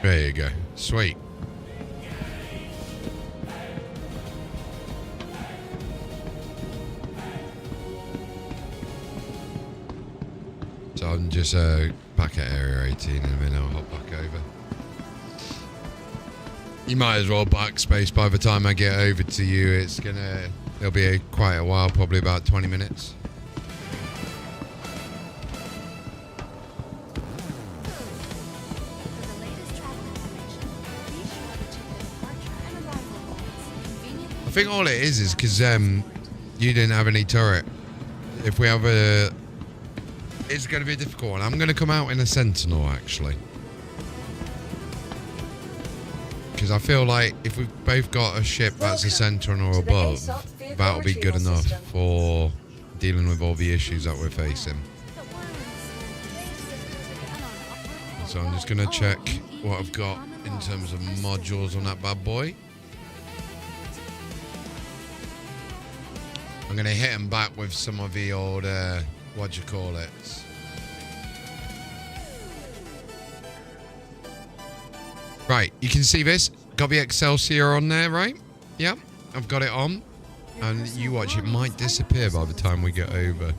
There you go. Sweet. So I'm just back at Area 18 in a minute. I'll hop back over. You might as well backspace by the time I get over to you. It'll be quite a while, probably about 20 minutes. I think all it is because you didn't have any turret. If we have a... It's going to be a difficult one. I'm going to come out in a Sentinel, actually. Because I feel like if we've both got a ship that's a Sentinel or above, that'll be good enough for dealing with all the issues that we're facing. So I'm just going to check what I've got in terms of modules on that bad boy. I'm going to hit him back with some of the old... what do you call it? Right, you can see this. Got the Excelsior on there, right? Yep, I've got it on. And you watch, it might disappear by the time we get over.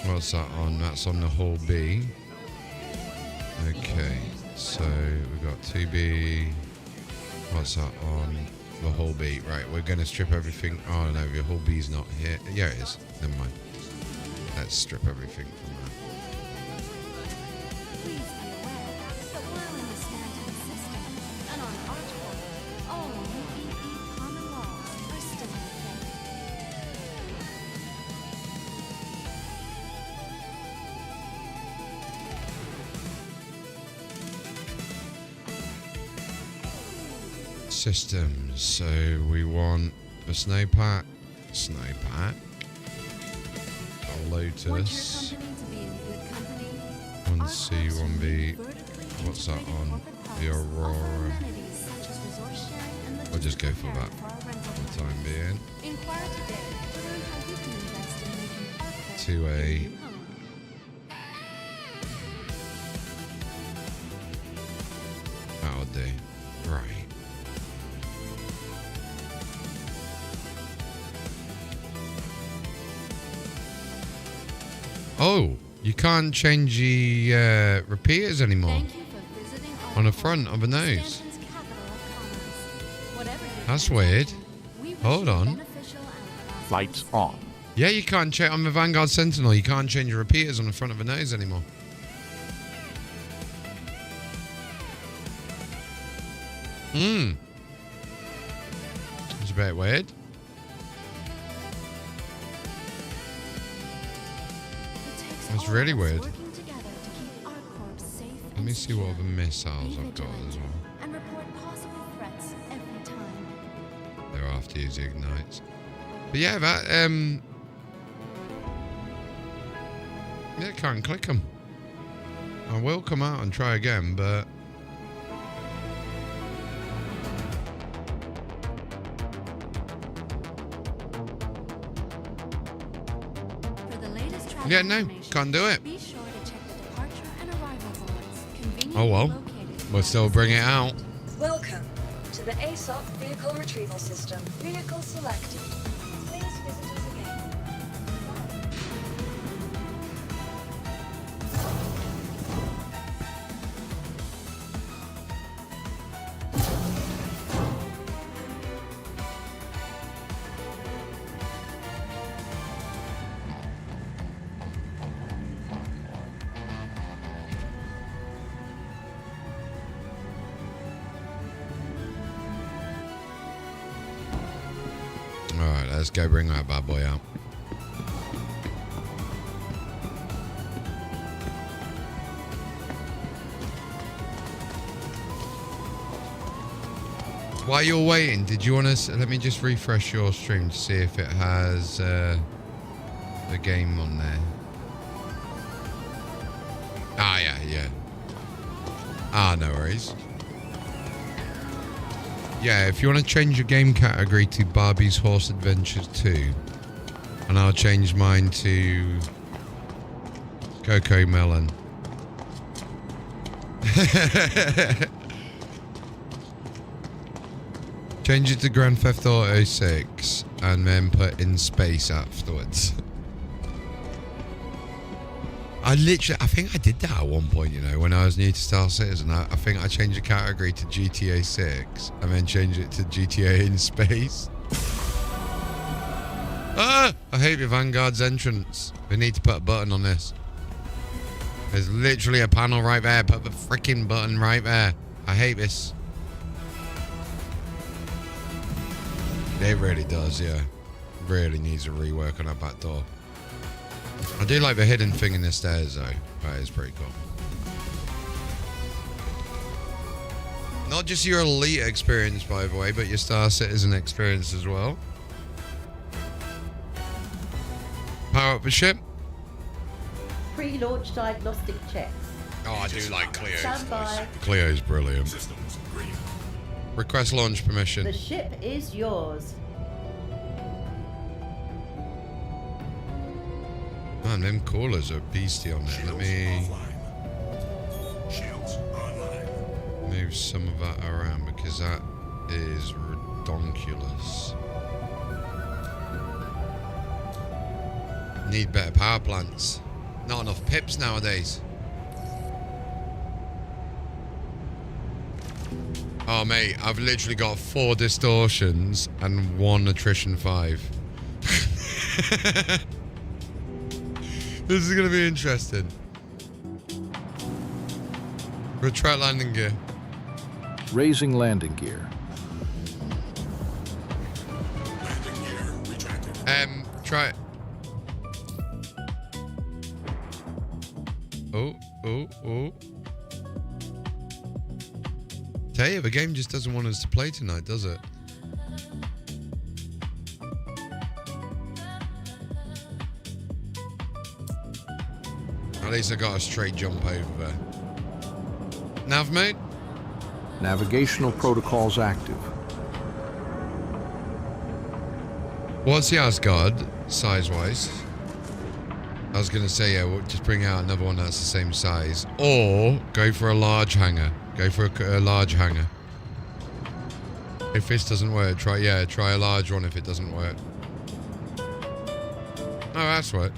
What's that on? That's on the Hull B. Okay, so we've got 2B. What's that on? The Hull B. Right, we're going to strip everything. Oh no, the Hull B's not here. Yeah, it is. Never mind. Let's strip everything from that. Systems, so we want a snowpack, a Lotus, 1C, 1B, what's that on? The Aurora. We'll just go for that for the time being. 2A. That'll do. Right. Oh, you can't change the repeaters anymore on the front of the nose. That's weird. Hold on. Lights on. Yeah, you can't change on the Vanguard Sentinel. You can't change the repeaters on the front of the nose anymore. It's a bit weird. That's really weird. Let me see what other missiles I've got as well. They're after use the ignites. But yeah, that yeah, can't click them. I will come out and try again, but yeah, no, can't do it. Oh well, we'll still bring it out. Welcome to the ASOC Vehicle Retrieval System. Vehicle selected. Please visit us again. Alright, let's go bring that bad boy out. While you're waiting, did you want to... Let me just refresh your stream to see if it has the game on there. Ah, yeah. Ah, no worries. Yeah, if you want to change your game category to Barbie's Horse Adventures 2, and I'll change mine to Cocoa melon. Change it to Grand Theft Auto 6 and then put in space afterwards. I think I did that at one point, you know, when I was new to Star Citizen. I think I changed the category to GTA 6 and then changed it to GTA in space. Ah! I hate the Vanguard's entrance. We need to put a button on this. There's literally a panel right there. Put the freaking button right there. I hate this. It really does, yeah. Really needs a rework on that back door. I do like the hidden thing in the stairs, though. That is pretty cool. Not just your elite experience, by the way, but your Star Citizen experience as well. Power up the ship. Pre-launch diagnostic checks. Oh, I do like Cleo's. Stand by. Cleo's brilliant. Request launch permission. The ship is yours. Man, them callers are beastie on it. Let me move some of that around because that is redonkulous. Need better power plants. Not enough pips nowadays. Oh mate, I've literally got 4 distortions and 1 attrition 5. This is gonna be interesting. Retract landing gear. Raising landing gear. Landing gear retracted. Try it. Oh. Tell you, the game just doesn't want us to play tonight, does it? At least I got a straight jump over there. Nav mate? Navigational protocols active. What's the Asgard, size-wise? I was going to say, yeah, we'll just bring out another one that's the same size. Or go for a large hangar. Go for a large hangar. If this doesn't work, try a large one if it doesn't work. Oh, that's right.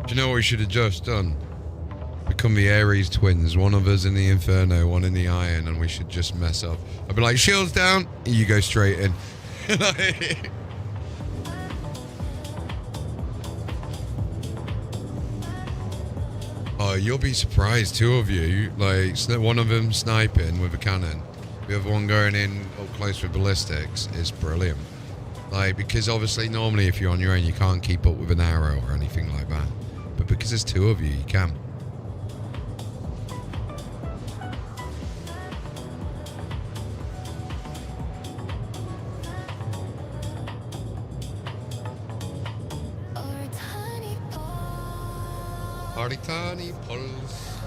Do you know what we should have just done? Become the Ares twins. One of us in the Inferno, one in the Iron, and we should just mess up. I'd be like, shields down, and you go straight in. Oh, you'll be surprised, 2 of you. Like, one of them sniping with a cannon, the other one going in up close with ballistics is brilliant. Like, because obviously normally if you're on your own, you can't keep up with an arrow or anything like that. But because there's 2 of you, you can. Tiny pulse.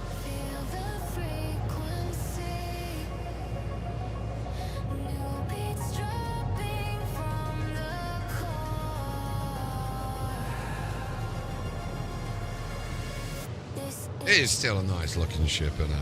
It is still a nice looking ship, isn't it?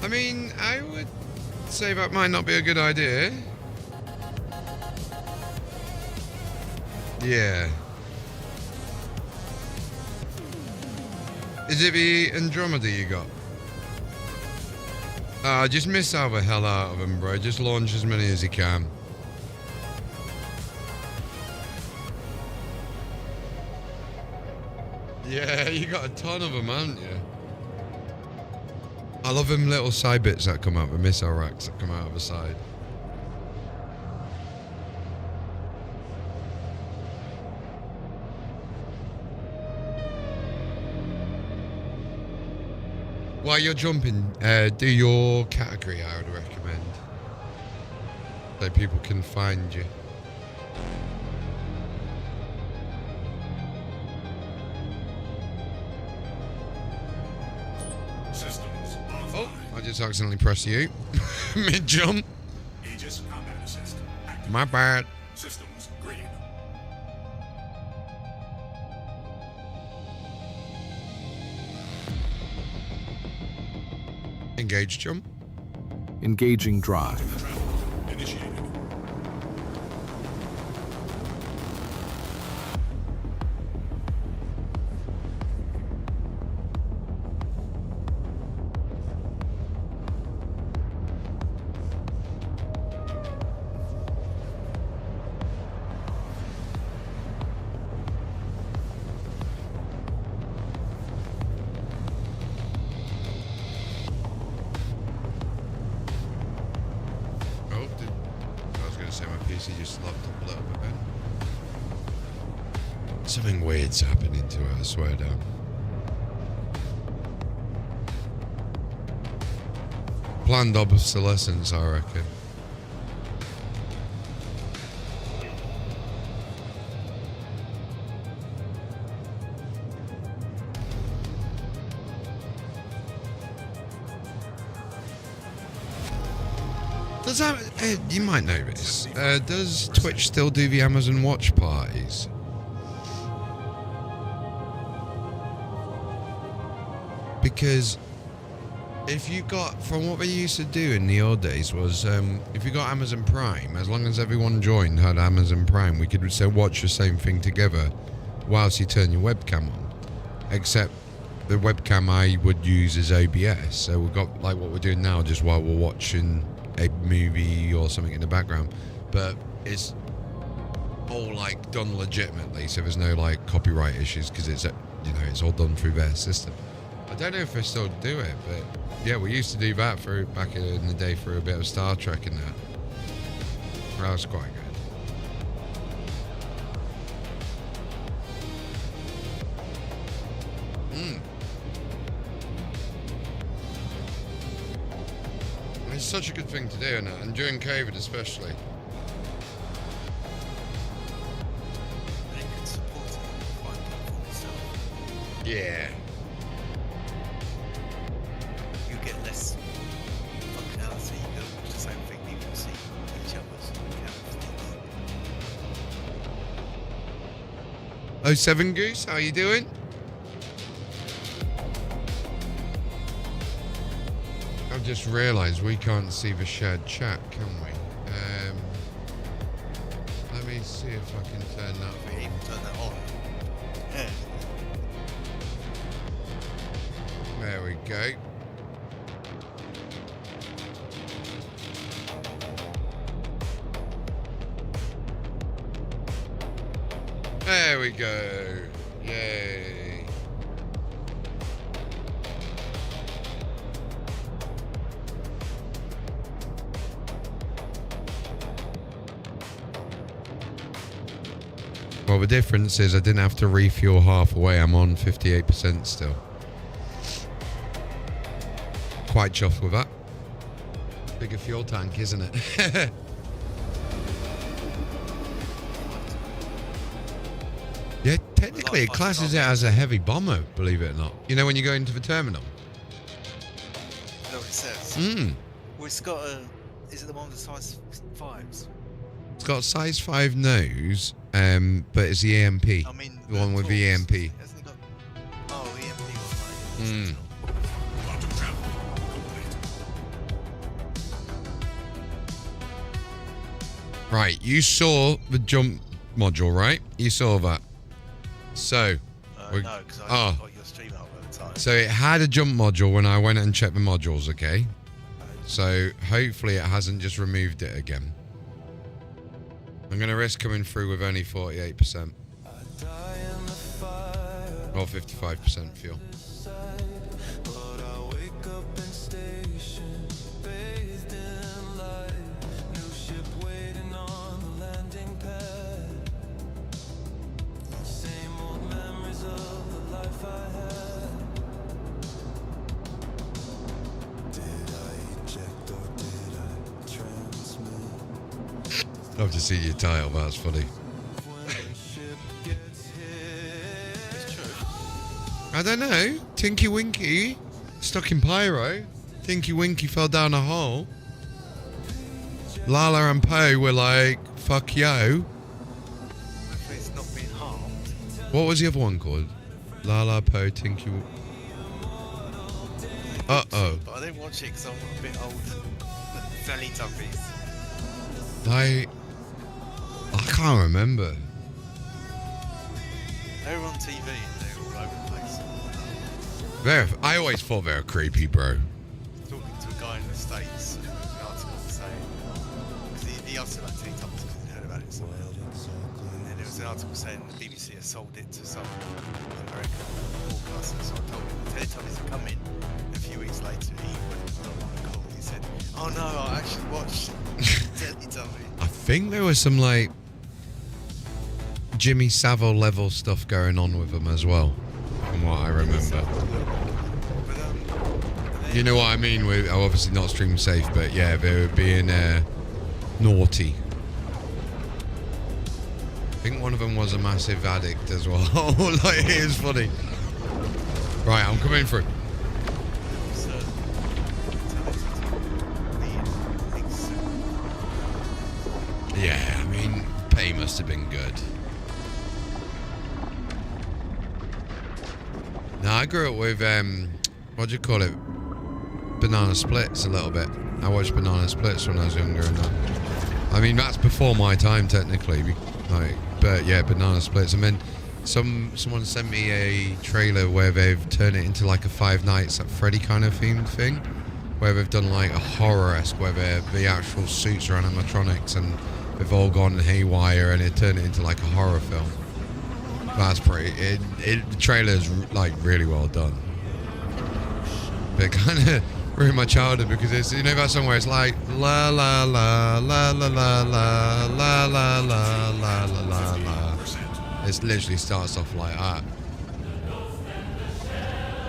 I mean, I would say that might not be a good idea. Yeah. Is it the Andromeda you got? Just miss out the hell out of them, bro. Just launch as many as you can. Yeah, you got a ton of them, haven't you? I love them little side bits that come out, the missile racks that come out of the side. While you're jumping, do your category, I would recommend. So people can find you. Systems online. Oh, I just accidentally pressed you. Mid-jump. Aegis combat assist. Active. My bad. Systems green. Engage jump. Engaging drive. Travel initiated. PC just locked up a little bit then. Something weird's happening to it, I swear down. Planned obsolescence, I reckon. Does that, you might know this. Does Twitch still do the Amazon Watch parties? Because if you got, from what they used to do in the old days was, if you got Amazon Prime, as long as everyone joined had Amazon Prime, we could still watch the same thing together whilst you turn your webcam on. Except the webcam I would use is OBS, so we've got like what we're doing now just while we're watching a movie or something in the background, but it's all like done legitimately, so there's no like copyright issues because it's, you know, it's all done through their system. I don't know if they still do it, but yeah, we used to do that for back in the day for a bit of Star Trek and that. That was quite good. It's such a good thing to do, isn't it? And during COVID especially. They can support it by platform itself. Yeah. You get less functionality, you can watch the same thing, you can see each other's cameras. 07 Goose, how you doing? I've just realised we can't see the shared chat, can we? Let me see if I can turn that If we even turn that on. Yeah. There we go. There we go. Yay. Well, the difference is I didn't have to refuel halfway. I'm on 58% still. Quite chuffed with that. Bigger fuel tank, isn't it? Yeah, technically it classes it as a heavy bomber, believe it or not. You know when you go into the terminal? You know what it says? Well, it's got a... Is it the one with the size 5s? It's got size 5 nose, but it's the EMP. I mean... The one with the EMP. Hasn't it got... Oh, EMP one, right. Quantum travel complete. Right, you saw the jump module, right? You saw that. So... No, because I got your stream up at the time. So it had a jump module when I went and checked the modules, okay? So hopefully it hasn't just removed it again. I'm going to risk coming through with only 48%. Or 55% fuel. I've just seen your title, that's funny. It's true. I don't know. Tinky Winky stuck in pyro. Tinky Winky fell down a hole. Lala and Poe were like, fuck yo. Hopefully it's not being harmed. What was the other one called? Lala, Poe, Tinky. Uh-oh. But I didn't watch it because I'm a bit old. The Teletubbies. I can't remember. They were on TV and they were all over the place. I always thought they were creepy, bro. Talking to a guy in the States, there was an article saying, because he asked about Teletubbies because he heard about it somewhere. And then there was an article saying the BBC has sold it to some American broadcaster. So I told him the Teletubbies are coming. A few weeks later, he went on a call. He said, "Oh no, I actually watched Teletubbies." I think there was some like Jimmy Savile level stuff going on with them as well, from what I remember. But, You know what I mean? We're obviously not stream safe, but yeah, they were being naughty. I think one of them was a massive addict as well. Like, it is funny. Right, I'm coming through. Yeah, I mean, pay must have been good. Now, I grew up with, what do you call it? Banana splits a little bit. I watched banana splits when I was younger and that. I mean, that's before my time, technically. Like, but yeah, banana splits. And then someone sent me a trailer where they've turned it into like a Five Nights at Freddy kind of themed thing. Where they've done like a horror-esque, where the actual suits are animatronics and they've all gone haywire and it turned it into like a horror film. That's pretty. The trailer's like really well done. But it kind of ruined my childhood because it's, you know that song where it's like la la la la la la la la la la la la la. It literally starts off like that.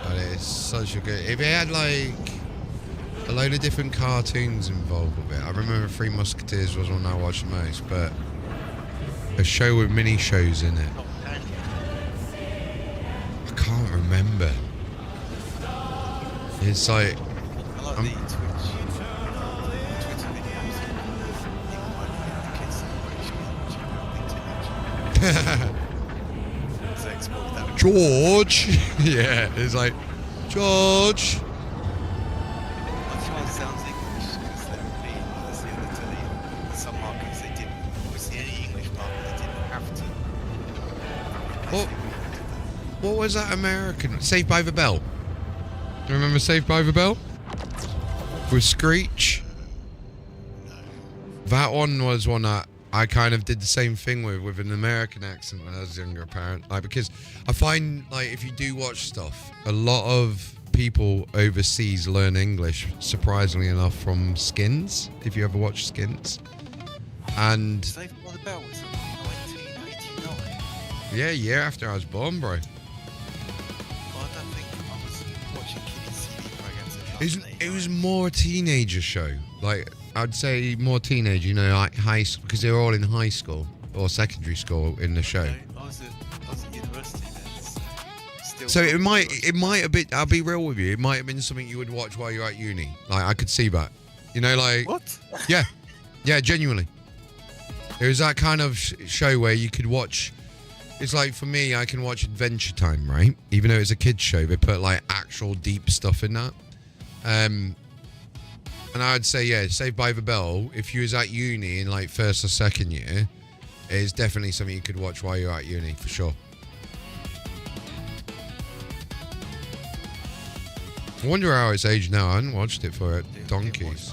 And it's such a good. If it had like a load of different cartoons involved with it, I remember Three Musketeers was one I watched the most, but a show with mini shows in it. I can't remember. It's like I like the Twitter videos. The kids so export that. George. Yeah, it's like George. I'm sure it sounds English because they were being that's the other telly. In some markets they didn't. Obviously, any English market they didn't have to. What was that American? Saved by the Bell. Do you remember Saved by the Bell? With Screech? No. That one was one that I kind of did the same thing with an American accent when I was younger, apparently. Like, because I find, like, if you do watch stuff, a lot of people overseas learn English, surprisingly enough, from Skins, if you ever watch Skins. And Saved by the Bell was 1989. yeah, year after I was born, bro. Well, I don't think I was watching kids' TV programs. It was more a teenager show. Like, I'd say more teenage, you know, like high school, because they were all in high school or secondary school in the show. I was at university then. Still So it might have been, I'll be real with you, it might have been something you would watch while you're at uni. Like, I could see that. You know, like... What? Yeah, genuinely. It was that kind of show where you could watch... It's like, for me, I can watch Adventure Time, right? Even though it's a kid's show, they put, like, actual deep stuff in that. And I'd say, yeah, Saved by the Bell, if you was at uni in, like, first or second year, it's definitely something you could watch while you're at uni, for sure. I wonder how it's aged now. I hadn't watched it for donkeys.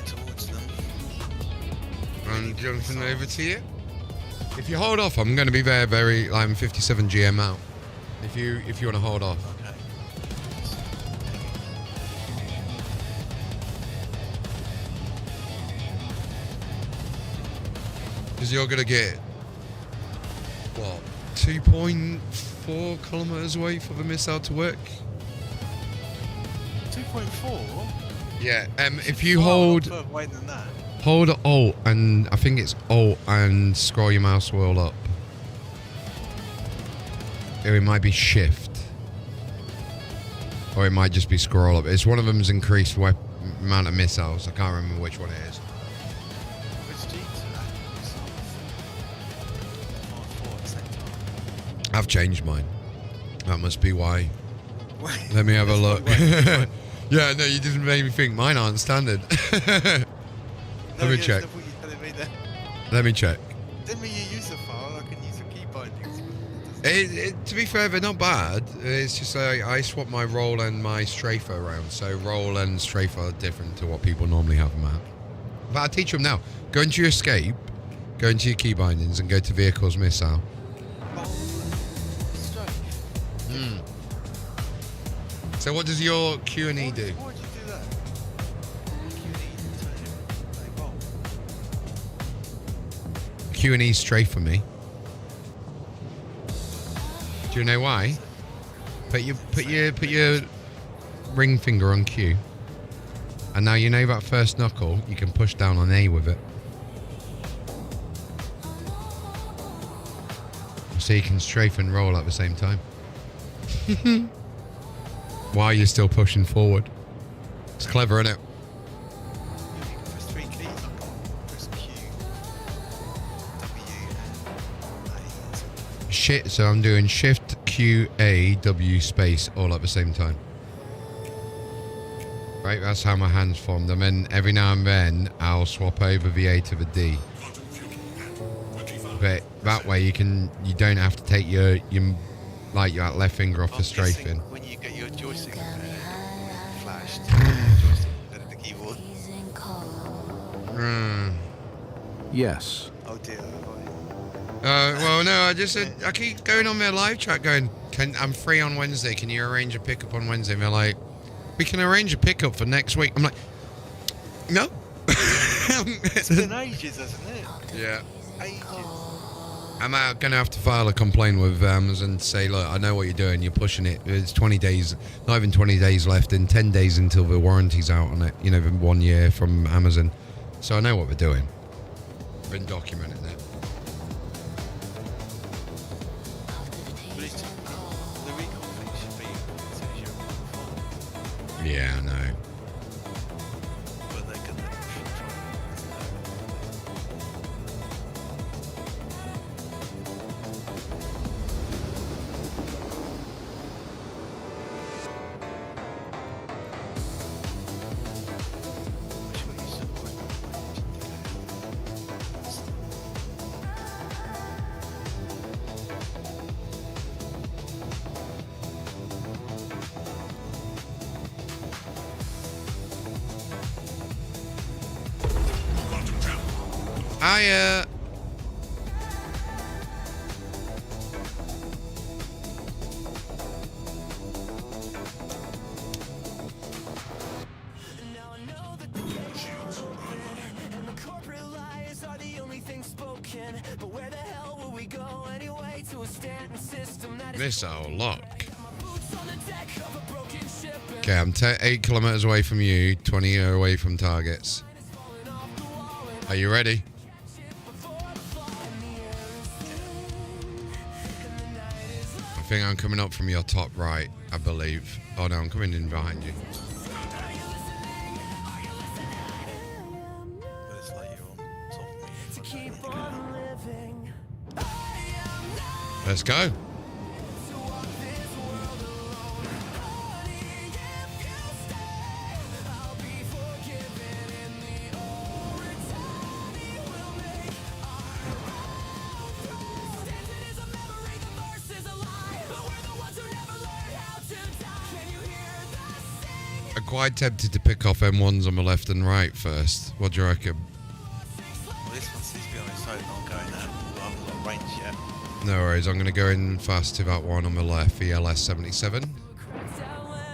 Towards them. And Jonathan, over to you. If you hold off, I'm going to be there very. I'm 57 GM out. If you want to hold off. Okay. Because you're gonna get what 2.4 kilometers away for the missile to work. 2.4. Yeah. If you hold further away than that. hold Alt and I think it's Alt and scroll your mouse wheel up. Or it might be Shift. Or it might just be scroll up. It's one of them's increased amount of missiles. I can't remember which one it is. Which G to that? Four at the same time. I've changed mine. That must be why. Let me have a look. Yeah, no, you just made me think mine aren't standard. Let me check. Let me check. Send me your user file. I can use your key bindings. To be fair, they're not bad. It's just I swap my roll and my strafer around. So roll and strafer are different to what people normally have them at. But I'll teach them now. Go into your escape, go into your key bindings and go to vehicles missile. So what does your Q and E do? Why would you do that? Q and E turn it, they roll. Q and E strafe me. Do you know why? Put your ring finger on Q, and now you know that first knuckle. You can push down on A with it, so you can strafe and roll at the same time. While you're still pushing forward. It's clever, isn't it? You can press 3 keys. I can press Q, W, and A. Shit, so I'm doing Shift, Q, A, W, space all at the same time. Right, that's how my hands formed. And then every now and then I'll swap over the A to the D. But that way you don't have to take your left finger off the strafing. When you get your joystick flashed, joystick at the keyboard. Yes. Oh dear. Well, no, I keep going on their live chat going, I'm free on Wednesday. Can you arrange a pickup on Wednesday? And they're like, we can arrange a pickup for next week. I'm like, no. It's been ages, hasn't it? Yeah. Ages. I'm going to have to file a complaint with Amazon to say, look, I know what you're doing. You're pushing it. It's 20 days, not even 20 days left, and 10 days until the warranty's out on it. You know, the 1 year from Amazon. So I know what we're doing. I've been documenting it. But it's, the recall thing should be as soon as you're on Yeah, I know. but they're gonna Hiya. Missile lock. Okay, I'm 8 kilometers away from you, 20 away from targets. Are you ready? I think I'm coming up from your top right, I believe. Oh no, I'm coming in behind you. it's like you're on top of me. Let's go. I'm quite tempted to pick off M1s on the left and right first. What do you reckon? Well, this one seems to be on its own, not going at. I haven't got range yet. No worries, I'm going to go in fast to that one on the left, the LS-77.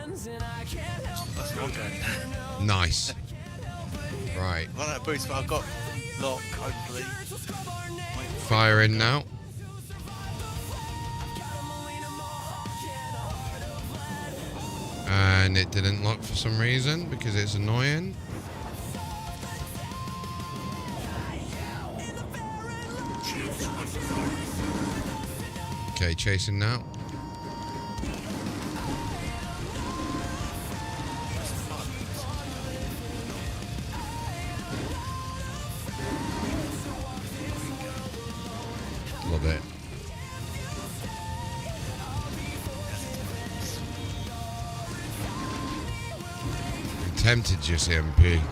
That's what I'm going at. Nice. Right. Run out of boost, but I've got lock, hopefully. Firing now. And it didn't lock for some reason because it's annoying. Okay, chasing now. Love it. I'm tempted to just EMP.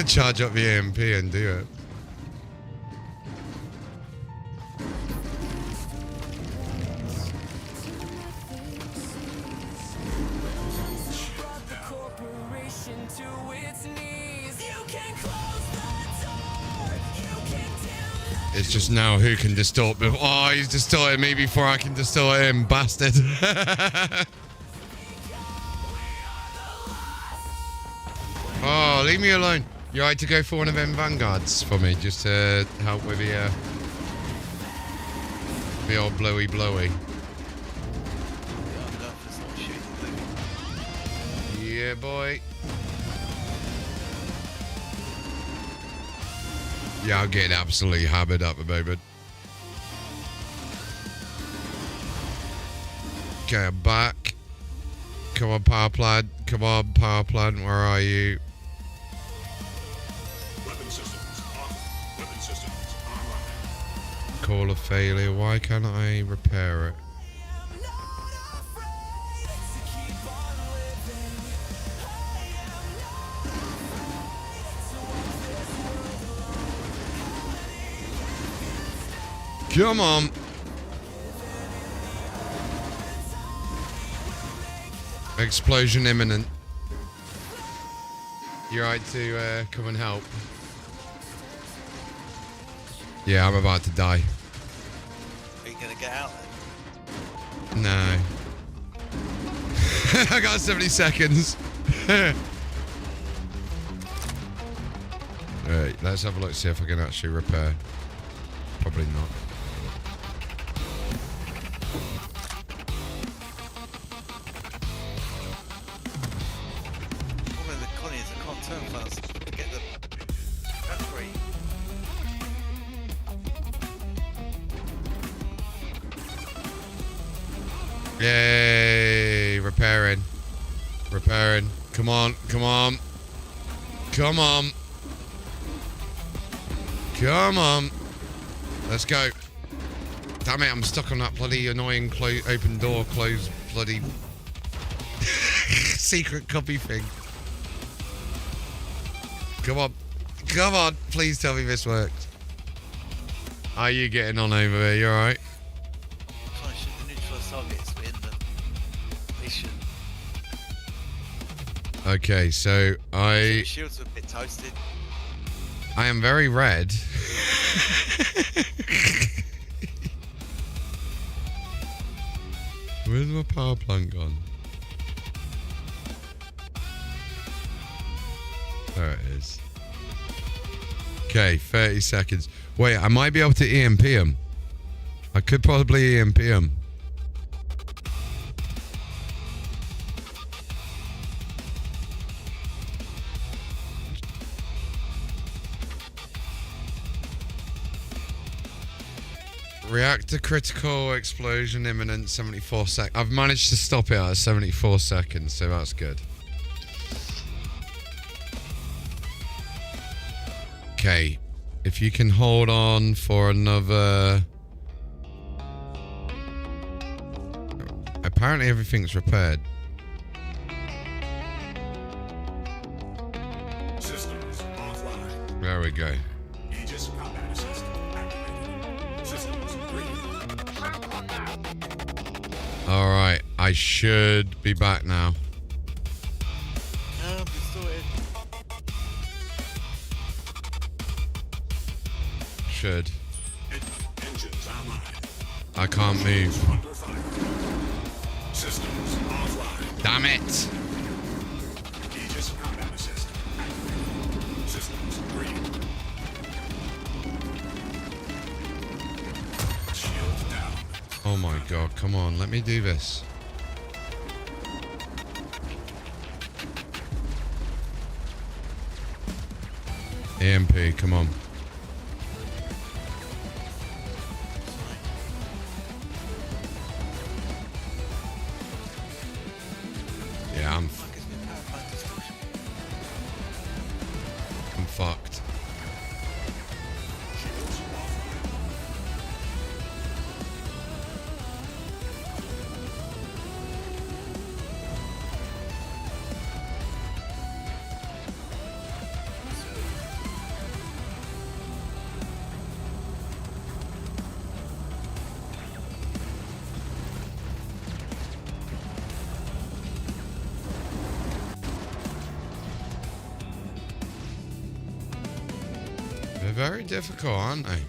Charge up the EMP and do it. It's just now who can distort before. Oh, he's distorted me before I can distort him, bastard. Oh, leave me alone. You alright to go for one of them vanguards for me, just to help with the old blowy. Yeah, boy. Yeah, I'm getting absolutely hammered up a moment. Okay, I'm back. Come on, power plant. Come on, power plant. Where are you? Weapon systems on. Weapon systems online. Call a failure. Why can't I repair it? Come on. Explosion imminent. You right to come and help? Yeah, I'm about to die. Are you gonna get out then? No. I got 70 seconds. Alright, let's have a look, see if I can actually repair. Probably not. Problem with the Connie is I can't turn fast to get the battery. Yay! Repairing. Come on. Come on. Let's go. Damn it, I'm stuck on that bloody annoying open door, close bloody secret copy thing. Come on. Please tell me this works. How are you getting on over there? You alright? Trying to shoot the neutral targets within the mission. Okay, so The shields are a bit toasted. I am very red. Where's my power plant gone? There it is. Okay, 30 seconds. Wait, I might be able to EMP him. I could probably EMP him. Reactor critical, explosion imminent, 74 seconds. I've managed to stop it at 74 seconds, so that's good. Okay, if you can hold on for another... Apparently everything's repaired. Systems offline. There we go. Aegis combat assist activated. Systems green. Alright, I should be back now. Distorted. Should. Engines online. I can't move. Under fire. Systems offline. Damn it! Aegis combat assist activated. Systems green. my god, come on, let me do this. EMP, come on. Yeah, I'm fucked. They're very difficult, aren't they?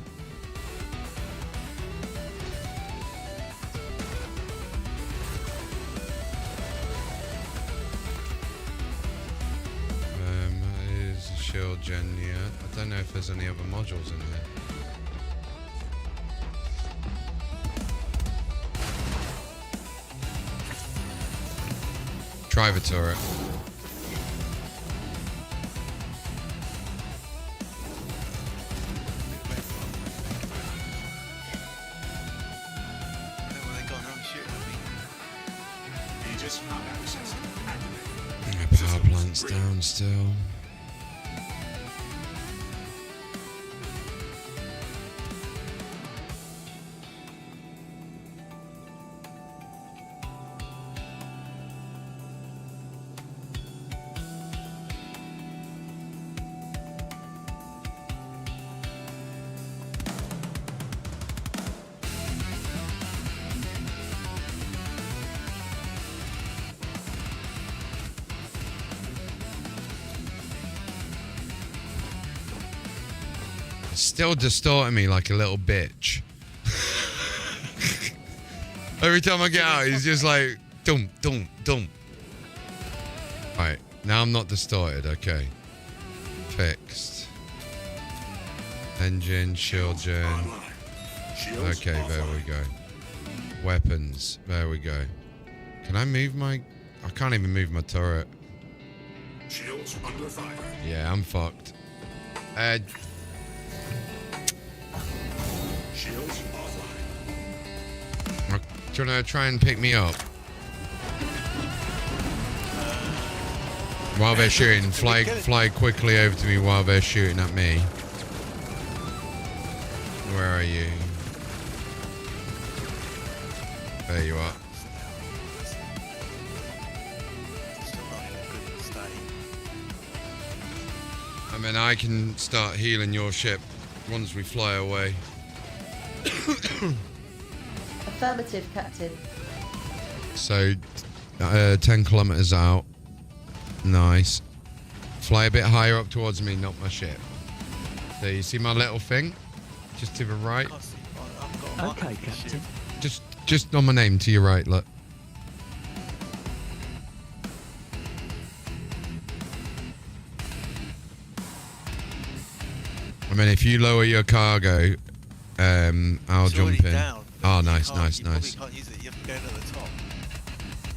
Is a shield gen, yeah. I don't know if there's any other modules in there. Driver turret. Power plant's down still. Still distorting me like a little bitch. Every time I get out, he's just like, dum, dum, dum. Right, now I'm not distorted, okay. Fixed. Engine, shield gen. Okay, there we go. Weapons, there we go. Can I move my... I can't even move my turret. Shields under fire. Yeah, I'm fucked. Shields offline. Do you want to try and pick me up? While they're shooting, fly quickly over to me while they're shooting at me. Where are you? There you are. And then I can start healing your ship once we fly away. Affirmative, Captain. So, 10 kilometers out. Nice. Fly a bit higher up towards me, not my ship. There, you see my little thing? Just to the right. Okay, Captain. Just on my name to your right, look. I mean, if you lower your cargo, I'll jump in. Down, oh, nice. You probably can't use it. You have to go to the top.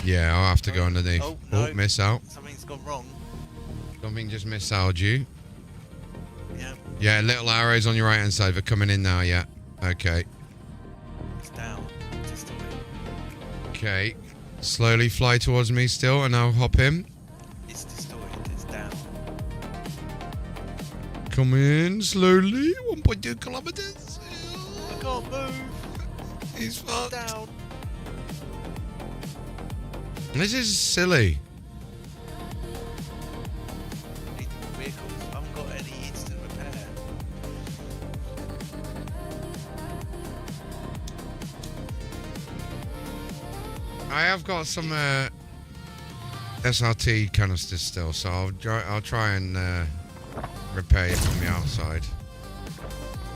Yeah, I'll have to go underneath. Oh, no. Miss out. Something's gone wrong. Something just missed you. Yeah. Yeah, little arrows on your right hand side. They're coming in now, yeah. Okay. It's down. Just a bit. Okay. Slowly fly towards me still, and I'll hop in. It's distorted. It's down. Come in slowly. 1.2 kilometers. I can't move. He's fucked. Down. This is silly. Need vehicles. I haven't got any instant repair. I have got some SRT canisters still, so I'll try and repair it from the outside. On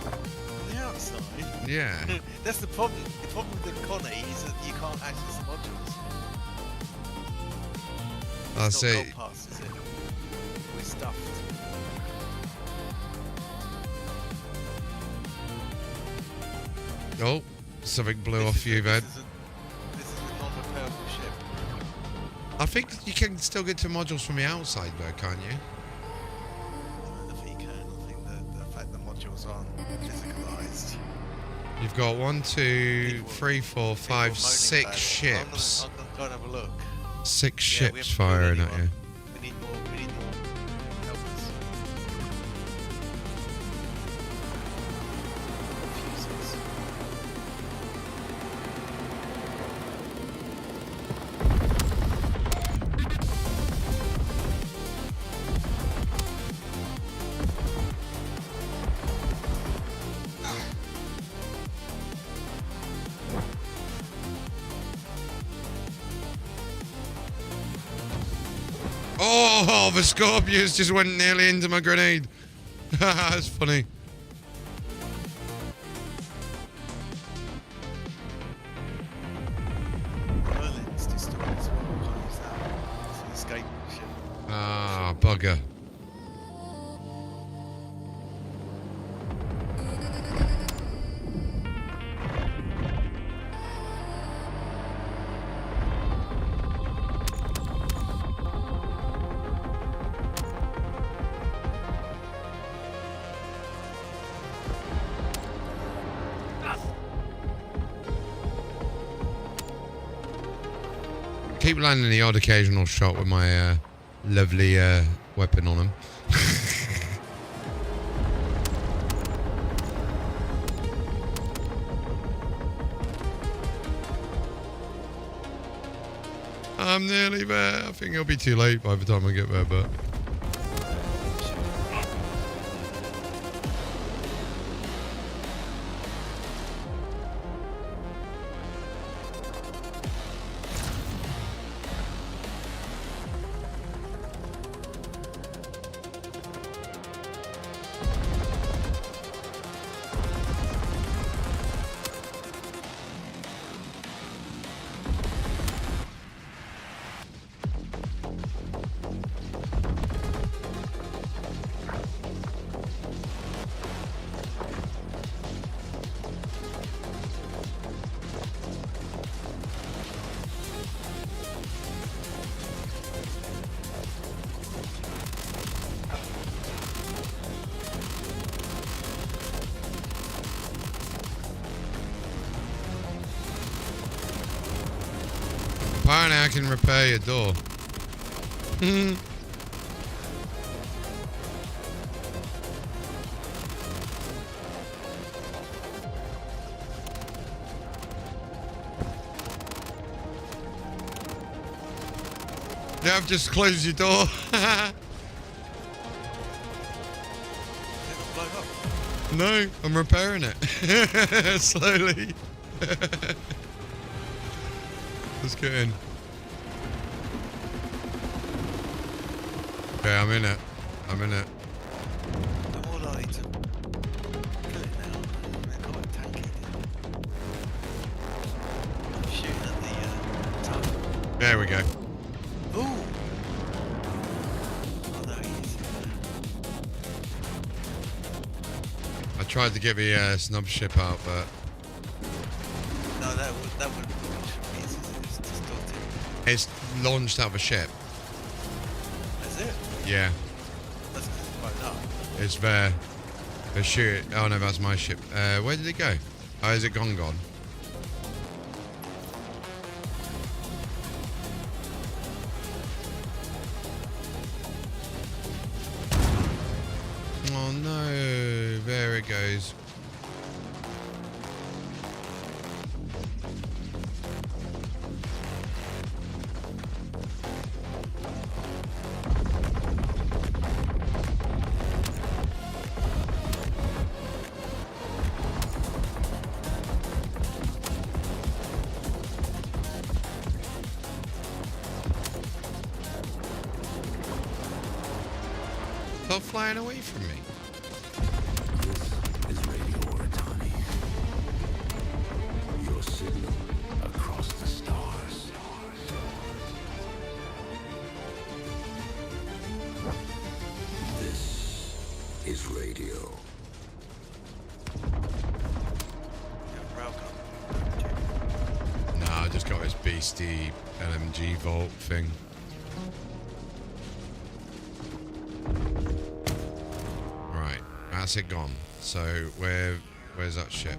the outside? Yeah. That's the problem. The problem with the Connie is that you can't access the modules. That's it's not it. gold pass, is it? We're stuffed. Oh, Something blew off you, man. This is a non-repairable ship. I think you can still get to modules from the outside, though, can't you? I don't think you can. I think the fact the modules aren't physicalized. You've got 1, 2, 3, 4, 5, 6 ships. I'm gonna go and have a look. 6 Yeah, we ships haven't firing killed at anyone. you. We need more. We need more helpers. Fuses. Oh, the Scorpions just went nearly into my grenade. That's funny. Merlin's destroyed as well. Can't use that. It's an escape ship. Ah, bugger. Keep landing the odd occasional shot with my lovely weapon on him. I'm nearly there. I think it'll be too late by the time I get there, but... Apparently I can repair your door. Yeah, I've just closed your door. No, I'm repairing it. Slowly. Let's get in. Okay, I'm in it. I'm in it. I'm more likely to kill it now. They've got to tank it. I'm shooting at the tunnel. There we go. Ooh! Oh no, he's... I tried to get the snub ship out, but... No, that wouldn't be much for me. It's distorted. It's launched out of a ship. Is it? Yeah, That's because it's blown up. it's there. They shoot it. Oh no, that's my ship. Where did it go? Oh, is it gone? Oh no, there it goes. Stop flying away from me. This is Radio Oritani. Your signal across the stars. This is radio. Yeah, rail gun. hasty LMG vault thing. Right, that's it gone. So where's that ship?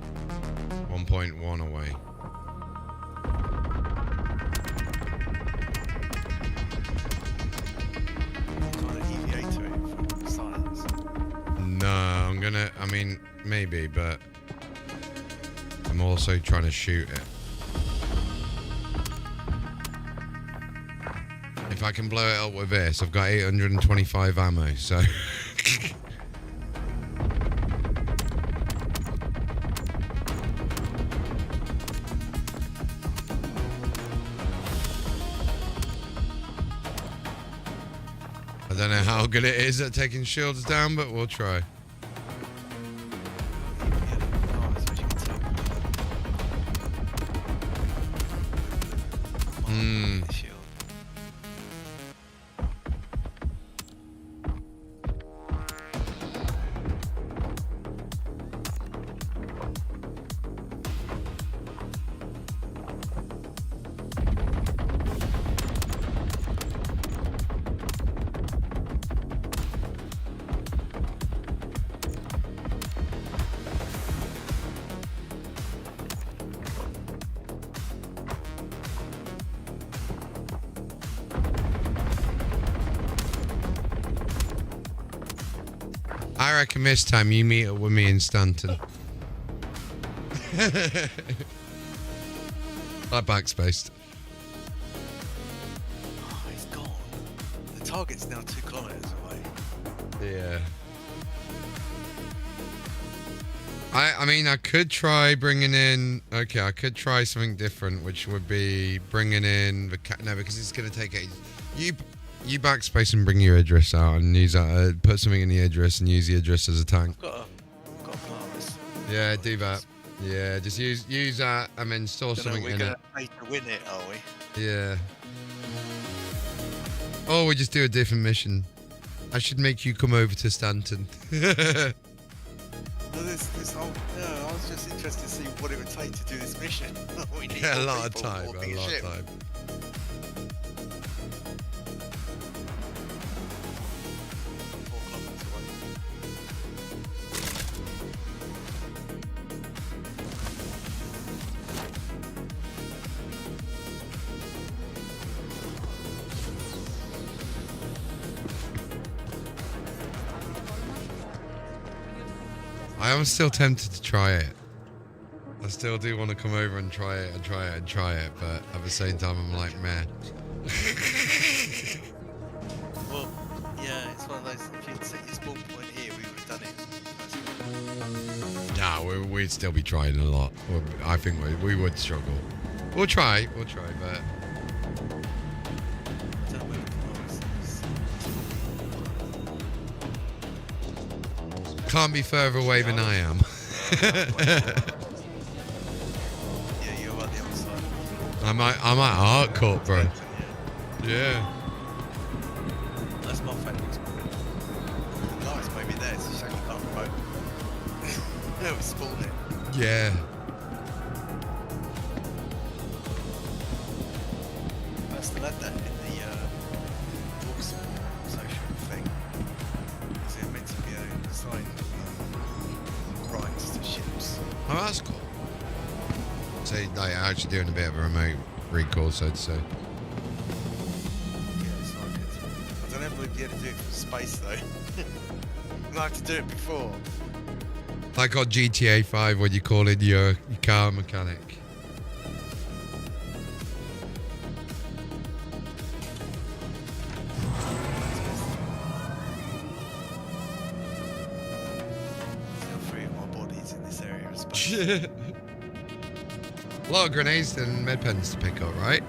1.1 away. No, I mean, maybe, but I'm also trying to shoot it. If I can blow it up with this, I've got 825 ammo, so... I don't know how good it is at taking shields down, but we'll try. I reckon this time you meet up with me in Stanton. I backspaced. Oh, he's gone. The target's now 2 kilometers away. Yeah. I mean, I could try bringing in... Okay, I could try something different, which would be bringing in the... No, because it's going to take ages. You backspace and bring your Idris out and use that. Put something in the Idris and use the Idris as a tank. I've got a Polaris. Yeah, do that. Yeah, just use that and then store something in it. We're going to pay to win it, are we? Yeah. Or we just do a different mission. I should make you come over to Stanton. Well, this whole, I was just interested to see what it would take to do this mission. We need Yeah, a more lot of people, time. more A bigger lot of ship. time. 4 kilometers away. I am still tempted to try it. I still do want to come over and try it and try it and try it, but at the same time I'm like, meh. Well, yeah, it's one of those, if you'd set your spawn point here, we would have done it. Nah, we'd still be trying a lot. I think we would struggle. We'll try, but... I don't know where the Polaris is. Can't be further away than I am. Yeah, you're at the other side. I'm at Harcourt, bro. Yeah. That's my family's nice, maybe there, it's a shame you can't remote. No, we spawned it. Yeah. I still had that in the books social thing. Because they're meant to be assigned rights to ships. Oh, that's cool. So, like, actually doing a bit of a remote recall, so to say. Yeah, it's like it. I don't ever be able to do it from space though. I have to do it before. Like on GTA 5 when you call in your car mechanic. Still 3 of my bodies in this area of space. A lot of grenades and med pens to pick up, right?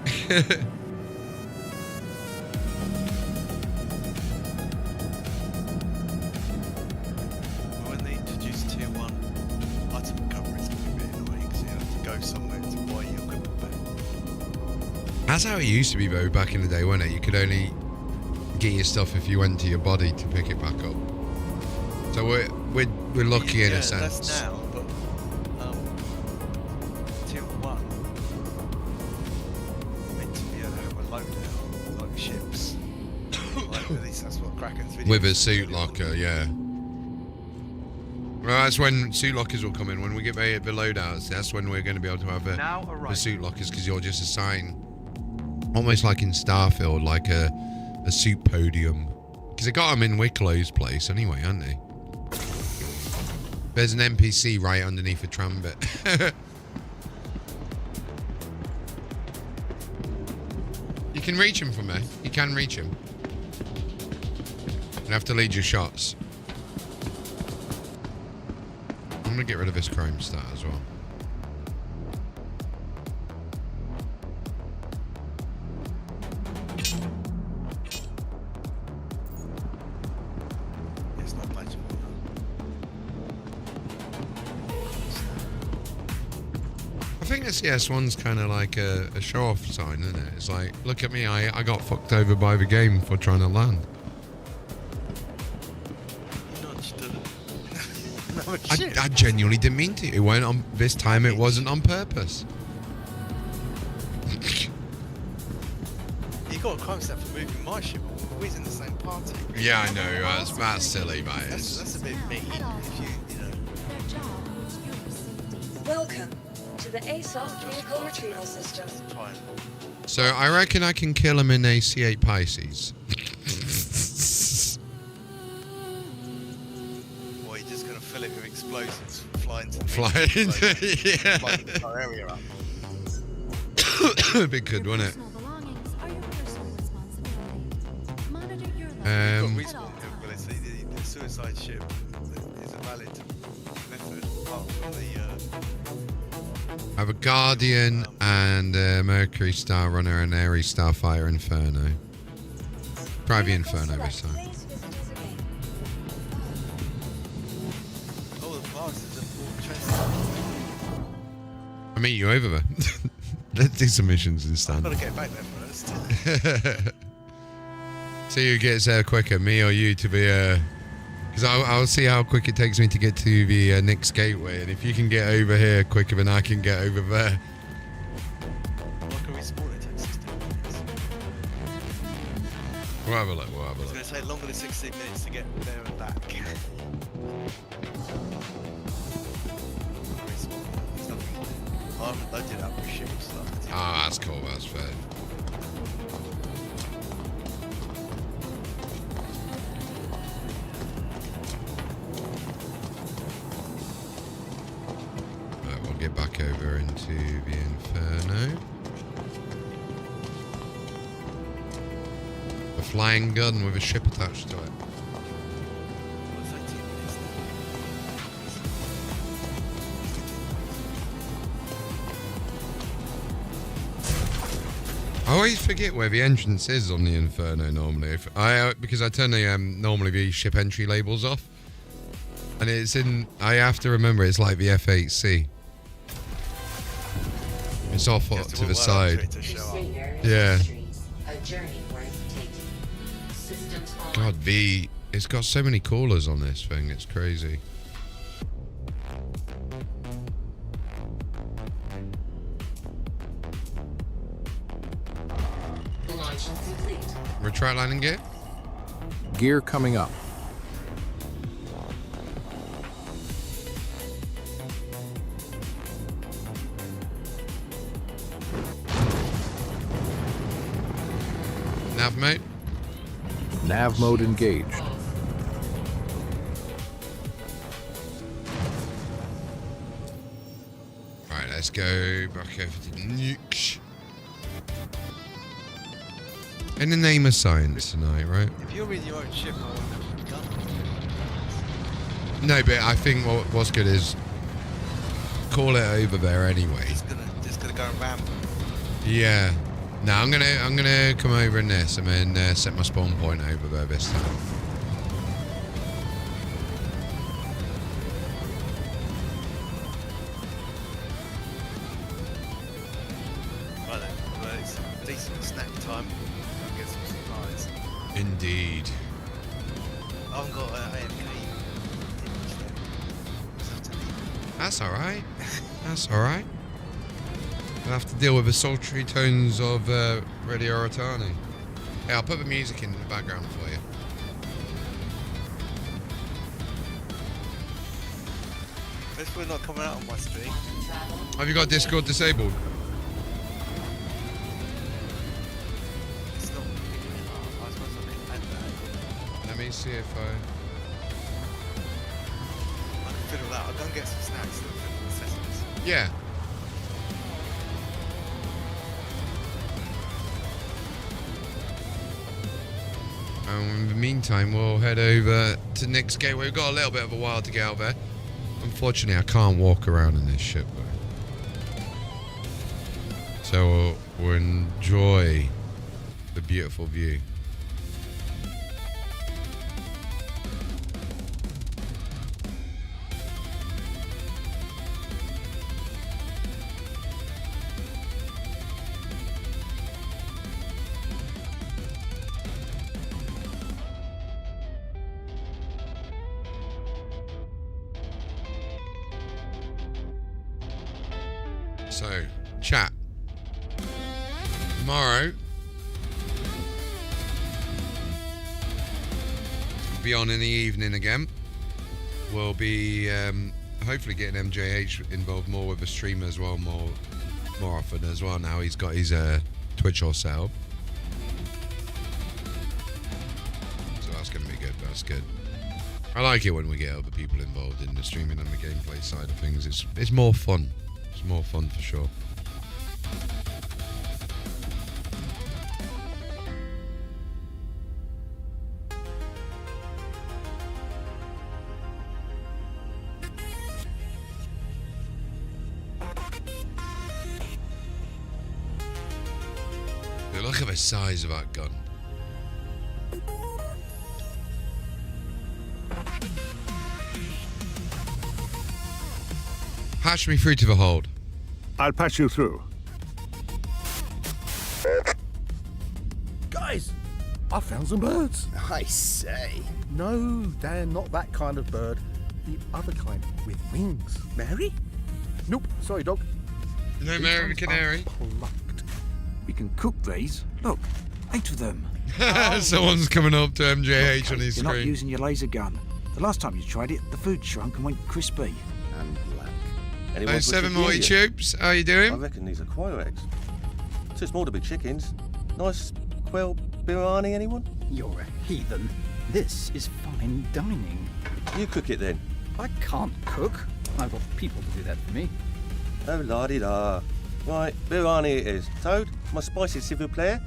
When they introduce tier 1 item recovery, it's going to be a bit annoying because you have to go somewhere to buy your equipment back. That's how it used to be though back in the day, wasn't it? You could only get your stuff if you went to your body to pick it back up. So we're lucky in a sense. That's now, but tier 1 at least that's what Kraken's video With a is. suit locker, yeah. Well, that's when suit lockers will come in. When we get the loadouts, that's when we're going to be able to have the suit lockers, because you'll just assign, almost like in Starfield, like a suit podium. Because they got them in Wicklow's place anyway, haven't they? There's an NPC right underneath a trambit. You can reach him from there. You can reach him. You have to lead your shots. I'm gonna get rid of this chrome stat as well. It's not much more. I think the CS1's kind of like a show-off sign, isn't it? It's like, look at me, I got fucked over by the game for trying to land. I genuinely didn't mean to. It went on this time. It wasn't on purpose. You got a crime stat for moving my ship. We're in the same party. Yeah, I know. That's silly, mate. That's a bit mean. If you know. Welcome to the ASOP vehicle retrieval system. Fine. So I reckon I can kill him in a C8 Pisces. Or you're just gonna fill it with explosives, fly into the Yeah. Fly the entire area up. It'd be good, wouldn't it? Got respawn capability. The suicide ship is a valid method apart from the I have a Guardian and a Mercury Star Runner and Ares Starfighter Inferno. Try the Inferno this time. Please visit us again. oh, the plants is a I'll meet you over there. Let's do some missions instead. I've got to get back there first. See who gets there quicker, me or you, to be because I'll see how quick it takes me to get to the Nick's Gateway, and if you can get over here quicker than I can get over there. What can we spawn? It takes 16 minutes. We'll have a look, It's going to take longer than 16 minutes to get there and back. There's nothing. I haven't loaded up with ship stuff. Ah, that's cool, that's fair. Right, we'll get back over into the Inferno. A flying gun with a ship attached to it. What's 18 minutes I always forget where the entrance is on the Inferno normally. Because I turn the normally the ship entry labels off, and it's in. I have to remember it's like the F8C. It's off You have to walk the right up side. to it to show up. Yeah. A journey worth taking. Systems on. God, it's got so many callers on this thing. It's crazy. Launch complete. Retract landing gear. Gear coming up. Nav mate. Nav mode engaged. Right, let's go back over to nukes. In the name of science tonight, right? If you're in your own ship, I won't have a gun. No, but I think what's good is call it over there anyway. Just gonna go and ramble. Yeah. No, I'm gonna come over in this and then set my spawn point over there this time. Right then, well, it's decent snack time. I'll get some supplies. Indeed. I haven't got AMK. That's alright. That's alright. We'll have to deal with the sultry tones of Radio Rotani. Hey, I'll put the music in the background for you. That's why not coming out on my stream. Have you got Discord disabled? It's not. I suppose I didn't add that. Let me see if I... I can fiddle that. I'll go and get some snacks and fiddle the sessions. Yeah. In the meantime, we'll head over to Nick's Gateway. We've got a little bit of a while to get out there. Unfortunately, I can't walk around in this ship, though. So we'll enjoy the beautiful view. So, chat. Tomorrow, we'll be on in the evening again. We'll be hopefully getting MJH involved more with the stream as well, more often as well. Now he's got his Twitch all set up. So that's going to be good. That's good. I like it when we get other people involved in the streaming and the gameplay side of things. It's more fun. It's more fun for sure. Look at the size of that gun. Patch me through to the hold. I'll patch you through. Guys, I found some birds. I say. No, they're not that kind of bird. The other kind with wings. Mary? Nope, sorry, dog. No These Mary ones Canary. are plucked. We can cook these. Look, 8 of them. Someone's coming up to MJH on his You're not screen. using your laser gun. The last time you tried it, the food shrunk and went crispy. And black. Anyone Oh, for 7 chicken Morty here? Tubes, how you I doing? reckon these are quail eggs. Too small to be chickens. Nice quail biryani, anyone? You're a heathen. This is fine dining. You cook it then. I can't cook. I've got people to do that for me. Oh, la-di-da. Right, biryani it is. Toad, my spicy s'il vous plaît.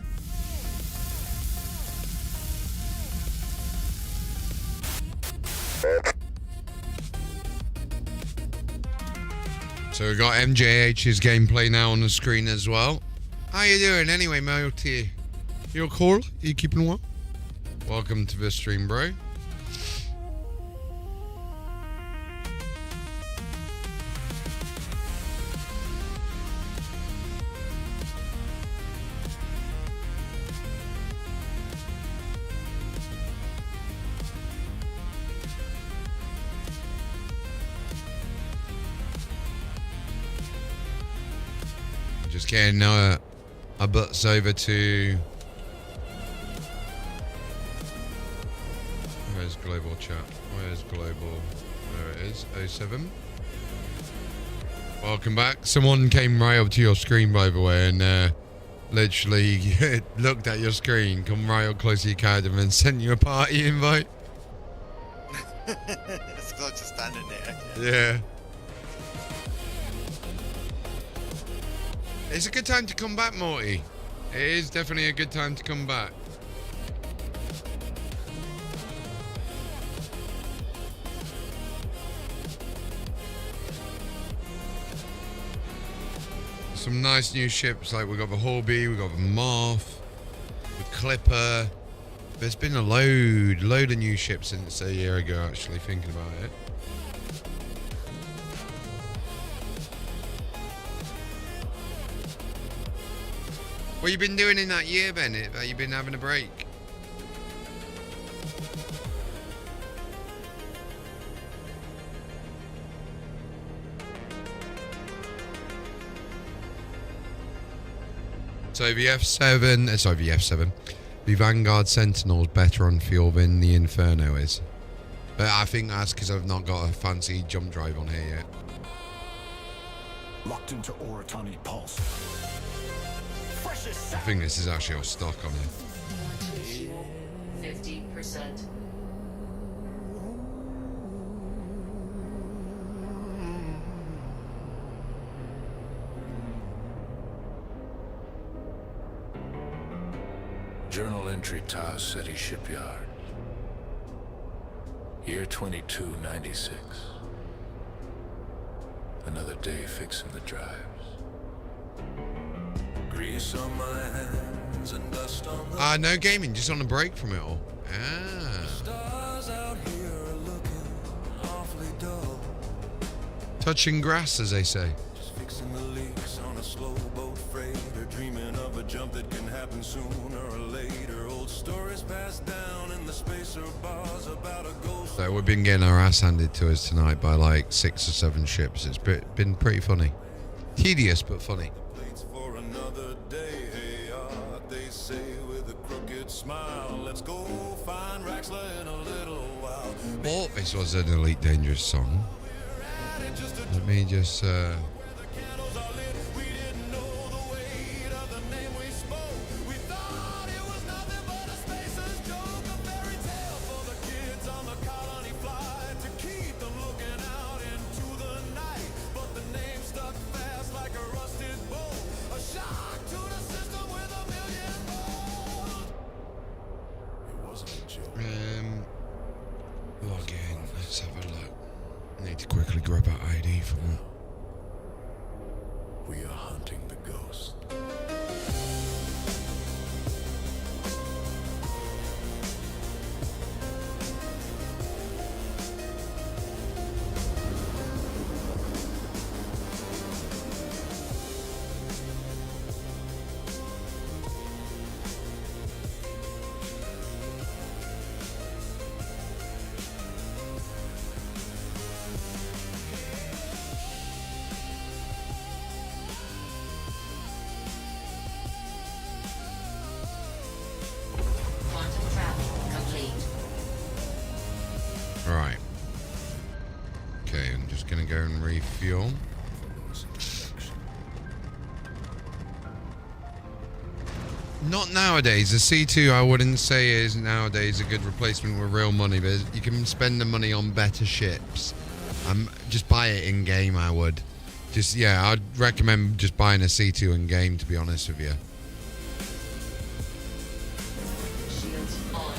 So we've got MJH's gameplay now on the screen as well. How you doing anyway, Morty? You cool? You keeping well? Welcome to the stream, bro. Just getting our butts over to... Where's global chat? Where's global? There it is, 07. Welcome back. Someone came right up to your screen, by the way, and literally looked at your screen, come right up close to your card, and then sent you a party invite. It's because I'm just standing there. Yeah. It's a good time to come back, Morty. It is definitely a good time to come back. Some nice new ships, like we got the Hull B, we got the Moth, the Clipper. There's been a load of new ships since a year ago, actually, thinking about it. What you been doing in that year, Bennett? That you been having a break? So the F7, the Vanguard Sentinel's better on fuel than the Inferno is. But I think that's because I've not got a fancy jump drive on here yet. Locked into Oratani Pulse. I think this is actually all stock on it. 50%. Journal entry, Taz City Shipyard. Year 2296. Another day fixing the drives. Grease on my hands and dust on the No gaming, just on a break from it all. stars out here are looking awfully dull. Touching grass, as they say. Just fixing the leaks on a slow boat freighter, dreaming of a jump that can happen sooner or later. Old stories passed down in the spacer bars about a ghost. So we've been getting our ass handed to us tonight by like 6 or 7 ships. It's been pretty funny. Tedious, but funny. For another day, hey, they say with a crooked smile, let's go find Raxler in a little while. Oh, this was an Elite Dangerous song. Let me just log in. Let's have a look. I need to quickly grab out ID for that. We are hunting the ghost. Quantum travel complete. Right. Okay, I'm just gonna go and refuel. Not nowadays. The C2 I wouldn't say is nowadays a good replacement with real money, but you can spend the money on better ships. Just buy it in game, I would. I'd recommend just buying a C2 in game, to be honest with you. Shields on.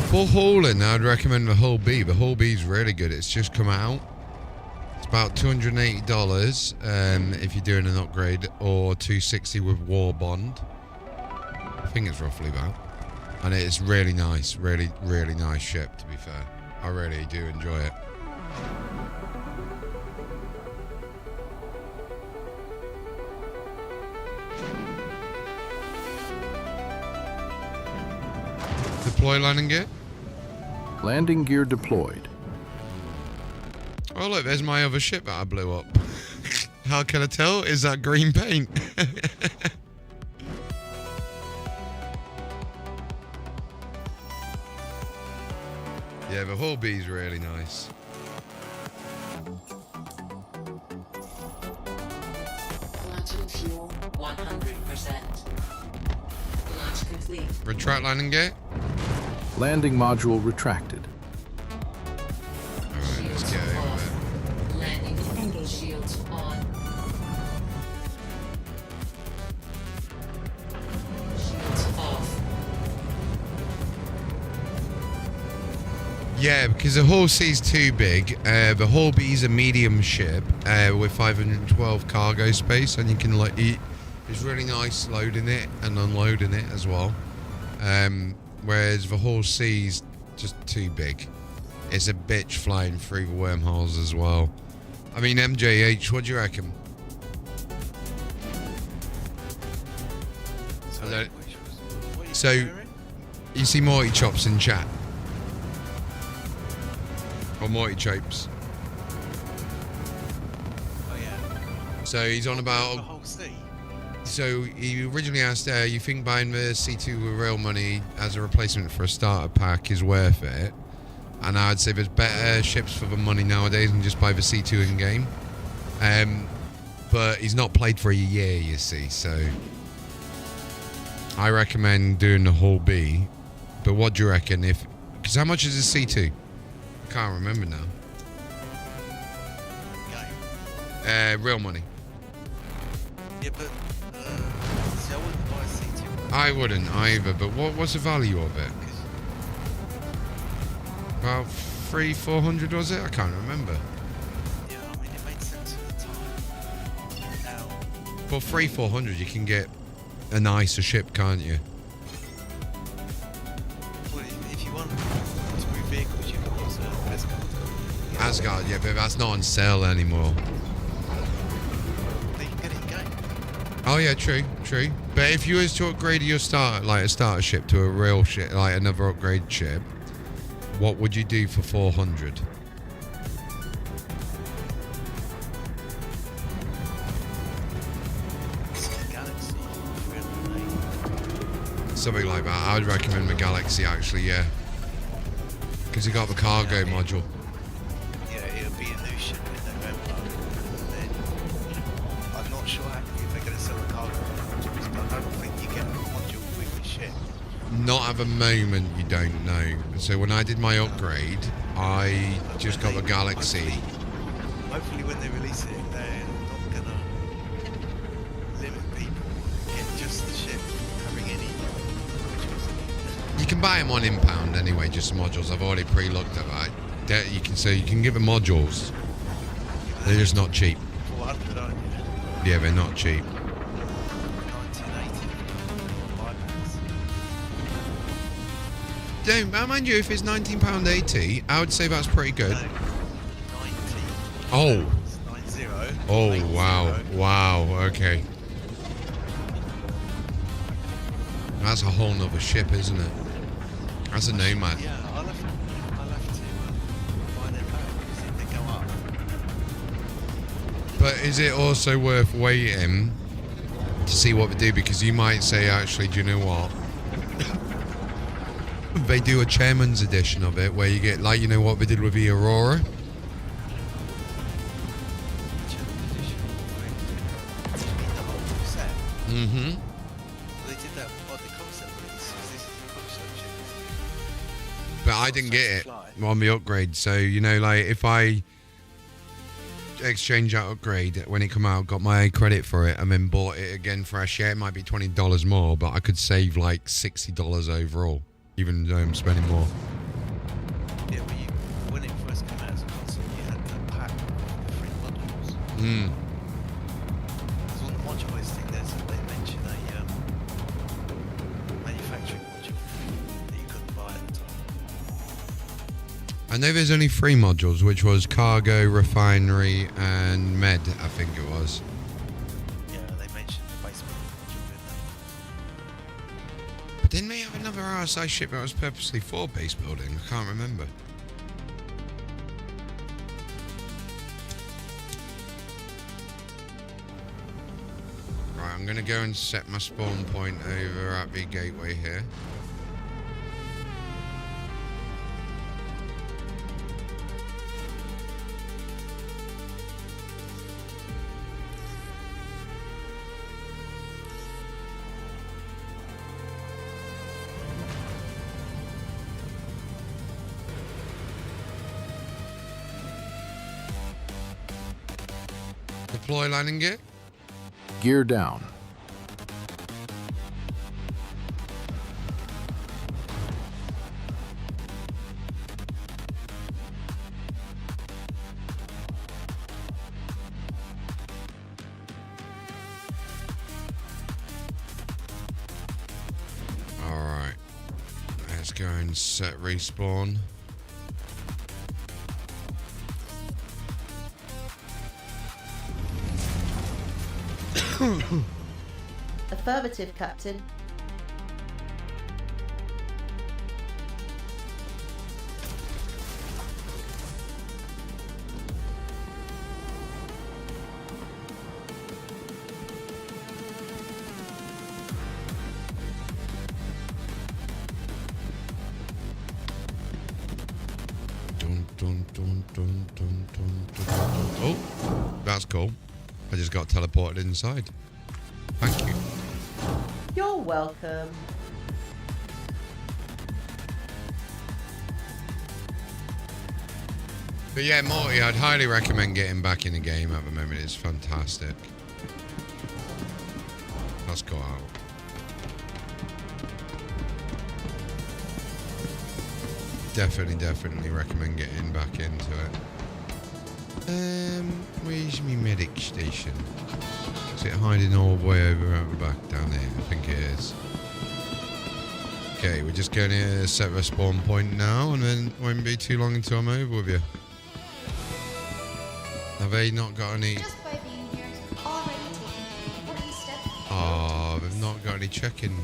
For hauling, I'd recommend the Hull B. The Hull B is really good. It's just come out. It's about $280 if you're doing an upgrade, or $260 with War Bond. I think it's roughly that. And it's really nice. Really, really nice ship, to be fair. I really do enjoy it. Deploy landing gear. Landing gear deployed. Oh look, there's my other ship that I blew up. How can I tell? Is that green paint? Yeah, the Hull B is really nice. Quantum fuel 100%. Launch complete. Retract landing gear. Landing module retracted. Alright, let's get over there. Landing engage. Shields on. Shields off. Yeah, because the Hull C is too big. The Hull B is a medium ship with 512 cargo space, and you can it's really nice loading it and unloading it as well. Whereas the Hull C is just too big. It's a bitch flying through the wormholes as well. I mean, MJH, what do you reckon? So, you see Morty Chops in chat? Or Morty Chopes? Oh yeah. So he's on The about... whole sea. So you originally asked, you think buying the C2 with real money as a replacement for a starter pack is worth it? And I'd say there's better ships for the money nowadays than just buy the C2 in game. But he's not played for a year, you see, so I recommend doing the Hull B. But what do you reckon? Because how much is a C2? I can't remember now. Real money. Yeah, but see, I wouldn't buy a C2. I wouldn't either, but what's the value of it? About 300-400 was it? I can't remember. Yeah, I mean, it made sense at the time. Now, For 300-400 you can get a nicer ship, can't you? well, if you want to move vehicles, you can also Asgard. Asgard, yeah, but that's not on sale anymore. But you can get it in game. Oh yeah, true. But if you was to upgrade your starter ship to a real ship, like another upgrade ship, what would you do for 400? Galaxy, Something like that. I'd recommend the Galaxy actually, yeah. Because you got the cargo module. Yeah, it'll be a new ship in November. And then I'm not sure if they're going to sell a cargo modules, but I don't think you get a module with the ship. Not at the moment, you don't know. So when I did my upgrade, I just got the Galaxy. Hopefully when they release it, they're not going to limit people getting just the ship having any modules. You can buy them on impound anyway, just modules. I've already pre-looked at that. You can get the modules. They're just not cheap. 400, aren't you? Yeah, they're not cheap. 1980 buybacks. Don't mind you, if it's £19.80, I would say that's pretty good. No, 90. Oh. 90. Oh, 90. wow, okay. That's a whole nother ship, isn't it? That's a nomad. Yeah, I'll have to buy them back because if they go up. But is it also worth waiting to see what they do? Because you might say, actually, do you know what? They do a chairman's edition of it where you get, like, you know what they did with the Aurora? Mm-hmm. They did that on the concept release. This is the concept ship. But I didn't get it on the upgrade. So, you know, like, if I exchange that upgrade when it come out, got my credit for it, and then bought it again fresh, yeah, it might be $20 more, but I could save like $60 overall, even though I'm spending more. Yeah, but when it first came out as a concept, you had the pack of the free modules. Mm. Because on the module listing, they mention a manufacturing module that you couldn't buy at the time. I know there's only 3 modules, which was cargo, refinery, and med, I think it was. Yeah, they mentioned the basement module, didn't they? But didn't they have another RSI ship that was purposely for base building? I can't remember. Right, I'm going to go and set my spawn point over at the gateway here. Deploy landing gear. Gear down. Alright. Let's go and set respawn. Affirmative, Captain. Oh, that's cool. I just got teleported inside. Thank you. You're welcome. But yeah, Morty, I'd highly recommend getting back in the game at the moment. It's fantastic. Let's go out. Definitely recommend getting back into it. Where's my medic station? Is it hiding all the way over out the back down here? I think it is. Okay, we're just going to set the spawn point now, and then it won't be too long until I'm over with you. Have they not got any? Just by being here, already taking important steps. Oh, they've not got any check-in.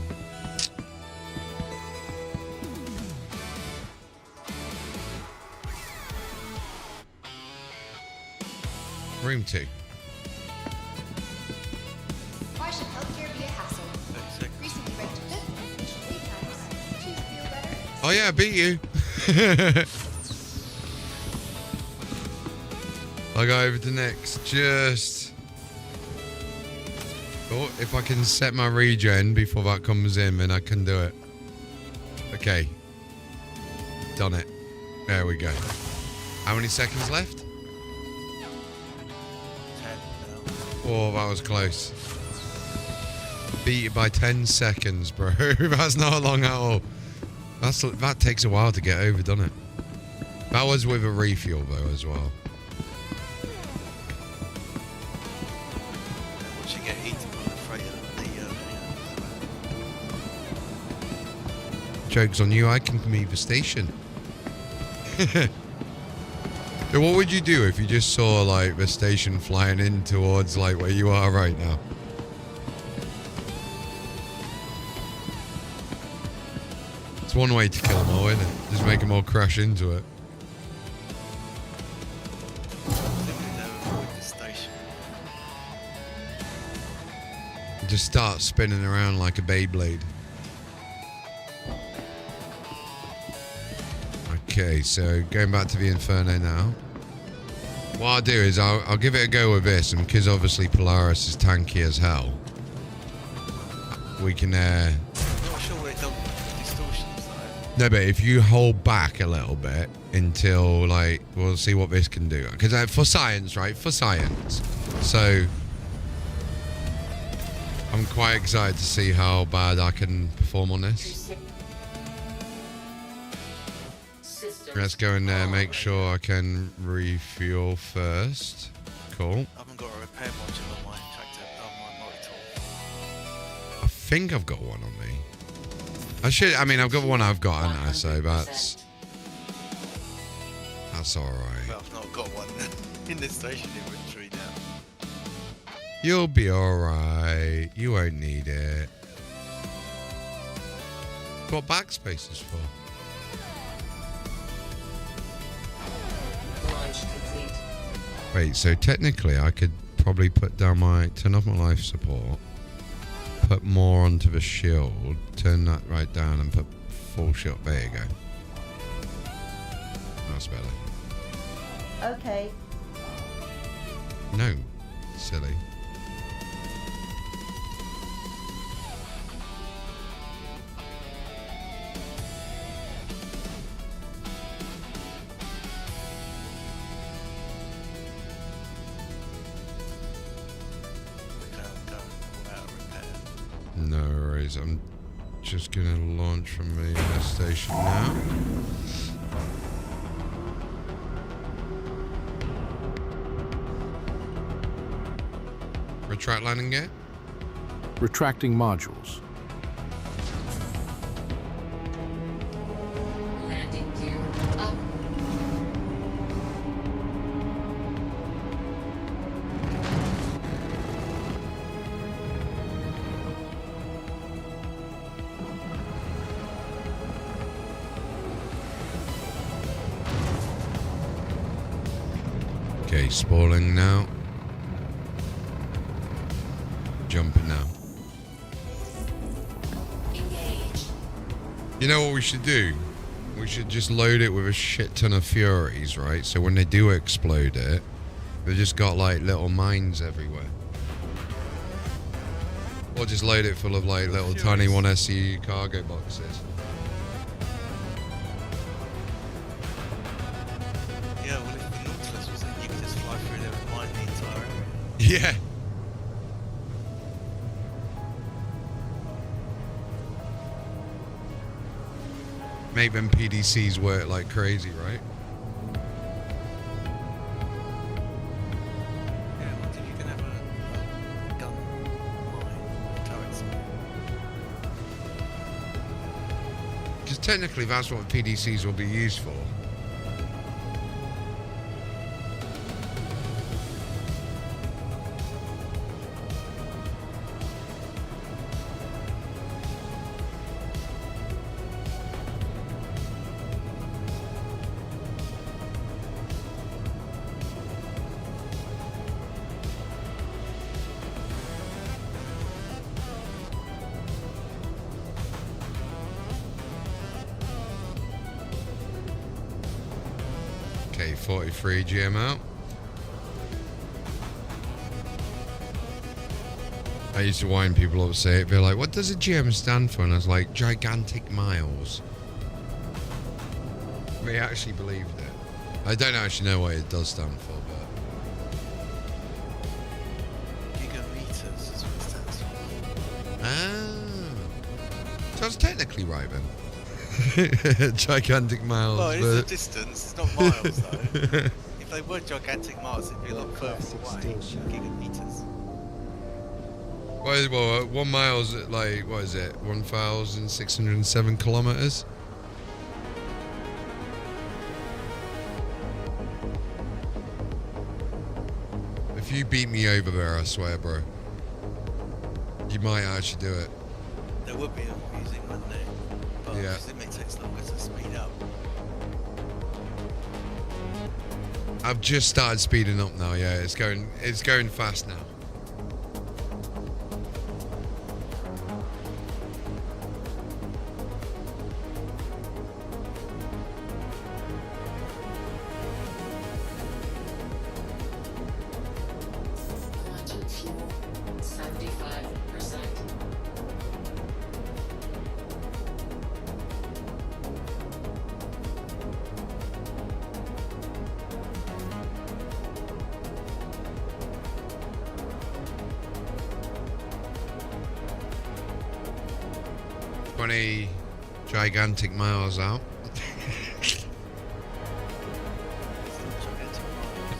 Room 2. Why should healthcare be a hassle? Recently read to fit. 3 times. Choose feel better. Oh yeah, I beat you. I go over to next. Just. Oh, if I can set my regen before that comes in, then I can do it. Okay. Done it. There we go. How many seconds left? 10 now. Oh, that was close. Beat it by 10 seconds, bro. That's not long at all. That takes a while to get over, doesn't it? That was with a refuel, though, as well. Once you get eaten by the freighter, Joke's on you, I can leave the station. So what would you do if you just saw, like, the station flying in towards, like, where you are right now? It's one way to kill them all, isn't it? Just make them all crash into it. Just start spinning around like a Beyblade. Okay, so going back to the Inferno now. What I'll do is I'll give it a go with this, and because obviously Polaris is tanky as hell, we can I'm not sure what it does with distortions though. no, but if you hold back a little bit until, like, we'll see what this can do. Because for science, right? For science. So I'm quite excited to see how bad I can perform on this. Let's go in there, make sure I can refuel first. Cool. I haven't got a repair module on my tractor, on my monitor. I think I've got one on me. I mean, I've got one I've got, haven't I? So that's alright. But I've not got one in the station inventory now. You'll be alright. You won't need it. What backspace is for? Wait, so technically I could probably turn off my life support, put more onto the shield, turn that right down and put full shield. There you go. That's better. Okay. No, silly. No worries, I'm just gonna launch from the station now. Retract landing gear? Retracting modules. Landing gear up. Okay, spalling now. Jumping now. Engage. You know what we should do? We should just load it with a shit ton of Furies, right? So when they do explode it, they've just got like little mines everywhere. Or just load it full of like little tiny 1SU cargo boxes. Yeah, well, if the Nautilus was like, you could just fly through there and mine the entire area. Yeah. Make them PDCs work like crazy, right? Yeah, what if you can have a gun mine turrets? Because technically that's what PDCs will be used for. Okay, 43 GM out. I used to wind people up, say it, be like, what does a GM stand for? And I was like, gigantic miles. They actually believed it. I don't actually know what it does stand for, but... Gigameters is what it stands for. Ah. So I was technically right then. Gigantic miles. Well, it is a distance, it's not miles though. If they were gigantic miles, it'd be a lot further away. Gigameters. Well, 1 mile's like, what is it? 1,607 kilometers? If you beat me over there, I swear, bro. You might actually do it. There would be amusing, wouldn't it? But Yeah. it takes longer to speed up. I've just started speeding up now. Yeah, it's going fast now. Quantum fuel, 75%. Gigantic miles out.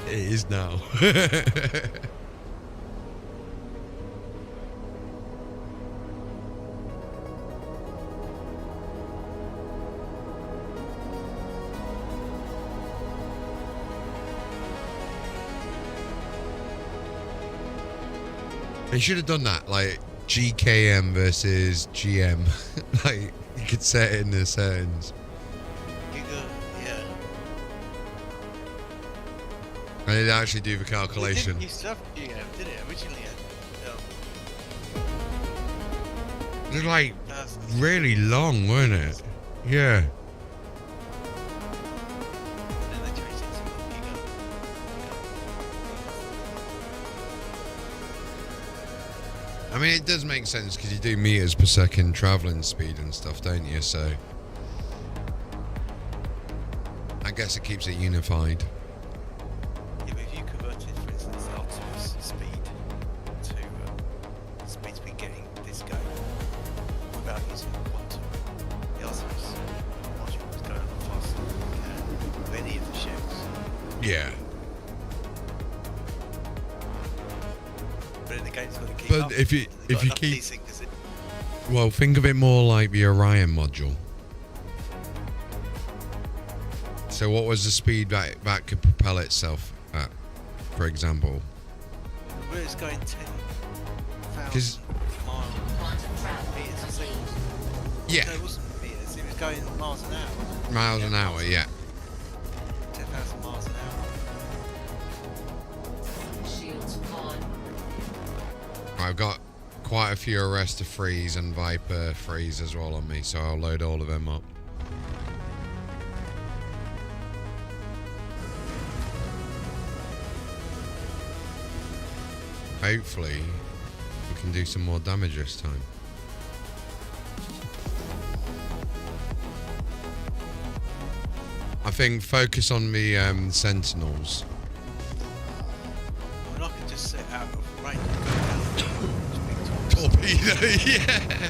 It is now. They should have done that, like GKM versus GM. Like you could set it in the settings. Yeah. And it'd actually do the calculation. It didn't used to have GM, did it? Originally It was like really long, weren't it? Yeah. then they changed it to Giga. I mean, it does make sense because you do meters per second traveling speed and stuff, don't you? So I guess it keeps it unified. Yeah, but if you converted, for instance, the Optimus speed to speeds we're getting this game without using quantum, the Optimus module was going a lot faster than any of the ships. Yeah. But the game's got to keep But up. if you keep, Desync, well, think of it more like the Orion module. So what was the speed that could propel itself at, for example? well, it's going 'Cause- 10,000 miles meters a second. Yeah. No, it wasn't meters. It was going miles an hour. Miles an hour, yeah. 10,000 miles an hour. Shields on. I've got quite a few Arrestor freeze and Viper freeze as well on me, so I'll load all of them up. Hopefully, we can do some more damage this time. I think focus on the sentinels. I mean, I can just sit out of range and go down. Torpedo, yeah.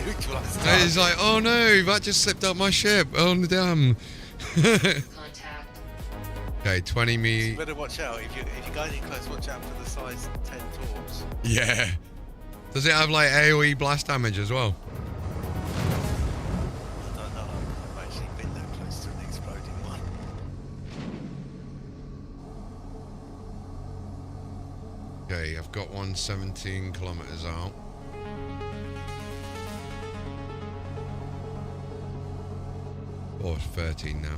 Neutralise the And it's like, oh no, that just slipped up my ship. Oh damn. Contact. Okay, 20 me. You better watch out. If you go any close, watch out for the size 10 torps. Yeah. Does it have like AoE blast damage as well? I don't know. I've actually been that close to an exploding one. Okay, I've got one 17 kilometers out. Or 13 now.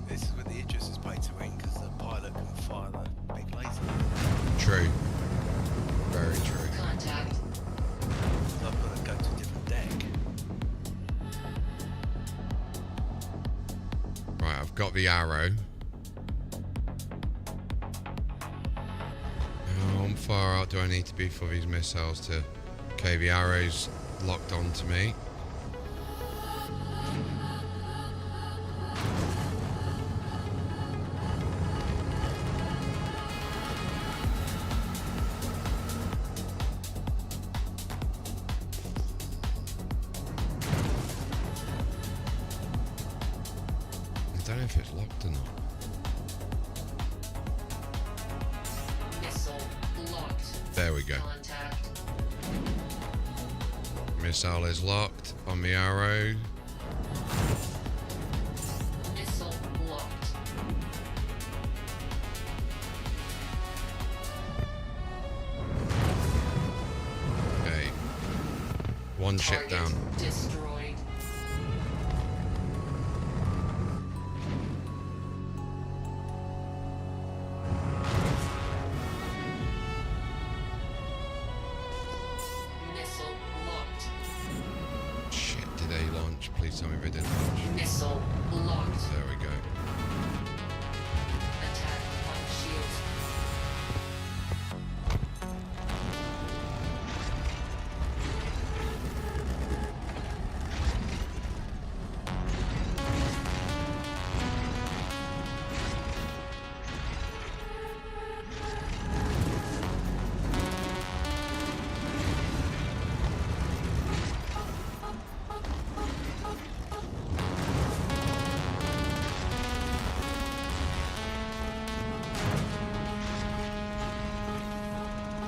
This is where the Idris is paid to win because the pilot can fire the big laser. True. Very true. Contact. So I've got to go to a different deck. Right, I've got the arrow. How far out do I need to be for these missiles to... Okay, the arrow's locked onto me. I don't know if it's locked or not. Missile locked. There we go. Contact. Missile is locked on the arrow. Missile locked. Okay. One ship Target down. destroyed. Missile locked. Shit, did they launch? Please tell me they didn't launch. Missile locked. There we go. Attack on shields.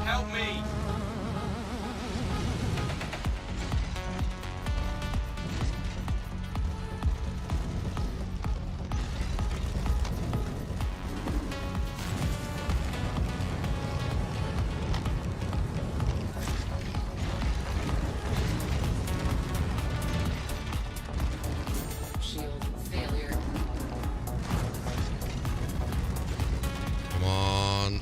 Help me! Shield failure. Come on.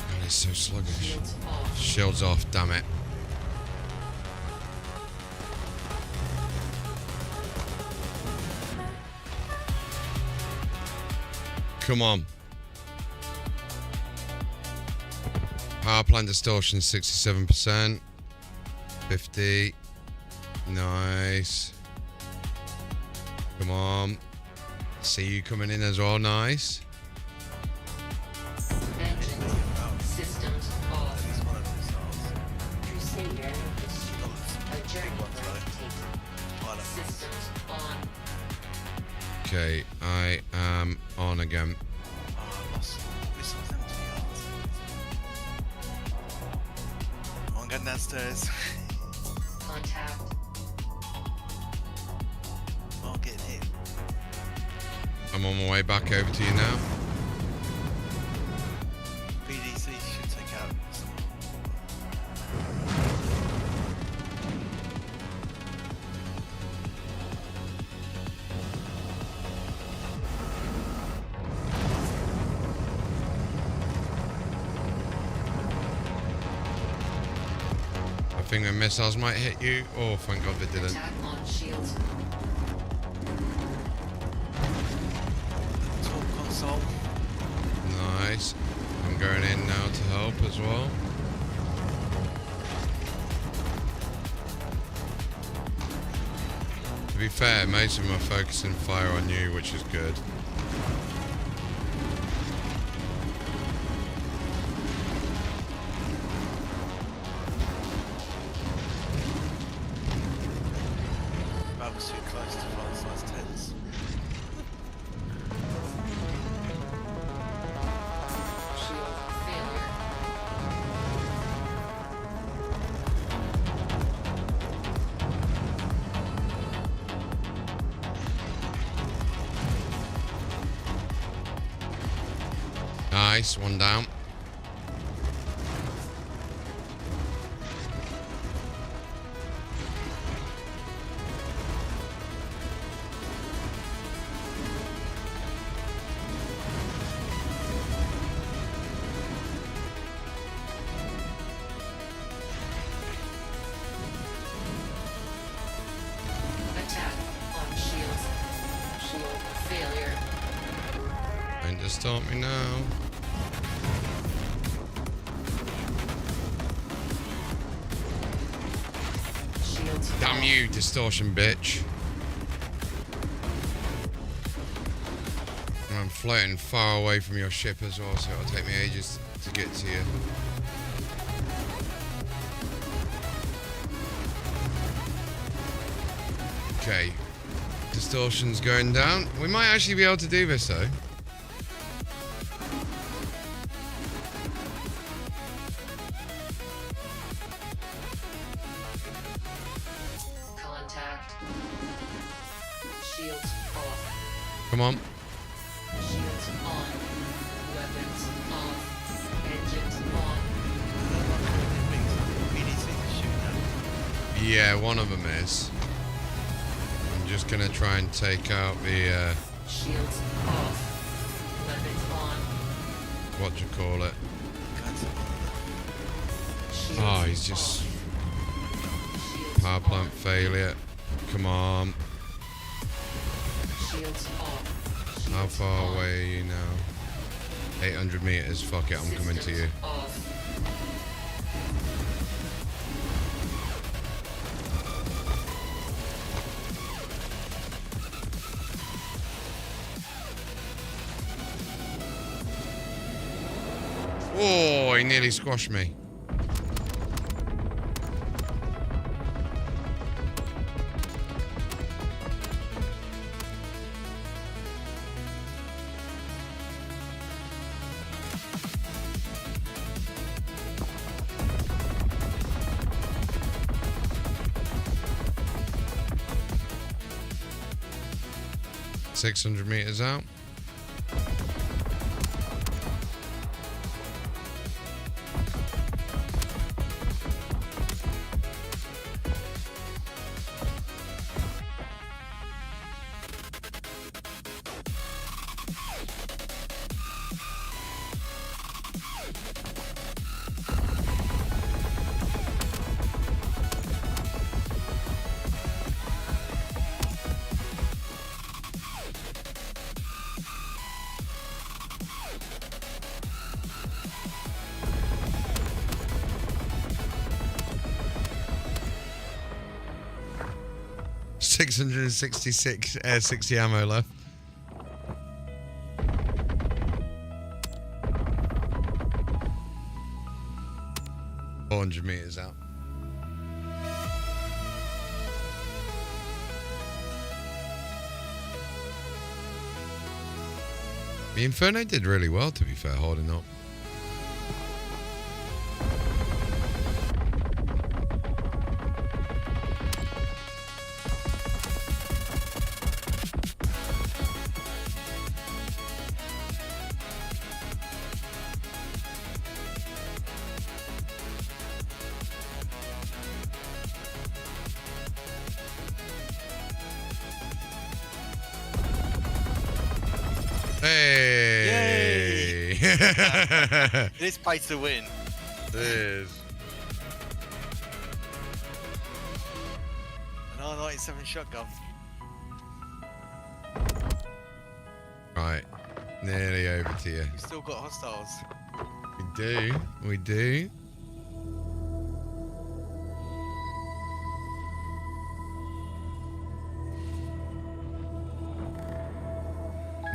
God, it's so sluggish. Shields off. Shields off, damn it. Come on. Power plant distortion 67%. 50. Nice. Come on. See you coming in as well, nice. Engine systems off. That is one of the missiles. Crusader destroyed. A journey ones, right? breathtaking. Pilot. Systems on. Okay, I am on again. Oh, I lost missiles empty. Oh, I'm going downstairs. Contact. I'm getting hit. I'm on my way back over to you now. PDC should take out some. thing when missiles might hit you. Oh, thank God they didn't. Attack on shields. Talk console. Nice. I'm going in now to help as well. To be fair, most of them are focusing fire on you, which is good. That was too close to flying size 10s. Shield failure. Nice, one down. Attack on shields. Shield failure. Trying to stop me now. Shields. Damn off. you, distortion bitch. And I'm floating far away from your ship as well, so it'll take me ages to get to you. Okay. Distortion's going down. We might actually be able to do this though. Contact. Shields off. Come on. Shields on. Weapons off. Engines on. PDC to shoot at. Yeah, one of them is. I'm just gonna try and take out the Shields off. Weapons on. what do you call it? Shields Oh, he's just off. Shields power plant on. failure. Come on. Shields off. How Shields far on. away are you now? 800 meters. Fuck it, I'm coming to you. Systems off. Oh, he nearly squashed me. $600 meters out. $666 air 60 ammo left. $400 meters out. The Inferno did really well, to be fair, holding up. Hey! It is pay to win. It is. R97 shotgun. Right, nearly over to you. We still got hostiles. We do. We do.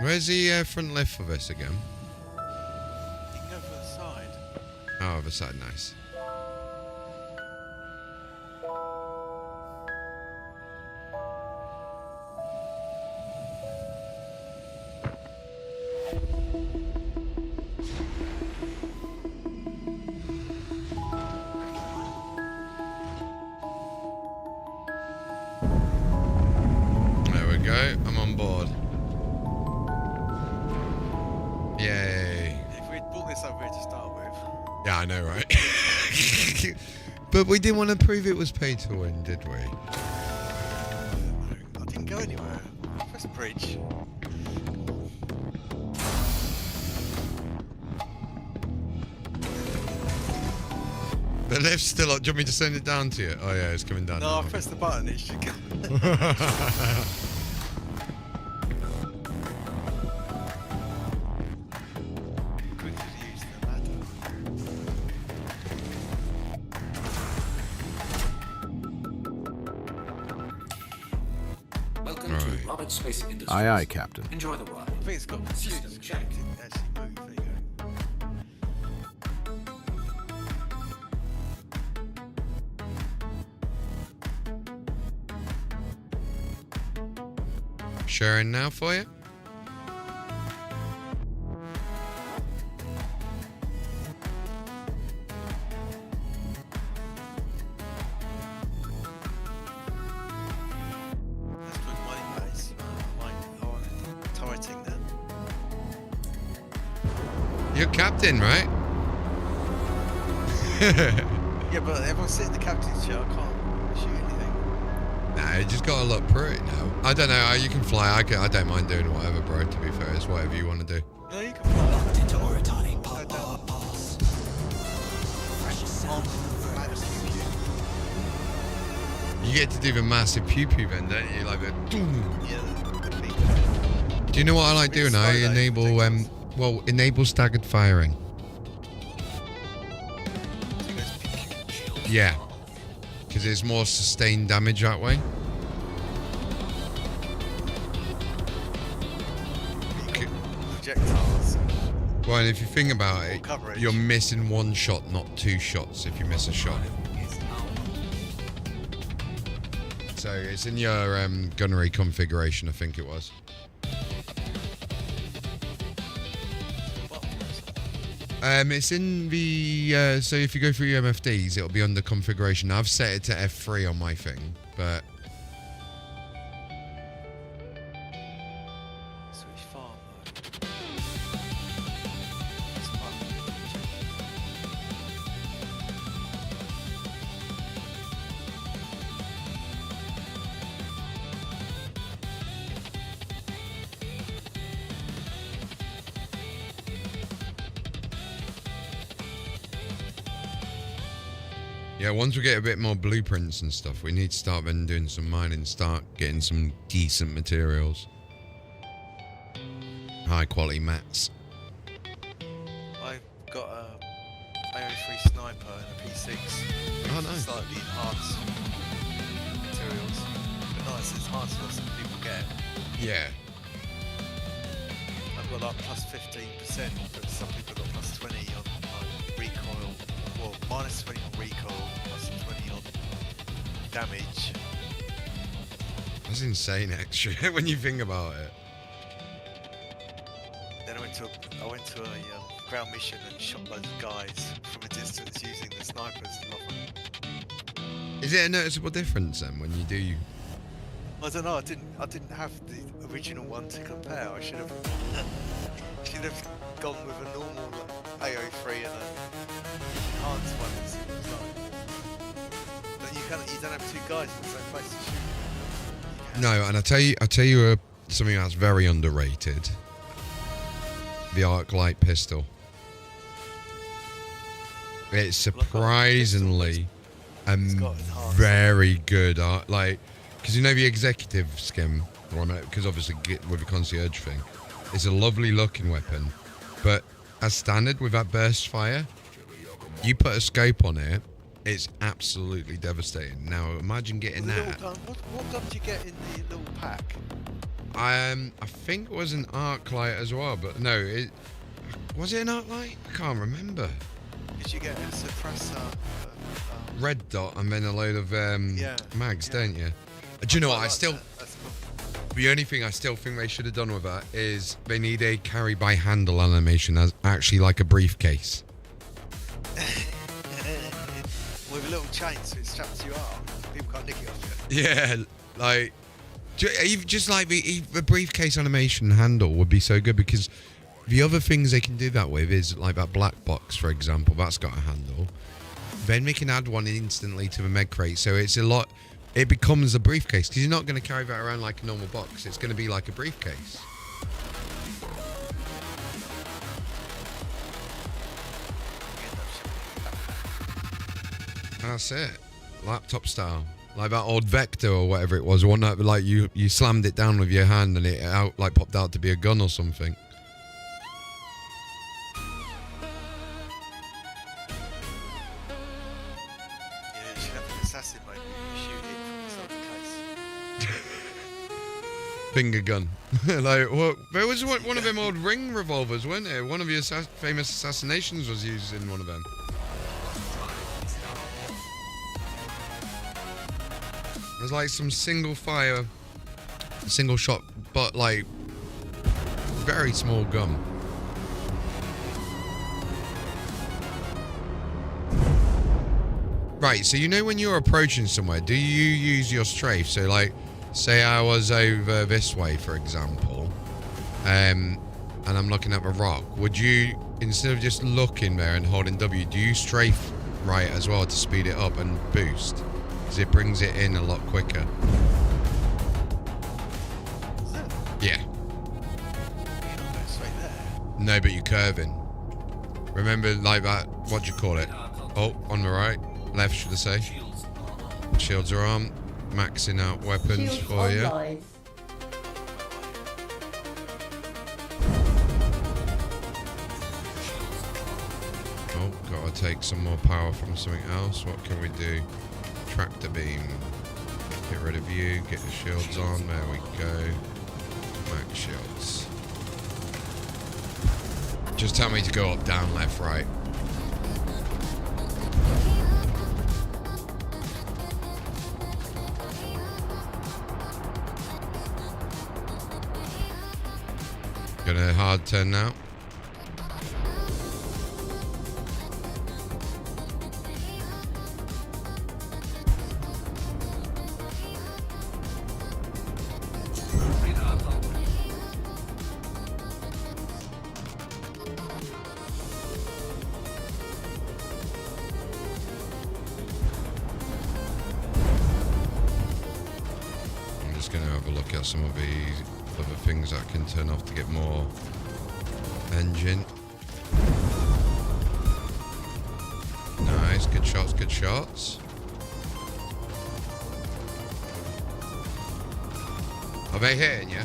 Where's the front left for this again? You can go for the side. Oh, other side, nice. There we go. I'm on board. Yay. If we'd brought this over here to start with. Yeah, I know, right? But we didn't want to prove it was pay to win, did we? I didn't go anywhere. Press bridge. The lift's still up. Do you want me to send it down to you? Oh, yeah, it's coming down. No, now. I pressed the button, it should go. We could use the ladder. Welcome Right. to Robert Space Industries. Aye, aye, Captain. Enjoy the ride. I think it's got System confused. check. It didn't actually move. There you go. Sharing now for you. Let's put mine in base. Mine on turreting then. You're captain, right? Yeah, but if I sit in the captain's chair, I can't shoot anything. Nah, you just gotta look pretty now. I don't know. You can fly. I don't mind doing whatever, bro. To be fair, it's whatever you want to do. No, you can fly. Locked into Oritani. Go down. Pass. Precious sound. You get to do the massive pew pew then, don't you? Like the. Doom. Yeah, the feet. Do you know what I like doing? I enable enable staggered firing. Yeah, because there's more sustained damage that way. Projectiles. Well, and if you think about it, Coverage. you're missing one shot, not two shots if you miss a shot. So it's in your gunnery configuration, I think it was. It's in the so if you go through your MFDs, it'll be under configuration. I've set it to F3 on my thing, but Switch farm mode. yeah, once we get a bit more blueprints and stuff, we need to start then doing some mining, start getting some decent materials. High quality mats. I've got a AO3 sniper and a P6. Oh, nice. Slightly enhanced materials. But nice, it's enhanced what some people get. Yeah. I've got like plus 15%, but some people got plus 20 on recoil. Well, minus 20 on recoil, plus 20 on damage. That's insane, actually, when you think about it. Then I went to a ground mission and shot loads of guys from a distance using the snipers. Love them. Is it a noticeable difference then when you do? I don't know. I didn't have the original one to compare. I should have gone with a normal AO3 and a enhanced one. And see what it's like. But you don't have two guys in the same place to shoot. No, and I tell you something that's very underrated. The arc light pistol. It's surprisingly very good. Like because you know the executive skim one, because obviously with the concierge thing, it's a lovely looking weapon, but as standard with that burst fire, you put a scope on it, it's absolutely devastating. Now imagine getting that. What gun did you get in the little pack? I think it was an arc light as well, but no, was it an arc light? I can't remember. Did you get a suppressor? Red dot and then a load of mags, don't you? Do you know what? That's cool. The only thing I still think they should have done with that is they need a carry by handle animation as actually like a briefcase. With a little chain so it straps you up. People can't nick it off you. Yeah, like just like the briefcase animation handle would be so good, because the other things they can do that with is like that black box, for example, that's got a handle. Then we can add one instantly to the med crate, so it's it becomes a briefcase, because you're not going to carry that around like a normal box. It's going to be like a briefcase. That's it. Laptop style. Like that old Vector or whatever it was, one that like you slammed it down with your hand and it popped out to be a gun or something. Yeah, you should have an assassin mode where you shoot it from inside the case. Finger gun. Like, what? There was one of them old ring revolvers, wasn't there? One of your famous assassinations was used in one of them. There's like some single shot, but like very small gun. Right, so you know when you're approaching somewhere, do you use your strafe? So like, say I was over this way, for example, and I'm looking at the rock, would you, instead of just looking there and holding W, do you strafe right as well to speed it up and boost? Because it brings it in a lot quicker. Yeah. No, but you're curving. Remember, like that, what do you call it? Oh, on the right. Left, should I say. Shields are armed. Maxing out weapons Shields for you. online. Oh, gotta take some more power from something else. What can we do? Tractor beam. Get rid of you. Get the shields on. There we go. Max shields. Just tell me to go up, down, left, right. Gonna hard turn now. I'm just gonna have a look at some of these other things I can turn off to get more engine. Nice, good shots, good shots. Are they hitting you?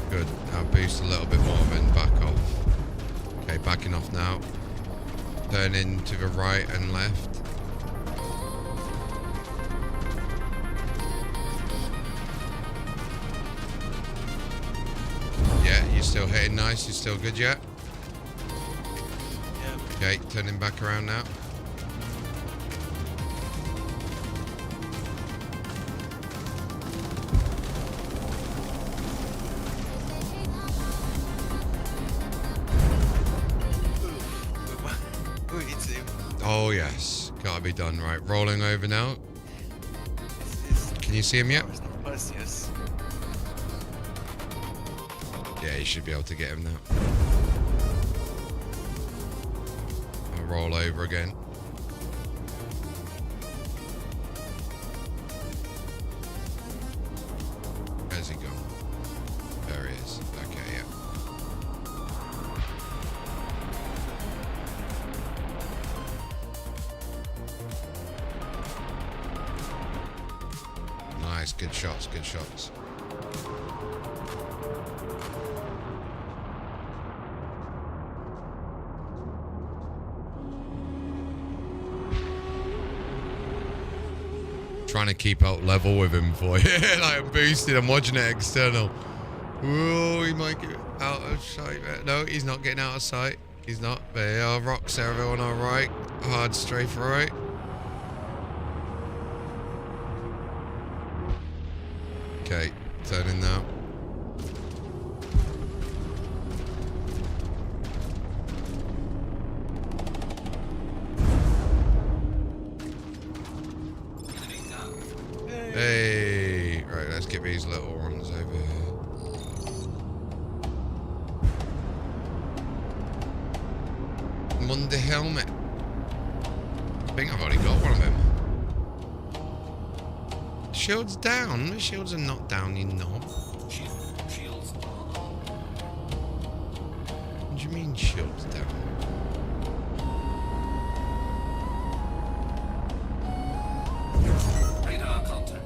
Good, I'll boost a little bit more, then back off. Okay, backing off now. Turning to the right and left. You're still hitting nice, you're still good yet? Yeah. Okay, turning back around now. Oh yes, gotta be done. Right, rolling over now. Can you see him yet? Yeah, you should be able to get him now. I'll roll over again. Where's he gone? There he is. Okay, yeah. good shots, good shots. Trying to keep out level with him for you. Like I'm boosted, I'm watching it external. Whoa, he might get out of sight. No, he's not getting out of sight. He's not. There are rocks there, everyone on right. Hard strafe right. Okay, turning now. Hey, right, let's get these little ones over here. Monday helmet. I think I've already got one of them. Shields down? The shields are not down, you knob. Shields. What do you mean shields down? Radar contact.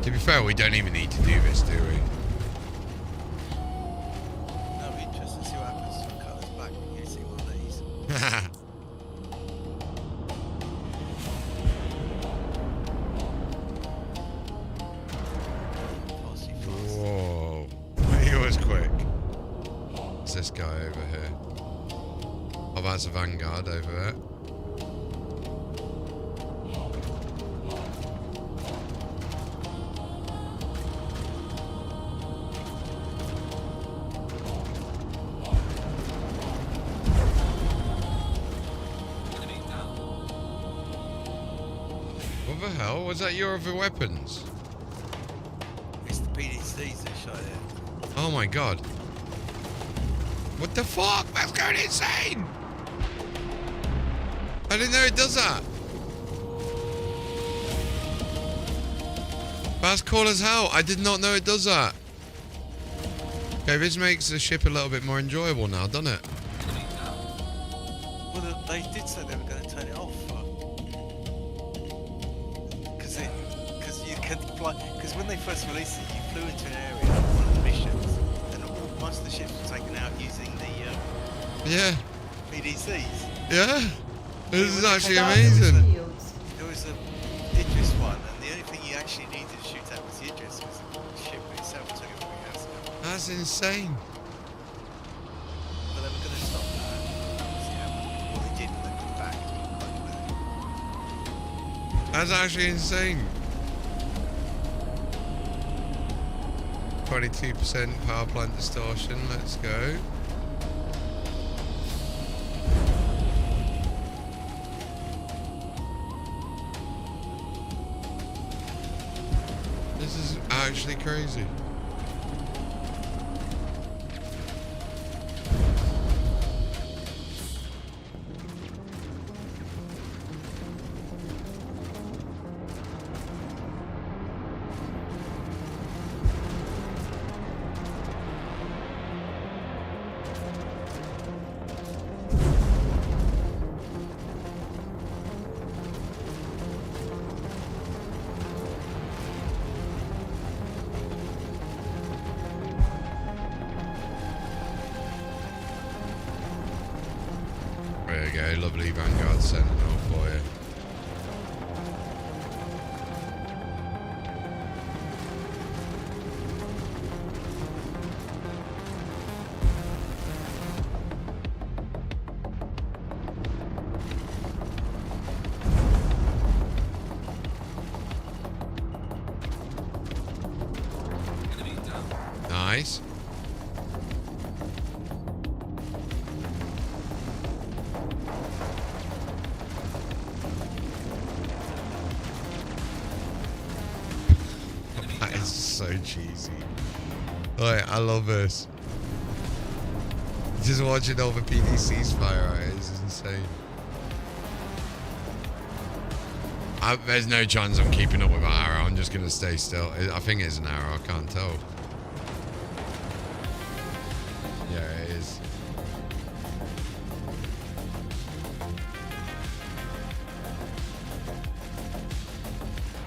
To be fair, we don't even need to do this, do we? No, interesting to see what happens to the colours back when you see one of these. Whoa. He was quick. It's this guy over here. Oh, that's a Vanguard over there. What the hell? Was that your other weapons? It's the PDCs that shot it. Oh my god. What the fuck? That's going insane! I didn't know it does that. That's cool as hell. I did not know it does that. Okay, this makes the ship a little bit more enjoyable now, doesn't it? Well, they did say they were going to turn it off. Because you can fly. Because when they first released it, you flew into an area on one of the missions, and most of the ships were taken out using the Yeah. PDCs. Yeah. This is actually amazing. There was a Idris one, and the only thing you actually needed to shoot at was the Idris, because the ship itself took everything else out. That's insane. But they were going to stop that. Well, they did, but they put it back. That's actually insane. 22% power plant distortion. Let's go. This is actually crazy. There you go, lovely Vanguard Sentinel for you. Nice. That is so cheesy. Like, I love this. Just watching all the PDCs fire out is insane. There's no chance I'm keeping up with that arrow. I'm just going to stay still. I think it's an arrow. I can't tell.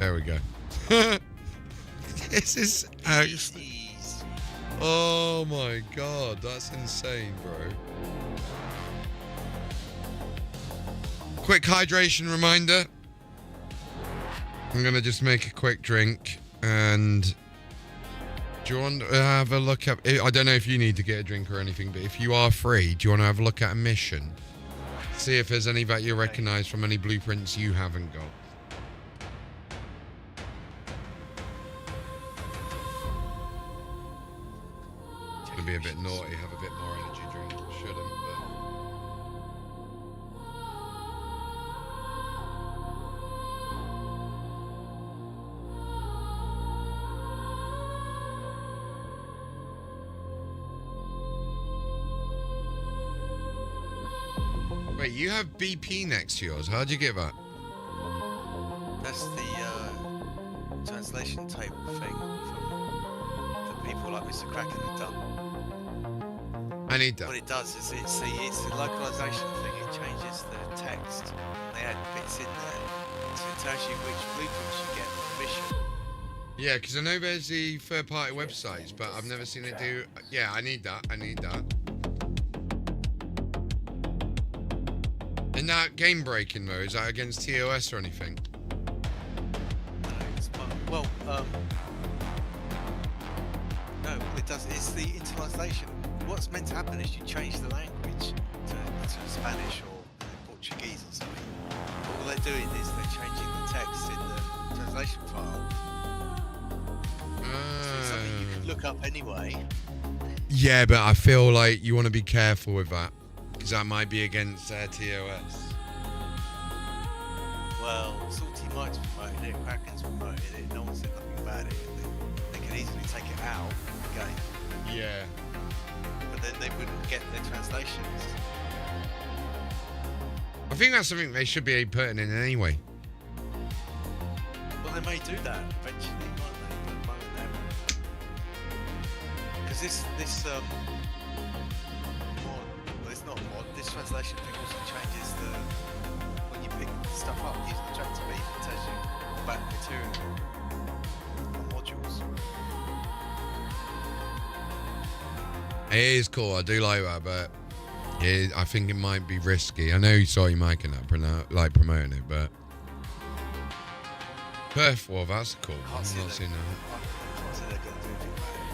There we go. This is actually... Oh my god, that's insane, bro. Quick hydration reminder. I'm going to just make a quick drink. And do you want to have a look at... I don't know if you need to get a drink or anything, but if you are free, do you want to have a look at a mission? See if there's any that you recognise from any blueprints you haven't got. It's going to be a bit naughty, have a bit more energy drink. Shouldn't, but... Wait, you have BP next to yours. How'd you get that? That's the translation table thing for people like Mr. Kraken have done. I need that. What it does is it's the localization thing. It changes the text. And they add bits in there, so it tells you which blueprints you get for the mission. Yeah, because I know there's the third-party websites, but I've never seen it do... Yeah, I need that. I need that. And that game breaking though, is that against TOS or anything? Well, no, it does. It's the internalization. What's meant to happen is you change the language to Spanish or Portuguese or something. But what they're doing is they're changing the text in the translation file. So it's something you can look up anyway. Yeah, but I feel like you want to be careful with that. Because that might be against TOS. Well, Salty Mike's promoted it, Kraken's promoted it, no one said nothing about it. They could easily take it out again. Yeah. But then they wouldn't get their translations. I think that's something they should be putting in anyway. Well, they may do that eventually, might they? But at the moment they haven't. Because this it's not mod. This translation thing also changes the when you pick stuff up using the tractor beam, it tells you about material on modules. It is cool. I do like that, but I think it might be risky. I know you saw you making that, like promoting it, but Perth, well, that's cool. I've not seen that. I can't see they're going to do anything about it.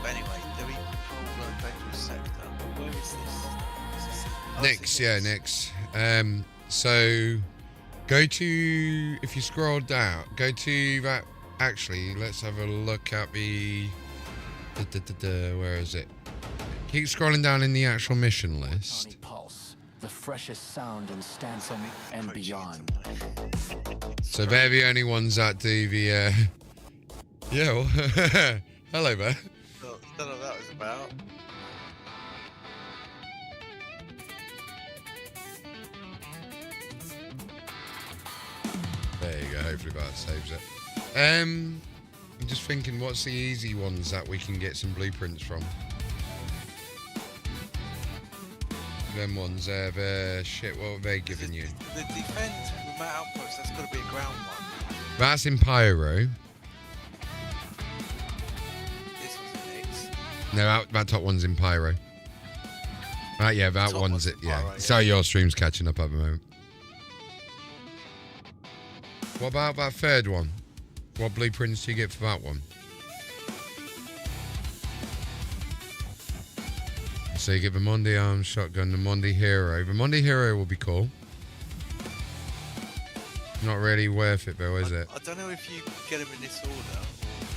But anyway, do we control a dangerous sector? Where is this? Next, yeah, next. So go to, if you scroll down, go to that. Actually, let's have a look at the. Where is it? Keep scrolling down in the actual mission list. Pulse, the freshest sound in Stanton and beyond. So they're the only ones that do the. Yeah. Well, hello there. Don't know what that was about. There you go. Hopefully that saves it. I'm just thinking, what's the easy ones that we can get some blueprints from? Them ones there, the shit. What are they giving you? The defend remote outpost. That's got to be a ground one. That's in Pyro. This one's in X. No, that top one's in Pyro. Yeah, that Top one's it. Yeah. Pyro, yeah. So your stream's catching up at the moment. What about that third one? What blueprints do you get for that one? So you get the Monday Arms Shotgun, the Monday Hero. The Monday Hero will be cool. Not really worth it though, is it? I don't know if you get them in this order or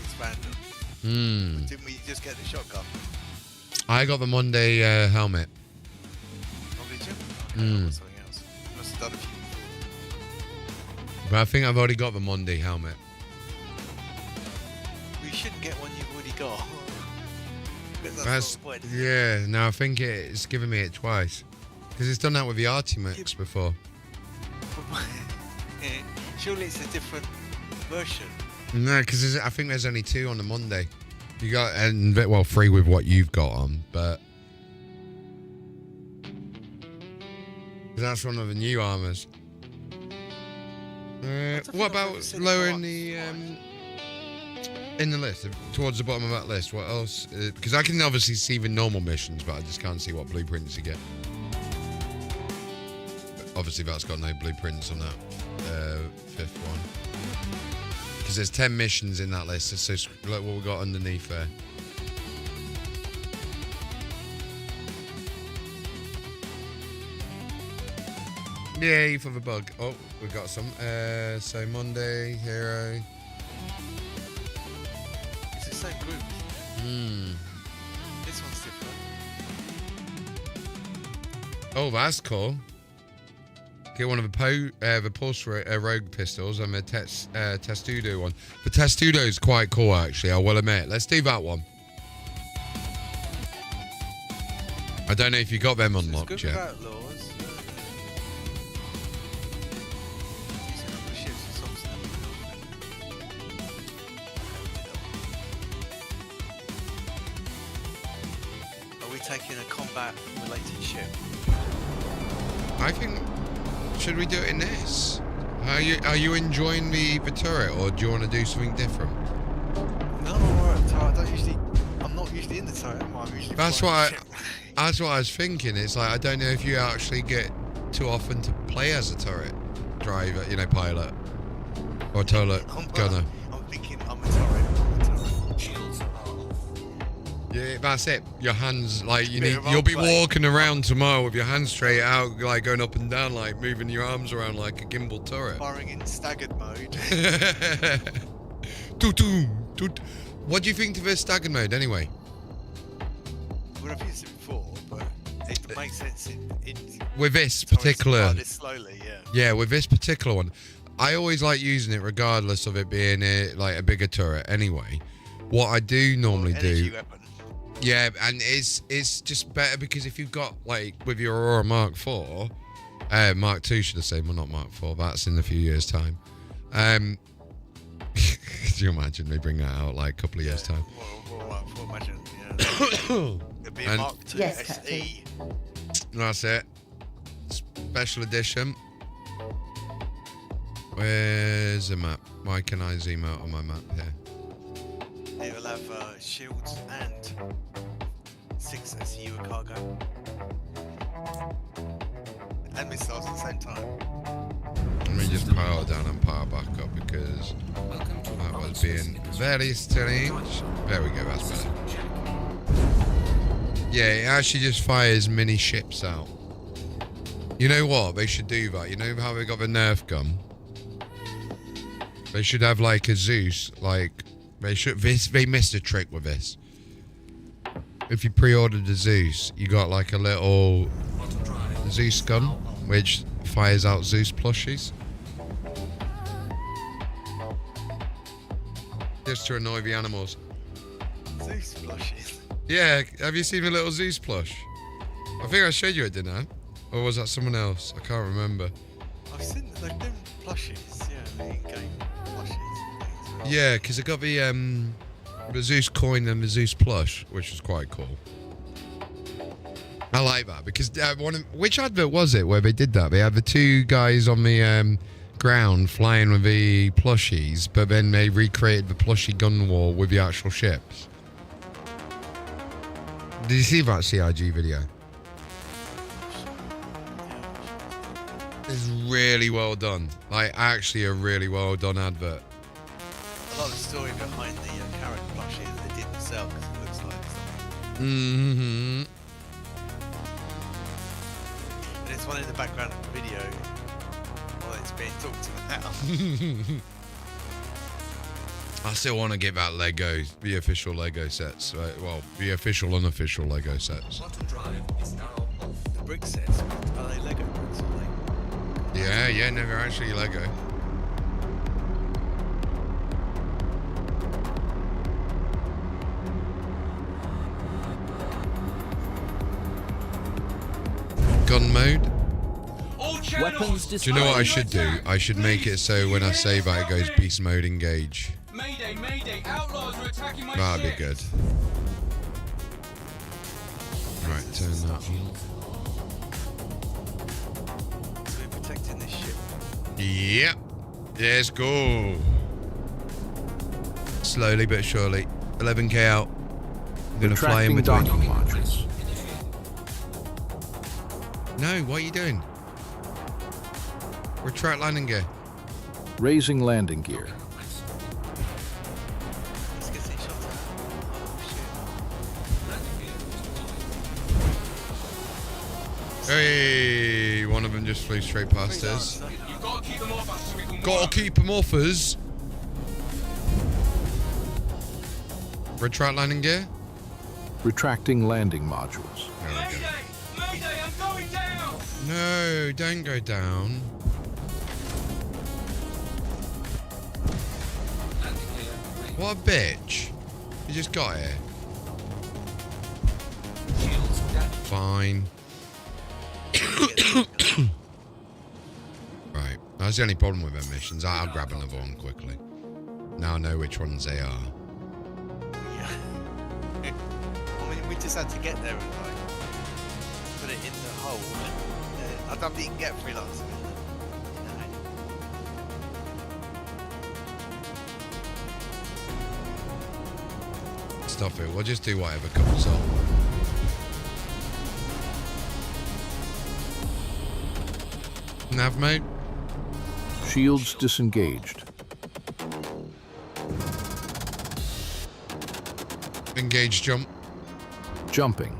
expand them. Hmm. Didn't we just get the shotgun? I got the Monday helmet. Oh, did you? Hmm. Something else. You must have done a few before. But I think I've already got the Monday helmet. You shouldn't get one you've already got. Because That's not the point. yeah. No, I think it's given me it twice because it's done that with the Artimix before. Surely it's a different version. No, because I think there's only 2 on the Monday. You got and well 3 with what you've got on, but that's one of the new armors. What about lowering the in the list towards the bottom of that list? What else? Because I can obviously see the normal missions, but I just can't see what blueprints you get. But obviously, that's got no blueprints on that fifth one. Because there's 10 missions in that list. So look what we got underneath there. Yay for the bug. Oh, we've got some. So Monday, hero. It's the same group. This one's different. Oh, that's cool. Get one of the pulse rogue pistols and the testudo one. The testudo is quite cool, actually. I will admit. Let's do that one. I don't know if you got them unlocked yet. Taking a combat-related ship. I think. Should we do it in this? Are you enjoying the turret, or do you want to do something different? No, I'm alright. I'm not usually in the turret. I'm usually. That's what I was thinking. It's like I don't know if you actually get too often to play as a turret driver, pilot or turret gunner. I'm thinking I'm a turret. Yeah, that's it. Your hands, you'll be walking around tomorrow with your hands straight out, like going up and down, like moving your arms around like a gimbal turret. Firing in staggered mode. What do you think of the staggered mode, anyway? Well, I've used it before, but it makes sense with this particular. Slowly, yeah. Yeah, with this particular one, I always like using it regardless of it being a bigger turret. Anyway, what I do normally do. Weapon. Yeah, and it's just better because if you've got with your Aurora Mark 4, Mark 2 should I say, well not Mark 4, that's in a few years time. Could you imagine me bring that out a couple of years time? Well, imagine, it'd be a Mark 2 SE. That's it. Special edition. Where's the map? Why can I zoom out on my map here? It will have shields and 6 SU cargo. And missiles at the same time. Let me just power down and power back up because that was being very strange. There we go, that's better. Yeah, it actually just fires mini ships out. You know what? They should do that. You know how they got the Nerf gun? They should have a Zeus, They missed a trick with this. If you pre-ordered the Zeus, you got a little Zeus gun, which fires out Zeus plushies. Just to annoy the animals. Zeus plushies? Yeah, have you seen the little Zeus plush? I think I showed you it, didn't I? Or was that someone else? I can't remember. I've seen them plushies, yeah, the in-game plushies. Yeah, because I got the Zeus coin and the Zeus plush, which was quite cool. I like that because which advert was it where they did that? They had the two guys on the ground flying with the plushies, but then they recreated the plushie gun wall with the actual ships. Did you see that CIG video? It's really well done. Actually a really well done advert. I like the story behind the carrot plushie that they did themselves because it looks like something. Mm-hmm. And there's one in the background of the video while it's being talked about. I still want to get that Lego, the official Lego sets. Right? Well, the official, unofficial Lego sets. The brick sets, are they Lego bricks? Yeah, no, they're actually Lego. Gun mode. Weapons Do you know what I should do? I should make it so when I say that it goes beast mode engage. Mayday, mayday, outlaws are attacking my That'd be ship. good. Right, turn that on. So we're protecting this ship. Yep. Yes, go. Slowly but surely. 11k out. I'm gonna fly in between. Docking modules. No, what are you doing? Retract landing gear. Raising landing gear. Let's get these shots out. Oh, Hey, one of them just flew straight past us. You've got to keep them off us so we can Gotta keep them off us. Retract landing gear. Retracting landing modules. Mayday! Mayday, I'm going down! No, don't go down. What a bitch. You just got here. Fine. Right. That's the only problem with them missions. I'll grab another one quickly. Now I know which ones they are. yeah. I mean, we just had to get there and like put it in the hole. I don't think you can get freelancers in there. Stop it. We'll just do whatever comes up. Nav mate. Shields disengaged. Engage jump. Jumping.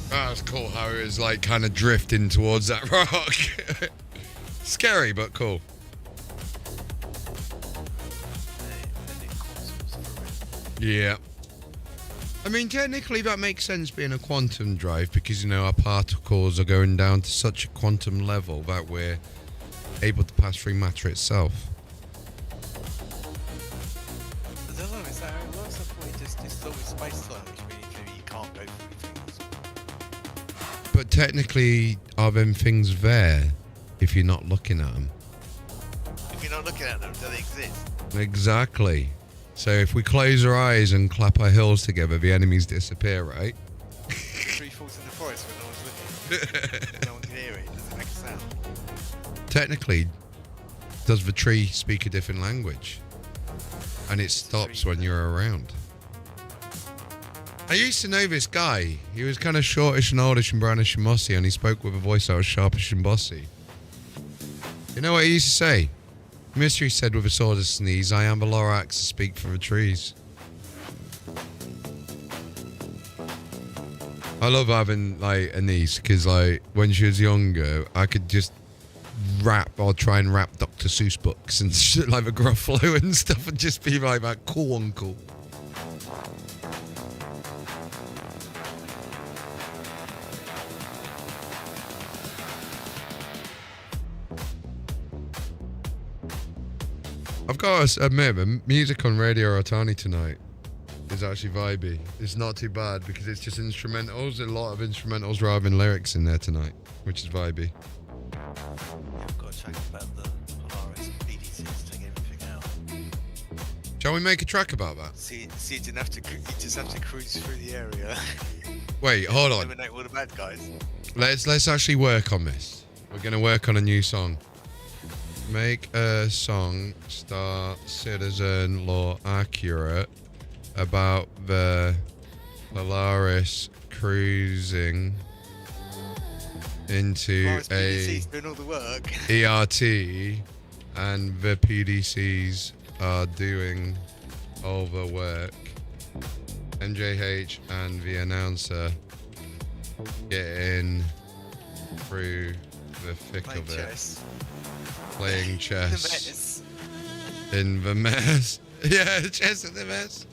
That's cool how it was like kind of drifting towards that rock. Scary, but cool. Yeah. I mean, technically that makes sense being a quantum drive because, you know, our particles are going down to such a quantum level that we're able to pass through matter itself. I don't know, is that how it works? I thought it just always space-time, which means you can't go through things. But technically, are them things there if you're not looking at them? If you're not looking at them, do they exist? Exactly. So if we close our eyes and clap our heels together, the enemies disappear, right? The tree falls in the forest when no one's looking. No one can hear it. It doesn't make a sound. Technically, does the tree speak a different language? And it stops when you're around. I used to know this guy. He was kind of shortish and oldish and brownish and mossy, and he spoke with a voice that was sharpish and bossy. You know what he used to say? Mystery said with a sort of sneeze, I am the Lorax to speak for the trees. I love having like a niece because like when she was younger, I could just rap or try and rap Dr. Seuss books and shit like the Gruffalo and stuff and just be like that cool uncle. I've got to admit, the music on Radio Otani tonight is actually vibey. It's not too bad because it's just instrumentals. A lot of instrumentals rather than lyrics in there tonight, which is vibey. Yeah, I've got to check about the Polaris BDCs to take everything out. Shall we make a track about that? See, you didn't have to. You just have to cruise through the area. Wait, hold on. Eliminate all the bad guys. Let's actually work on this. We're gonna work on a new song. Make a song, Star Citizen Law Accurate, about the Polaris cruising into Polaris a BDC's doing all the work. ERT, and the PDCs are doing all the work. MJH and the announcer getting through the thick Playing of it. chess. Playing chess. In the mess. In the mess. Yeah, chess in the mess.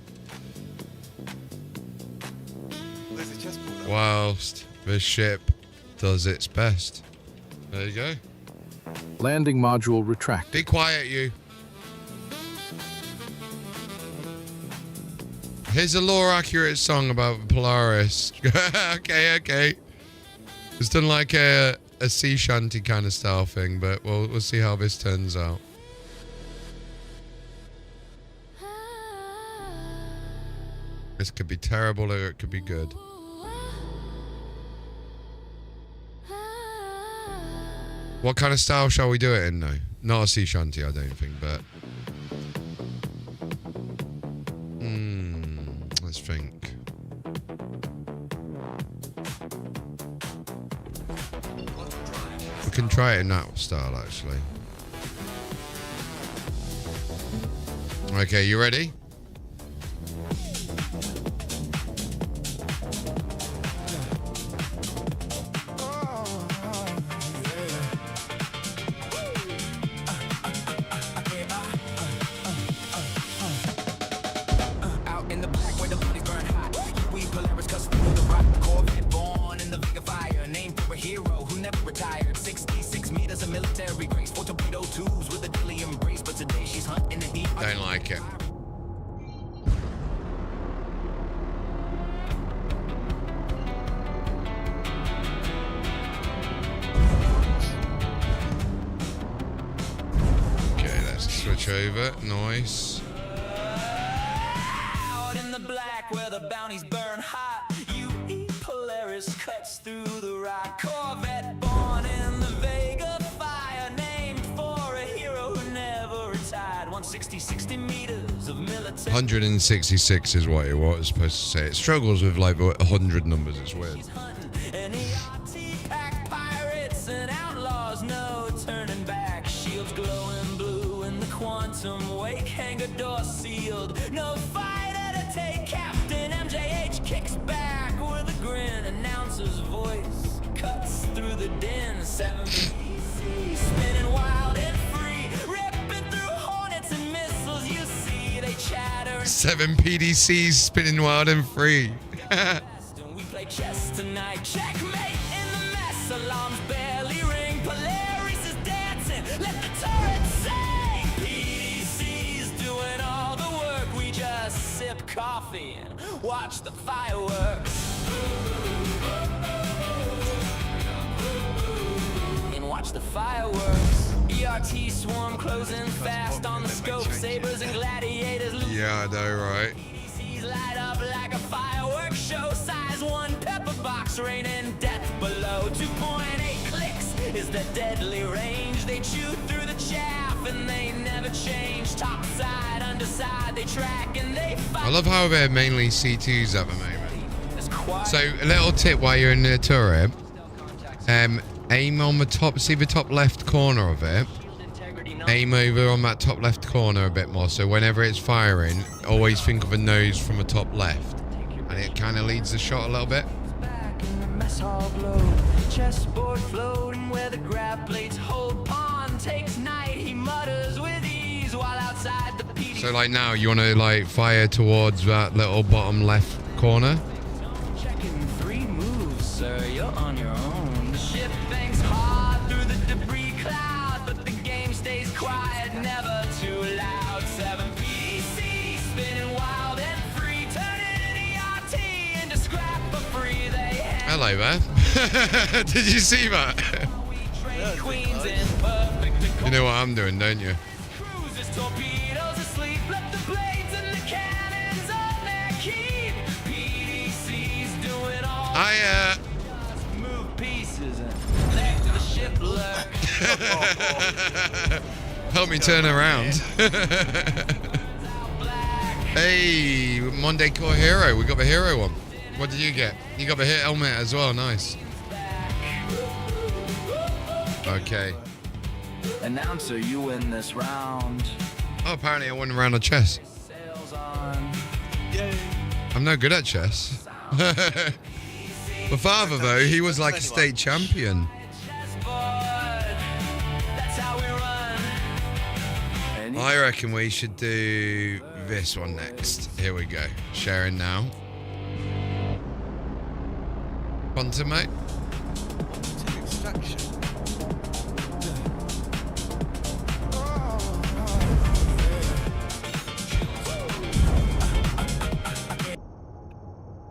There's a chessboard. Whilst the ship does its best. There you go. Landing module retracted. Be quiet, you. Here's a lore accurate song about Polaris. okay. It's done like a sea shanty kind of style thing, but we'll see how this turns out. This could be terrible or it could be good. What kind of style shall we do it in, though? Not a sea shanty, I don't think, but... let's think. We can try it in that style, actually. Okay, you ready? Don't like it. Okay, let's switch over. Nice. Out in the black where the bounties burn hot, Polaris cuts through the rock. Corvette born in the Vega fire, named for a hero who never retired. 160 meters of military. 166 is what it was supposed to say. It struggles with like 100 numbers. It's weird. And ERT pack pirates and outlaws, no turning back. Shields glowing blue in the quantum wake. Hangar door sealed. No fighter to take. Captain MJH kicks back with a grin. Announcer's voice cuts through the din. 7 BC spinning wild and free, ripping through hornets and missiles. You see they chatter. 7 PDCs spinning wild and free. We play chess tonight. Checkmate in the mess. Alarms barely ring. Polaris is dancing. Let the turret sing. PDC's doing all the work. We just sip coffee and watch the fireworks. And watch the fireworks. ERT swarm closing fast on the scope. Sabers and gladiators. Yeah, I know, right? PDC's light up like a fireworks show. Size 1 pepper box, raining death below. 2.8 clicks is the deadly range. They chew through the chaff and they never change. Top side, underside, they track and they fight. I love how they're mainly C2s at the moment. So a little tip while you're in the turret, aim on the top, see the top left corner of it. Aim over on that top left corner a bit more, so whenever it's firing, always think of a nose from the top left, and it kind of leads the shot a little bit. Back in the mess hall glow, chessboard floating where the grab plates hold. Pawn takes knight, he mutters with ease while outside the PD. So like now, you want to like fire towards that little bottom left corner. Checking 3 moves, sir, you're on your own. The ship banks hard through the debris cloud, but the game stays quiet, never too loud. 7 PC spinning wild and free, turning ERT into scrap for free. They Hello there. Did you see that? queens in perfect. You know what I'm doing, don't you? Cruisers, torpedoes asleep, left the blades and the cannons on their keep. PDC's doing all move pieces and left to the ship lurk. Help me turn around. Hey, Monday Core Hero. We got the hero one. What did you get? You got the hit helmet as well. Nice. Okay. Announcer, you win this round. Oh, apparently I won a round of chess. Sails on. I'm no good at chess. My father, though, he was like a state champion. I reckon we should do this one next. Here we go. Sharing now. Quantum, mate. Extraction.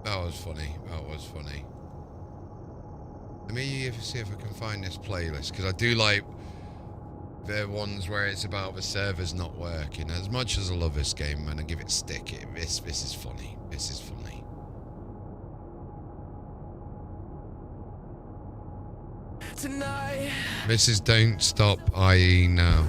That was funny. That was funny. Let me see if I can find this playlist, because I do like the ones where it's about the servers not working. As much as I love this game, man, I give it stick. This is funny. This is funny. Tonight Mrs. Don't Stop, IE now.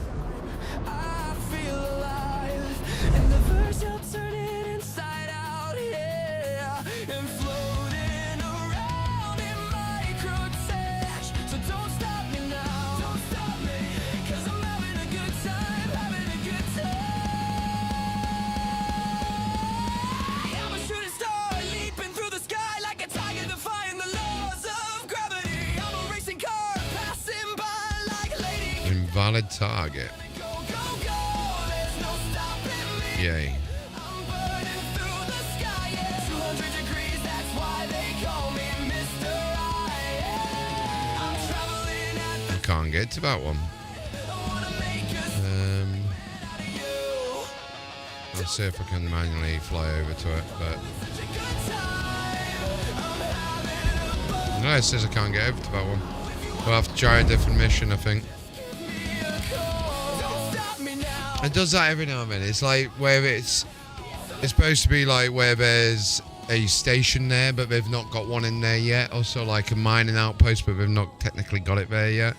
Invalid target. Yay. I can't get to that one. I'll see if I can manually fly over to it, but no, it says I can't get over to that one. We'll have to try a different mission, I think. It does that every now and then. It's like where it's supposed to be like where there's a station there, but they've not got one in there yet. Also like a mining outpost, but they've not technically got it there yet.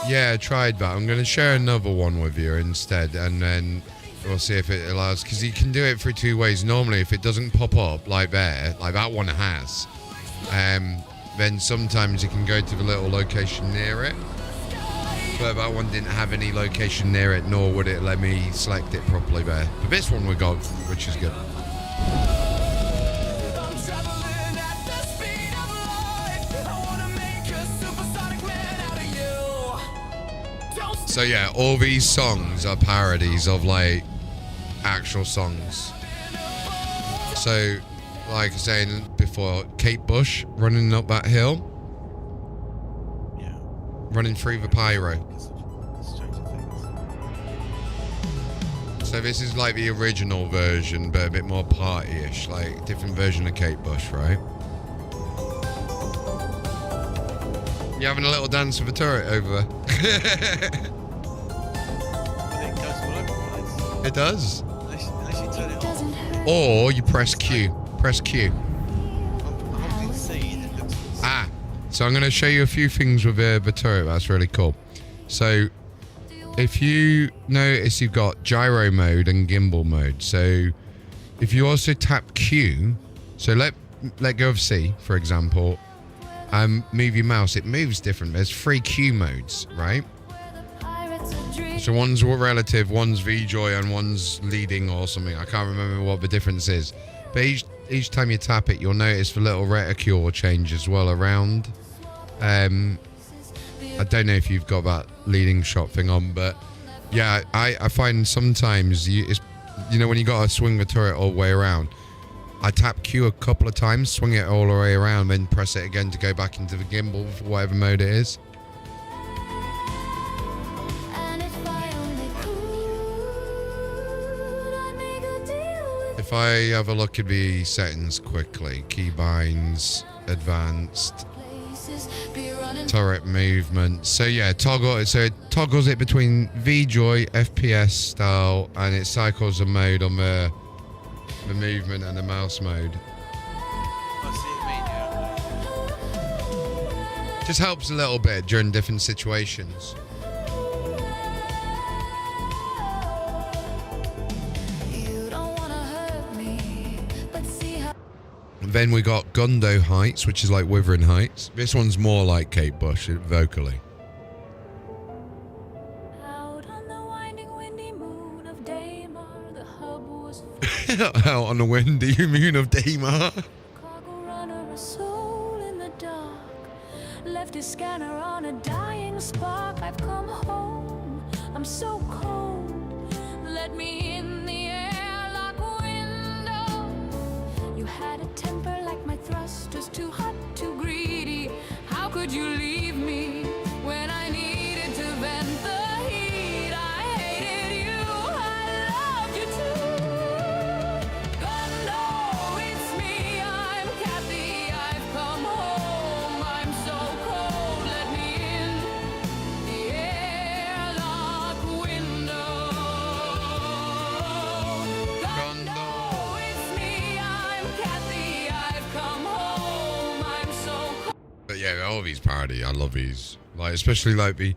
Yeah, I tried that. I'm going to share another one with you instead, and then we'll see if it allows, because you can do it through two ways. Normally, if it doesn't pop up like there, like that one has, then sometimes you can go to the little location near it. But that one didn't have any location near it, nor would it let me select it properly there. But this one we got, which is good. So yeah, all these songs are parodies of like actual songs. So, like I was saying before, Kate Bush running up that hill. Yeah. Running through the pyro. So this is like the original version, but a bit more party-ish, like different version of Kate Bush, right? You having a little dance with a turret over there? It does. Unless you turn it off. Or you press Q. Press Q. So I'm going to show you a few things with the turret. That's really cool. So if you notice, you've got gyro mode and gimbal mode. So if you also tap Q, so let go of C, for example, move your mouse, it moves different. There's 3 Q modes, right? So one's relative, one's VJoy, and one's leading or something. I can't remember what the difference is. But each time you tap it, you'll notice the little reticule will change as well around. I don't know if you've got that leading shot thing on, but yeah, I find sometimes you know when you got to swing the turret all the way around, I tap Q a couple of times, swing it all the way around, then press it again to go back into the gimbal for whatever mode it is. If I have a look at the settings quickly, keybinds, advanced, turret movement. So yeah, it toggles it between VJoy, FPS style, and it cycles the mode on the movement and the mouse mode. Just helps a little bit during different situations. Then we got Gundo Heights, which is like Wyvern Heights. This one's more like Kate Bush vocally. Out on the winding, windy moon of Daymar, the hub was Out on the windy moon of Daymar. cargo runner, a soul in the dark. Left his scanner on a dying spark. I've come home, I'm so cold. Let me in the airlock window. You had a temper like my thrusters, too hot, too greedy. How could you leave me when I needed to vent the heat? I hated you, I loved you too. Gundo, it's me, I'm Kathy, I've come home. I'm so cold, let me in the airlock window. Yeah, all these parody. I love these. Like, especially like the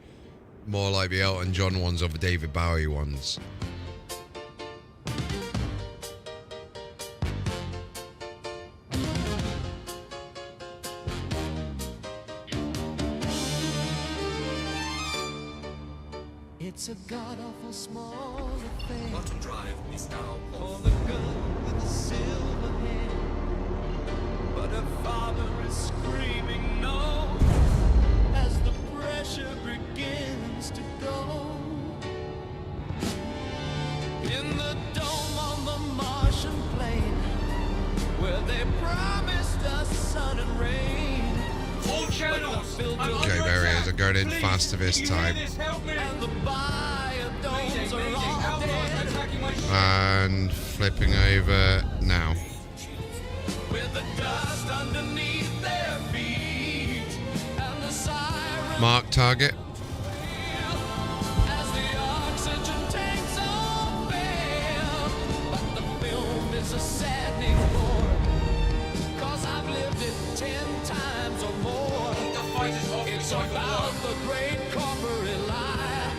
more like the Elton John ones or the David Bowie ones. It's a god-awful small thing. Button drive is now For the girl with the silver hair. But her father is screaming no as the pressure begins to go. In the dome on the Martian plain, where they promised us sun and rain. all channels. Okay, there he is. I'm going in faster this time. And the biodomes are all dead. And flipping over now. With the dust underneath their feet and the siren Mark target. as the oxygen tanks all fail. But the film is a saddening bore, 'cause I've lived it 10 times or more. It's about the great corporate lie,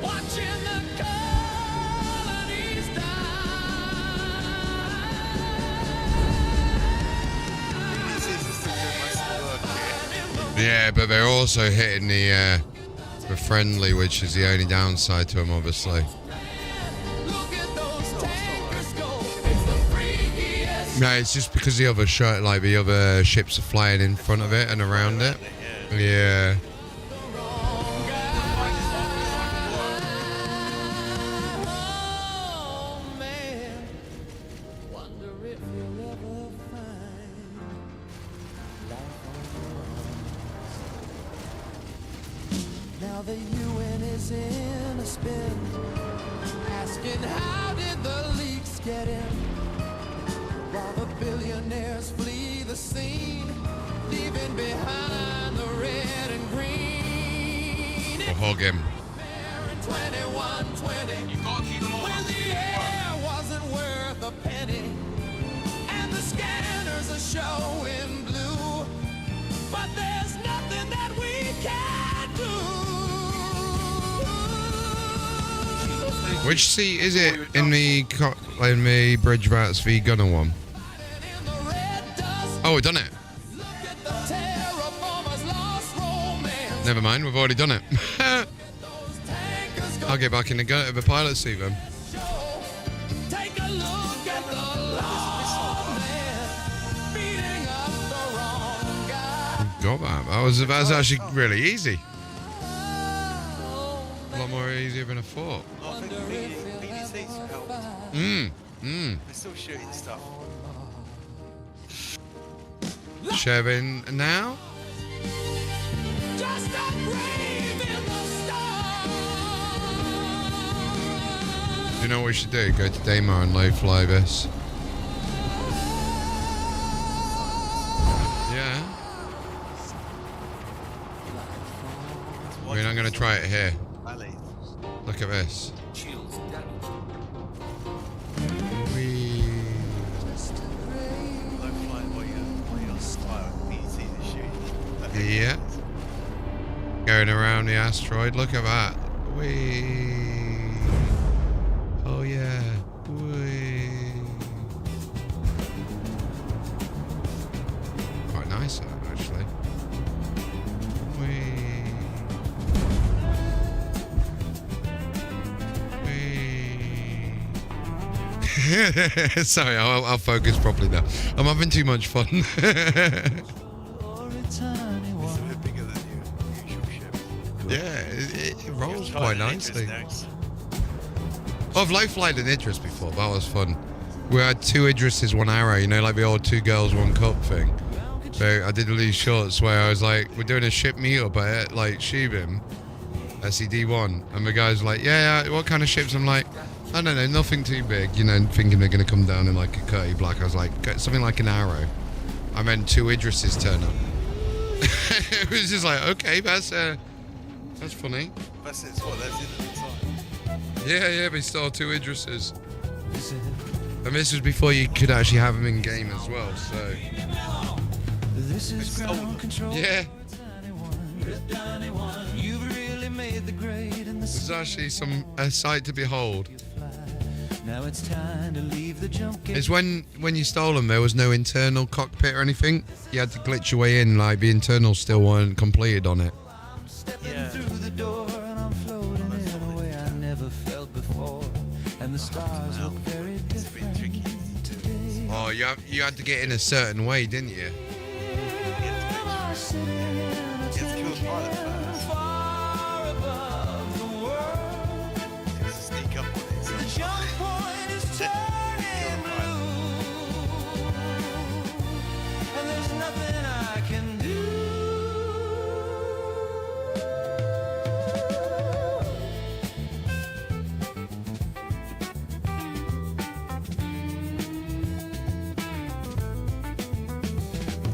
watching the colonies Yeah, but they're also hitting the friendly, which is the only downside to them, obviously. No, it's just because the other the other ships are flying in front of it and around it. Yeah. Now the UN is in a spin, asking how did the leaks get in, while the billionaires flee the scene, leaving behind the red and green. We'll hug him. 2120, when the air wasn't worth a penny, and the scanners are showing blue, but there's nothing that we can do. Which seat is it in the Bridge Rats v Gunner one? Oh, we've done it. Never mind, we've already done it. I'll get back in the pilot seat then. Take a look at the lawman beating up the wrong guy. Got that. That was actually really easy. A lot more easier than I thought. I think BBC's helped. They're still shooting stuff. Sharing now. Just a brave in the stars. Do you know what we should do? Go to Daymar and low fly this. Yeah. I mean, I'm going to try it here. Look at this. Yeah. Going around the asteroid. Look at that. Whee. Oh yeah. Whee. Quite nice that actually. Whee. Whee. Sorry, I'll focus properly now. I'm having too much fun. Yeah, it rolls quite nicely. I've low flied an Idris before. That was fun. We had 2 Idrises, 1 arrow. You know, like the old 2 girls, 1 cup thing. So I did these shorts where I was like, we're doing a ship meetup at like Shubim, SED1, and the guy's like, yeah, what kind of ships? I'm like, I don't know, nothing too big. You know, thinking they're gonna come down in like a Curty Black. I was like, something like an arrow. I meant 2 Idrises turn up. It was just like, okay, that's funny. That's it. What? That's it at the time. Yeah, they stole 2 Idrises. And this was before you could actually have them in game as well, so. This is ground control. Yeah. You've really made the grade in the It's actually a sight to behold. Now it's time to leave the junket. It's when you stole them, there was no internal cockpit or anything. You had to glitch your way in, like the internals still weren't completed on it. Stepping through the door and I'm floating in a way I never felt before. And the stars look very different today. Oh, you had to get in a certain way, didn't you?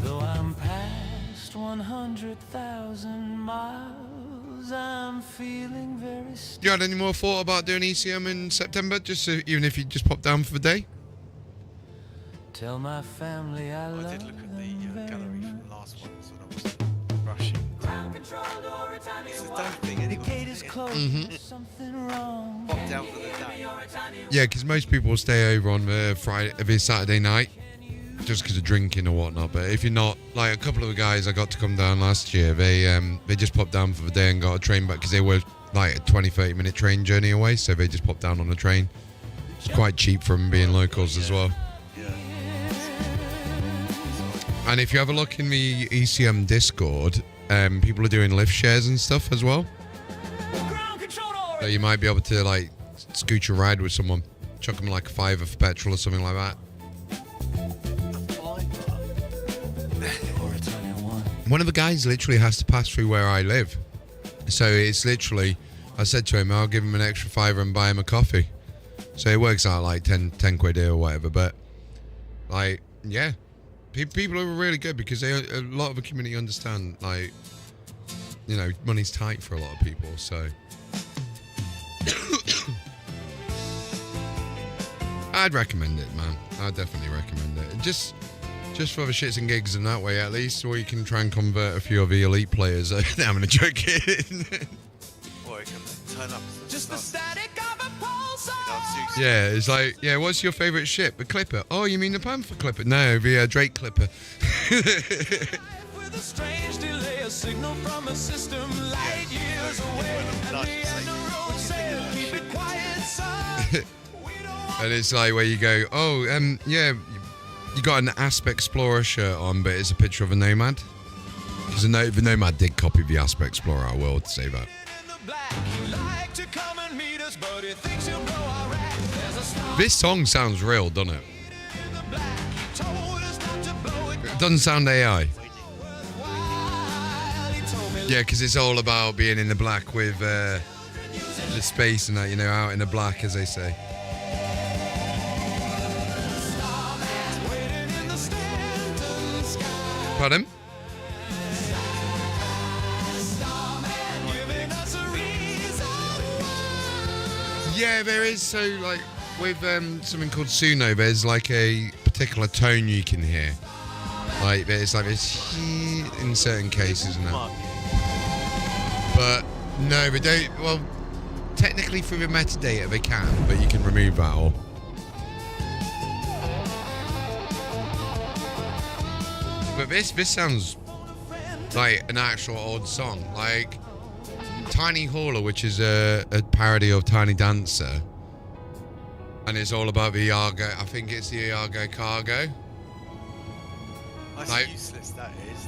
Though I'm past 100,000 miles, I'm feeling very You had any more thought about doing ECM in September? Just even if you just pop down for the day? Tell my family I love did look at the gallery from the last one when I was rushing. It's a done thing anyway. Something wrong. Pop down for the day. Yeah, because most people stay over on the Saturday night, just because of drinking or whatnot. But if you're not, like a couple of the guys I got to come down last year, they just popped down for the day and got a train back because they were like a 20-30 minute train journey away, so they just popped down on the train. It's quite cheap from being locals as well. And if you have a look in the ECM Discord, people are doing lift shares and stuff as well. So you might be able to like scooch a ride with someone, chuck them like a $5 for petrol or something like that. One of the guys literally has to pass through where I live. So it's literally, I said to him, I'll give him an extra $5 and buy him a coffee. So it works out like 10 quid or whatever. But like, yeah. People are really good because a lot of the community understand, like, you know, money's tight for a lot of people, so. I'd recommend it, man. I'd definitely recommend it. Just for the shits and gigs and that way, at least, or you can try and convert a few of the elite players. I'm gonna joke it. Or you can turn up. Just the static of a pulsar. Yeah, it's like, yeah, what's your favourite ship? The Clipper. Oh, you mean the Panther Clipper? No, the Drake Clipper. With a strange delay, a signal from a system light years away. And the end road said, keep it quiet, son. And it's like where you go, oh, yeah, you got an Asp Explorer shirt on, but it's a picture of a Nomad. Because the Nomad did copy the Asp Explorer, I will say that. This song sounds real, doesn't it? It doesn't sound AI. Yeah, because it's all about being in the black with the space and that, you know, out in the black, as they say. Pardon? Yeah, there is. So, like, with something called Suno, there's like a particular tone you can hear. Like, there's like this in certain cases and that. But no, they don't. Well, technically through the metadata they can, but you can remove that all. But this sounds like an actual old song, like Tiny Hauler, which is a parody of Tiny Dancer, and it's all about the Argo. I think it's the Argo cargo. That's like, useless. That is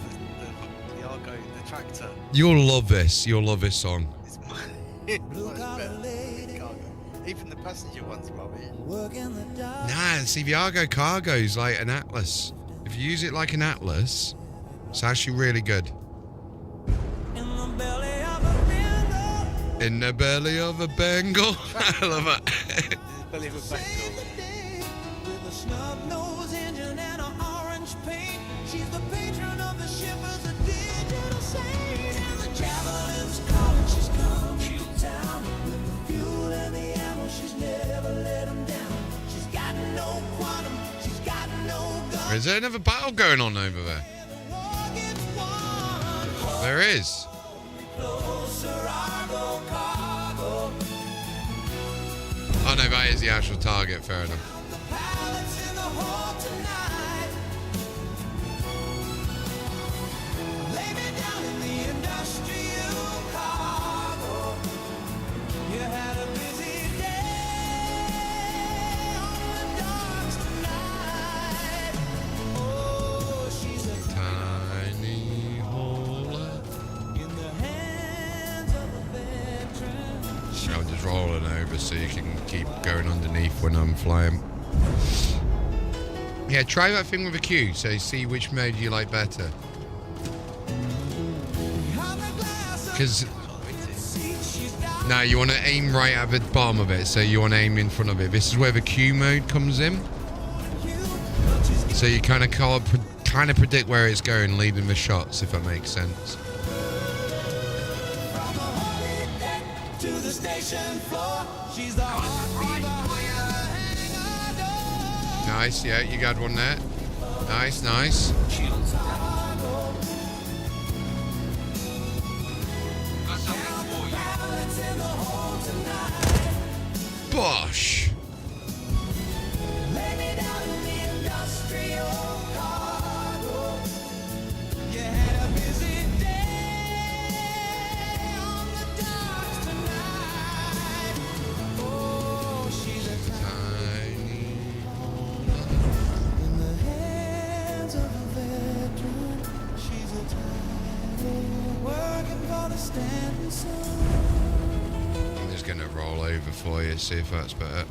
the Argo, the tractor. You'll love this. You'll love this song. It's better than the cargo. Even the passenger one's rubbish. Nah, see, the Argo cargo is like an Atlas. If you use it like an Atlas, it's actually really good. In the belly of a Bengal. I love it. In the belly of a Bengal. With a snub-nosed engine and an orange paint, she's the patron of the ship as a digital saint. And the javelin's calling, she's come to town. With the fuel and the ammo, she's never let them down. She's got no quantum, she's got no gun. Is there another battle going on over there? There is. that is the actual target, fair enough. I'm just rolling over so you can keep going underneath when I'm flying. Yeah, try that thing with a Q, so see which mode you like better. Because now you want to aim right at the bottom of it, so you want to aim in front of it. This is where the Q mode comes in. So you kind of predict where it's going, leading the shots, if that makes sense. Nice, yeah, you got one there. Nice, nice. Bosh. I'm just gonna roll over for you, see if that's better.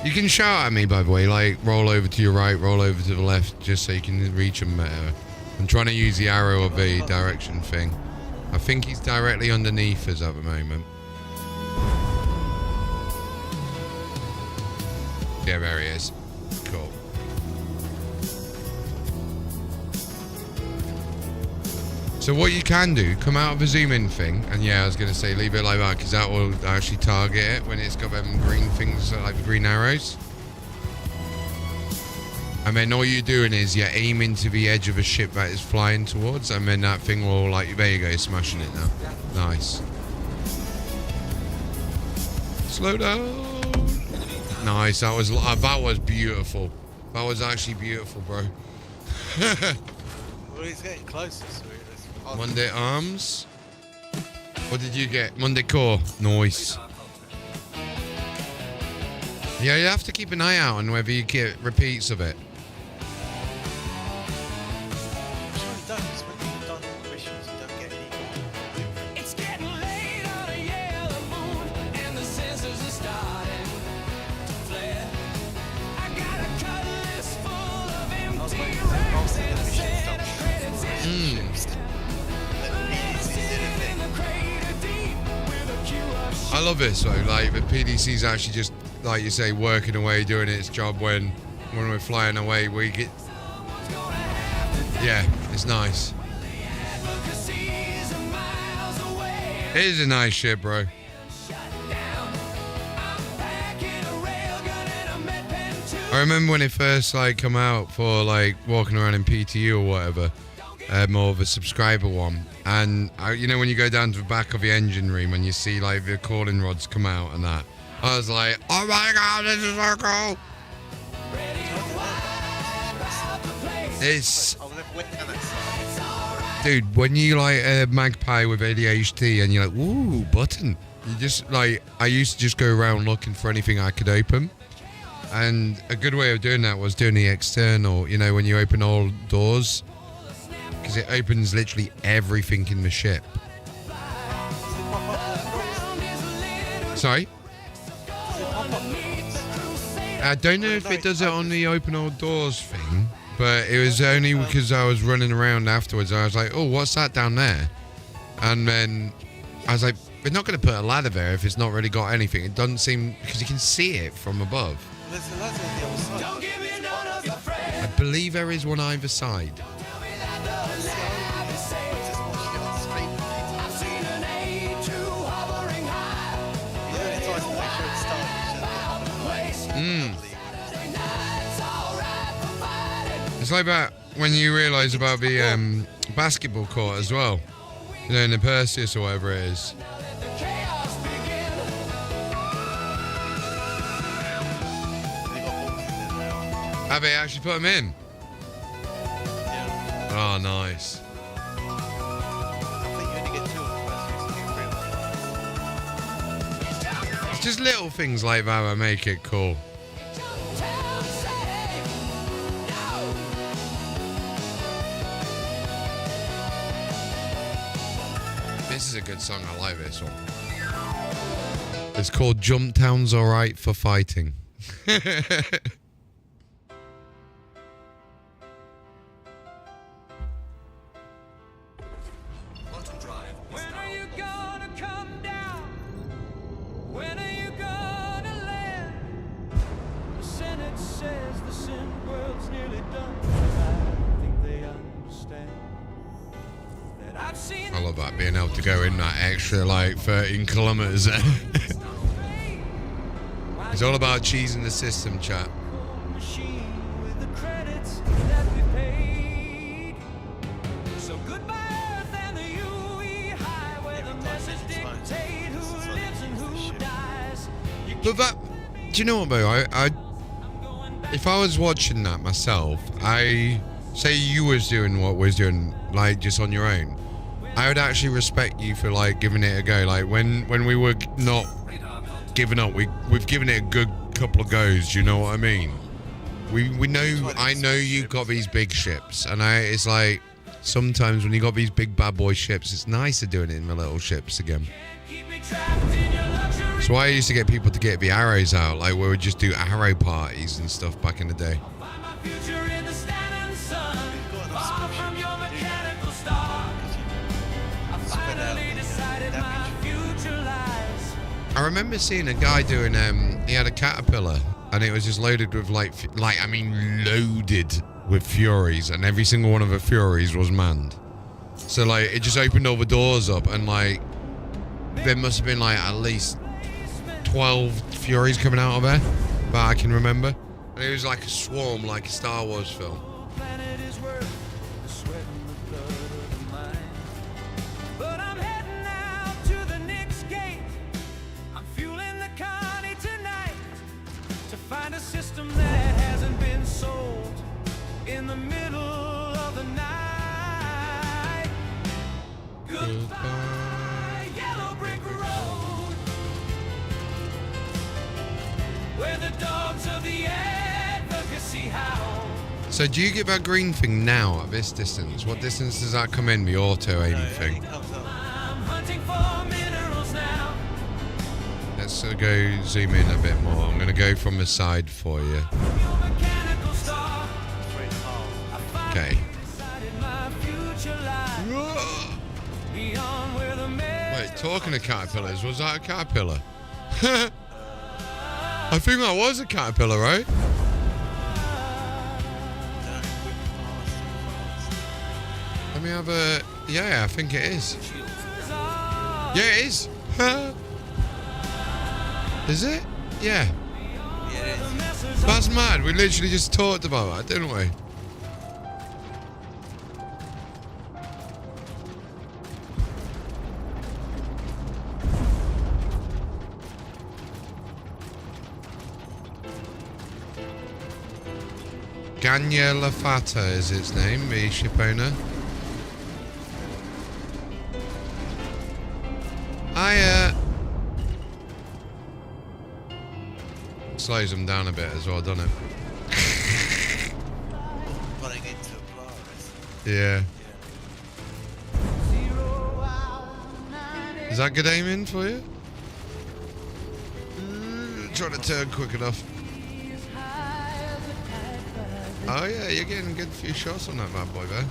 You can shout at me, by the way, like roll over to your right, roll over to the left, just so you can reach him better. I'm trying to use the arrow of the direction thing. I think he's directly underneath us at the moment. Yeah, there he is. Cool. So what you can do, come out of the zoom in thing, and yeah, I was going to say leave it like that, because that will actually target it when it's got them green things, like the green arrows. And then all you're doing is you're aiming to the edge of a ship that is flying towards, and then that thing will, like, there you go, smashing it now. Nice. Slow down. Nice, that was beautiful. That was actually beautiful, bro. Well, he's getting closer, so Monday arms. What did you get? Monday core. Nice. Yeah, you have to keep an eye out on whether you get repeats of it. I love this though, like the PDC's actually just, like you say, working away, doing its job when we're flying away, we get... Yeah, it's nice. It is a nice ship, bro. I remember when it first like come out for like walking around in PTU or whatever, more of a subscriber one, and you know when you go down to the back of the engine room and you see like the cooling rods come out and that, I was like, oh my god, this is so cool. It's, dude, when you like a magpie with ADHD and you're like, ooh, button, you just like, I used to just go around looking for anything I could open. And a good way of doing that was doing the external, you know, when you open all doors, because it opens literally everything in the ship. Sorry? I don't know if it does it on the open all doors thing, but it was only because I was running around afterwards. I was like, oh, what's that down there? And then I was like, we're not going to put a ladder there if it's not really got anything. It doesn't seem, because you can see it from above. There's a ladder on the other side. I believe there is one either side. It's like that when you realise about the basketball court as well. You know, in the Perseus or whatever it is. Have they actually put them in? Yeah. Oh, nice. I think you only get 2 of the first. It's just little things like that that make it cool. This is a good song. I like this one. It's called Jump Town's Alright for Fighting. When are you gonna come down? When are you gonna land? The Senate says the sin world's nearly done. I don't think they understand that I've seen. I love that, being able to go in that extra like 13 kilometers there. It's all about cheesing the system, chat. Machine with the credits that we paid. So goodbye Earth and the UE high, where the message dictate who lives and who dies. But that, do you know what, Bo? If I was watching that myself, I say you was doing what was doing, like just on your own, I would actually respect you for like giving it a go. Like when we were not giving up, we've given it a good couple of goes. Do you know what I mean? We know. I know you've got these big ships, and it's like sometimes when you got these big bad boy ships, it's nicer doing it in the little ships again. That's why I used to get people to get the arrows out, like we would just do arrow parties and stuff back in the day. I remember seeing a guy doing, he had a Caterpillar, and it was just loaded with loaded with Furies, and every single one of the Furies was manned. So like, it just opened all the doors up, and like, there must have been like at least 12 Furies coming out of there, that I can remember. And it was like a swarm, like a Star Wars film. Find a system that hasn't been sold in the middle of the night. Goodbye, yellow brick road, where the dogs of the advocacy howl. So do you get that green thing now at this distance? What distance does that come in, the auto aiming thing? I'm hunting for minerals now. Let's go zoom in a bit more. I'm going to go from the side for you. Okay. Wait, talking of caterpillars, was that a caterpillar? I think that was a caterpillar, right? Let me have a... Yeah, I think it is. Yeah, it is. Is it? Yeah. That's mad. We literally just talked about that, didn't we? Ganya Lafata is its name, the ship owner. Slows them down a bit as well, doesn't it? Running into a Polaris. Yeah. Is that good aiming for you? Trying to turn quick enough. Oh yeah, you're getting a good few shots on that bad boy there.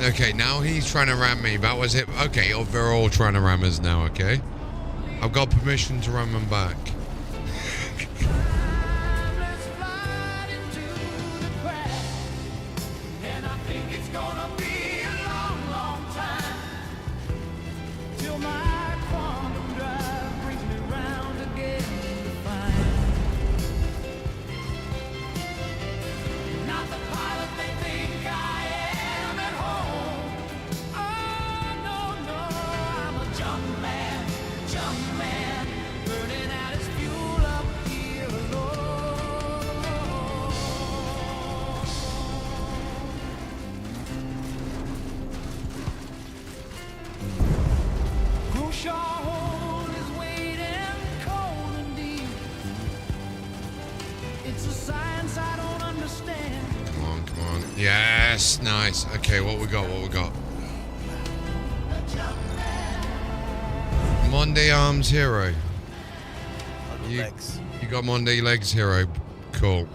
Okay, now he's trying to ram me. That was it. Okay, they're all trying to ram us now, okay? I've got permission to ram them back. hole is waiting cold and deep. It's a science I don't understand. Come on, come on. Yes, nice. Okay, what we got? What we got? Monday Arms Hero. You got Monday Legs Hero. Cool.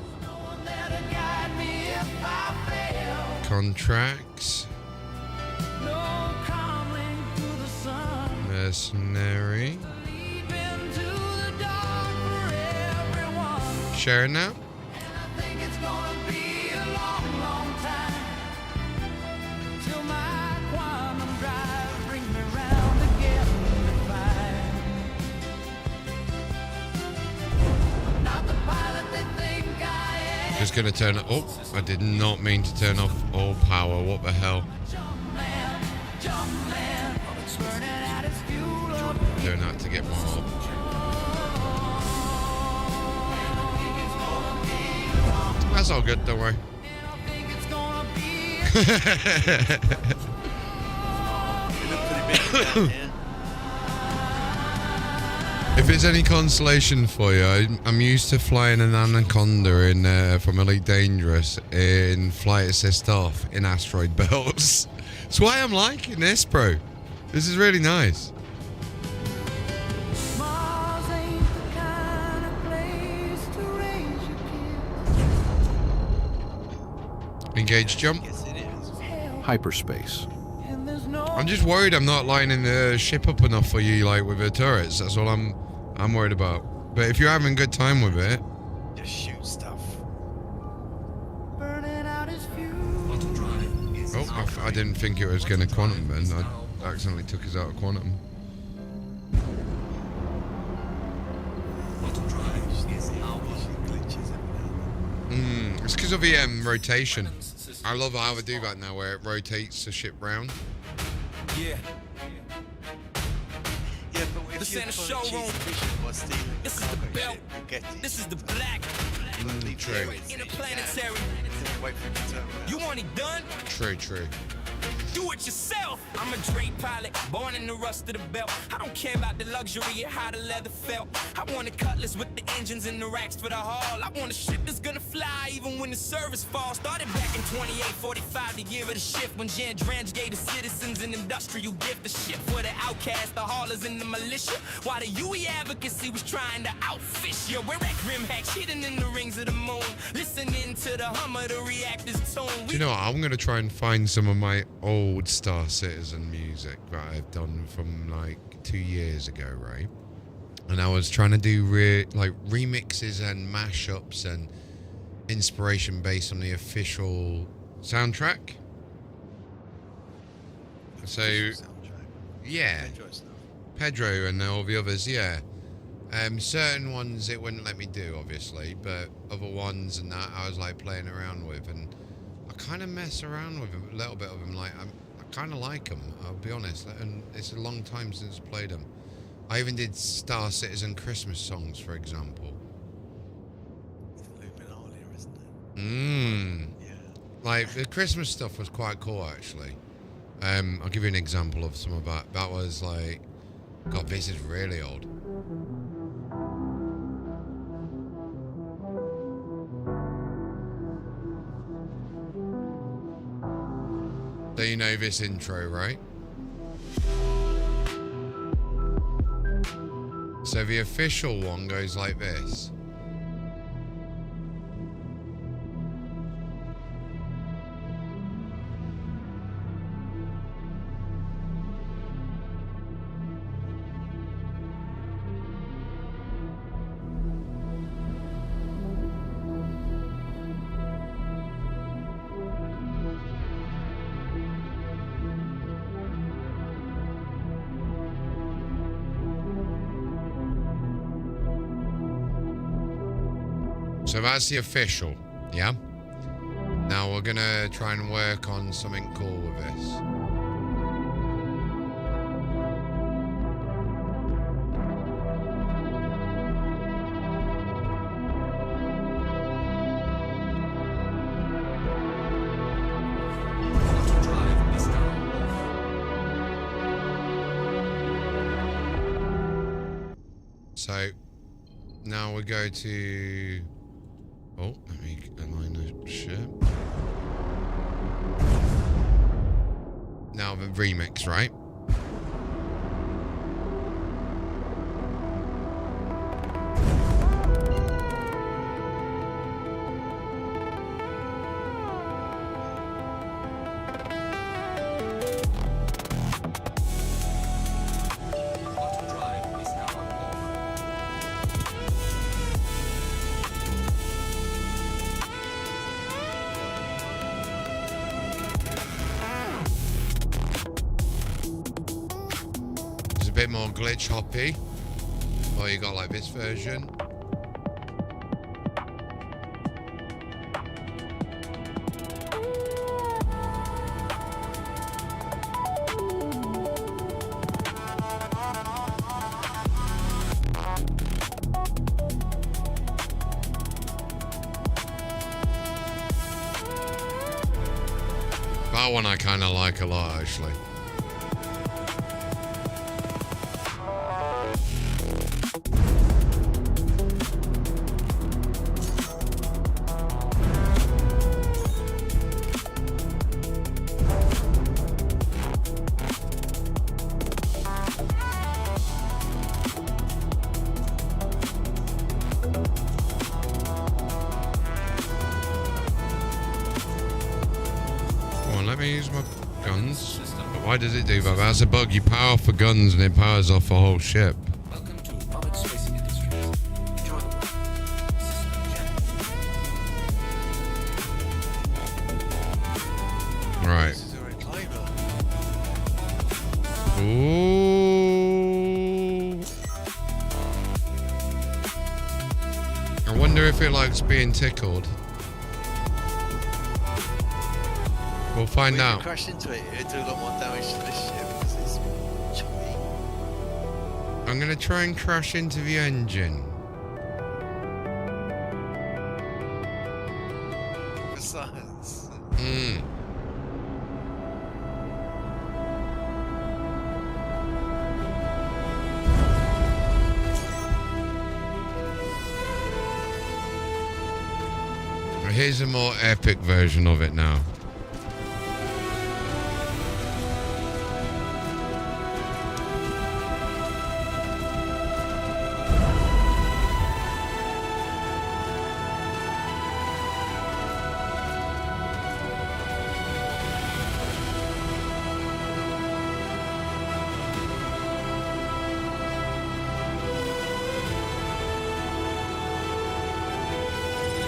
Contracts. Mercenary. Sharing now? Just gonna turn it. Oh, I did not mean to turn off all power. What the hell? Doing that to get more. That's all good, don't worry. If it's any consolation for you, I'm used to flying an Anaconda in from Elite Dangerous in flight assist off in asteroid belts. That's why I'm liking this, bro. This is really nice. Engage jump. Hyperspace. I'm just worried I'm not lining the ship up enough for you, like with the turrets. That's all I'm worried about. But if you're having a good time with it, just shoot stuff. Oh, I didn't think it was going to quantum bend. I accidentally took us out of quantum. It's because of the rotation. I love how they do that now, where it rotates the ship round. Yeah. Yeah, but if This you're ain't a trying to showroom. cheat the mission while stealing the This is the cargo belt. ship, you'll get it. This is the black. True. Interplanetary. Wait for it to turn around. You want it done? True, true. Do it yourself. I'm a Drake pilot, born in the rust of the belt. I don't care about the luxury of how the leather felt. I want a cutlass with the engines and the racks for the haul. I want a ship that's gonna fly even when the service falls. Started back in 2845, the year of the shift, when Jan Drange gave the citizens an industrial gift. The ship for the outcast, the haulers and the militia. While the UE advocacy was trying to outfish you. We're at grim hacks, hidden in the rings of the moon, listening to the hum of the reactor's tune. Do you know what? I'm going to try and find some of my old Star Citizen music that I've done from like 2 years ago, right? And I was trying to do remixes and mashups and inspiration based on the official soundtrack. So, yeah, Pedro and all the others, yeah. Certain ones it wouldn't let me do, obviously, but other ones and that I was like playing around with, and I kind of mess around with a little bit of them. Like I kind of like them, I'll be honest, and it's a long time since I played them. I even did Star Citizen Christmas songs, for example. Like the Christmas stuff was quite cool, actually. I'll give you an example of some of that. That was like, God, this is really old. So you know this intro, right? So the official one goes like this. So that's the official, yeah? Now we're gonna try and work on something cool with this. So now we go to. Oh, let me align the ship. Now the remix, right? Bit more glitch hoppy, or you got like this version. That one I kind of like a lot, actually. Why does it do that? That's a bug. You power off the guns and it powers off the whole ship. Welcome to Public Spacing Industries. Enjoy the work. Right. This is a reclaimer. Ooh. I wonder if it likes being tickled. We'll find out. If you crash into it, it'll do a lot more damage to this ship because it's choppy. I'm gonna try and crash into the engine. For science. Here's a more epic version of it now.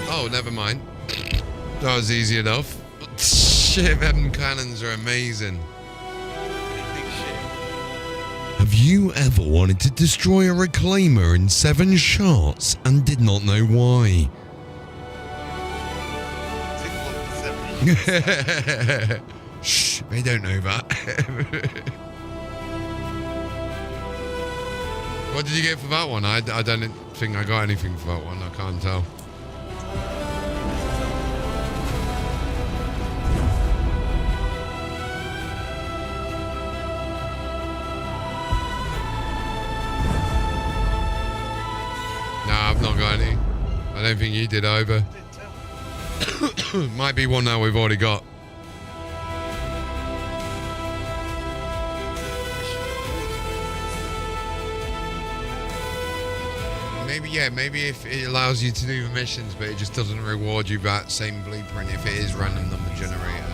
Oh, never mind. That was easy enough. Shit, them cannons are amazing. Have you ever wanted to destroy a reclaimer in 7 shots and did not know why? Shh, they don't know that. What did you get for that one? I don't think I got anything for that one. I can't tell. I've not got any. I don't think you did either. Might be one that we've already got. Maybe, yeah, maybe if it allows you to do the missions, but it just doesn't reward you that same blueprint if it is random number generator.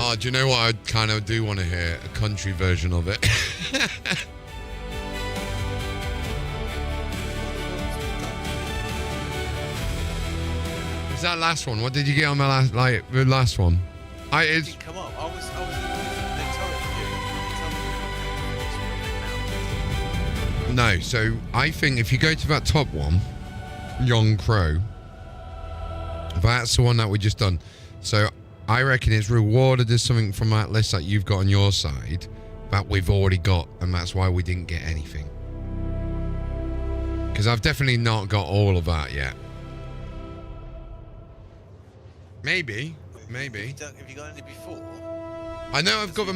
Oh, do you know what I kind of do want to hear? A country version of it. Is that last one? What did you get on the last one? It didn't come up. I was No, so I think if you go to that top one, Young Crow, that's the one that we just done. So I reckon it's rewarded as something from that list that you've got on your side that we've already got, and that's why we didn't get anything. Because I've definitely not got all of that yet. Maybe. Have you got any before? I know I've got the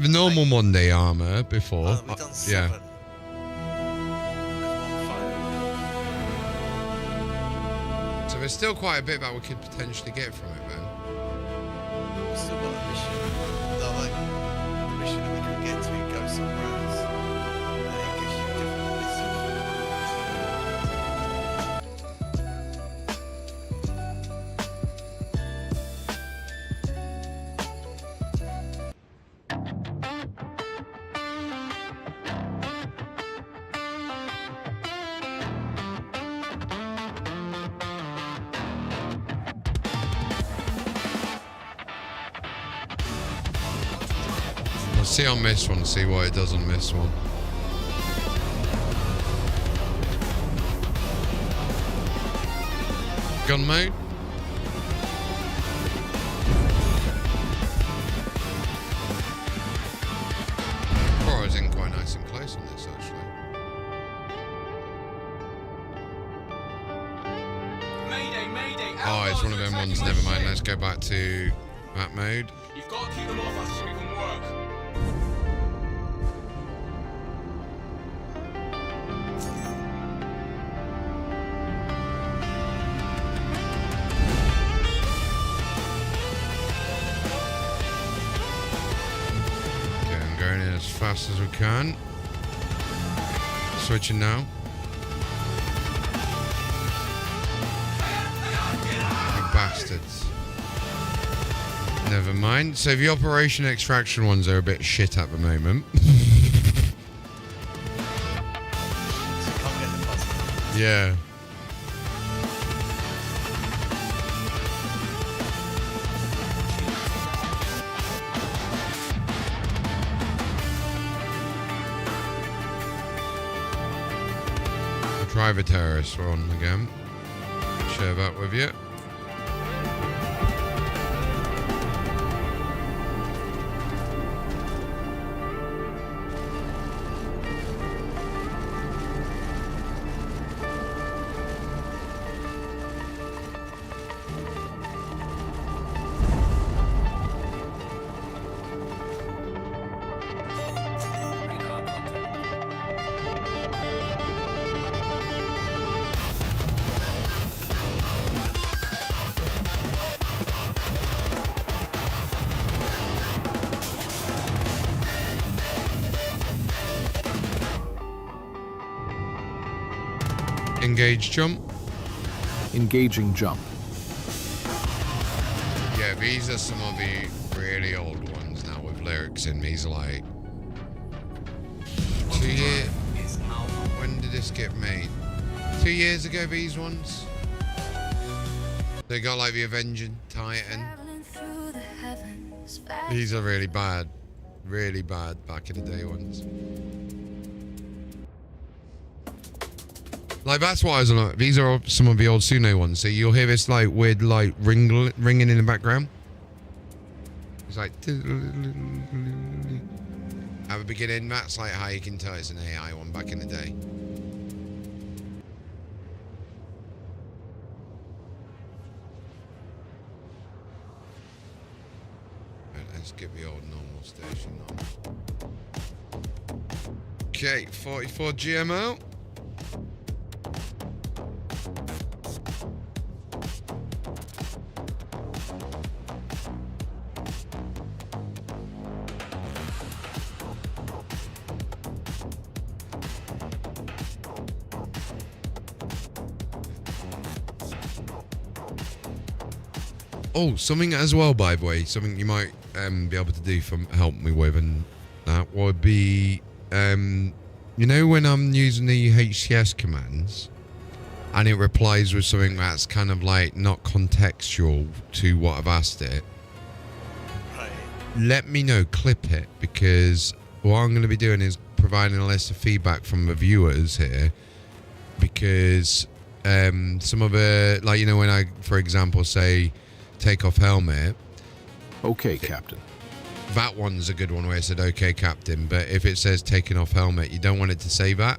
normal Monday armor before. Oh, we've done 7. Yeah. So there's still quite a bit that we could potentially get from it, then. We've still got a mission. No, like, the mission that we can get to go somewhere else. And it gives you different bits Let's see on this one, see what it does on this one. Gun mode. I was in quite nice and close on this actually. Oh, it's one of them ones, never mind. Let's go back to that mode. You've got to keep them off us so we can work. Okay, I'm going in as fast as we can. Switching now. You bastards. Never mind. So the operation extraction ones are a bit shit at the moment. Yeah. I'll try the terrorist one again. Share that with you. Engage jump. Engaging jump. Yeah, these are some of the really old ones now with lyrics in. These are like 2 years. When did this get made? 2 years ago, these ones. They got like the Avenging Titan. These are really bad. Really bad back in the day ones. Like, that's what I was on. These are some of the old Suno ones. So you'll hear this, like, weird, like, ringing in the background. It's like... At the beginning, that's, like, how you can tell it's an AI one back in the day. Right, let's get the old normal station on. Okay, 44 GMO. Oh, something as well, by the way, something you might be able to do help me with, and that would be, you know, when I'm using the HCS commands, and it replies with something that's kind of like not contextual to what I've asked it. Right. Let me know, clip it, because what I'm going to be doing is providing a list of feedback from the viewers here, because some of the, like, you know, when I, for example, say take off helmet. Okay, Captain. That one's a good one where it said, okay, Captain. But if it says taking off helmet, you don't want it to say that.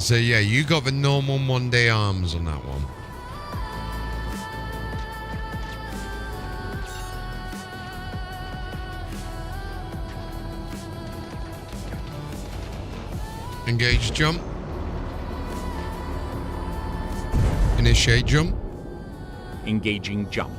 So yeah, you got the normal Monday arms on that one. Engage jump. Initiate jump. Engaging jump.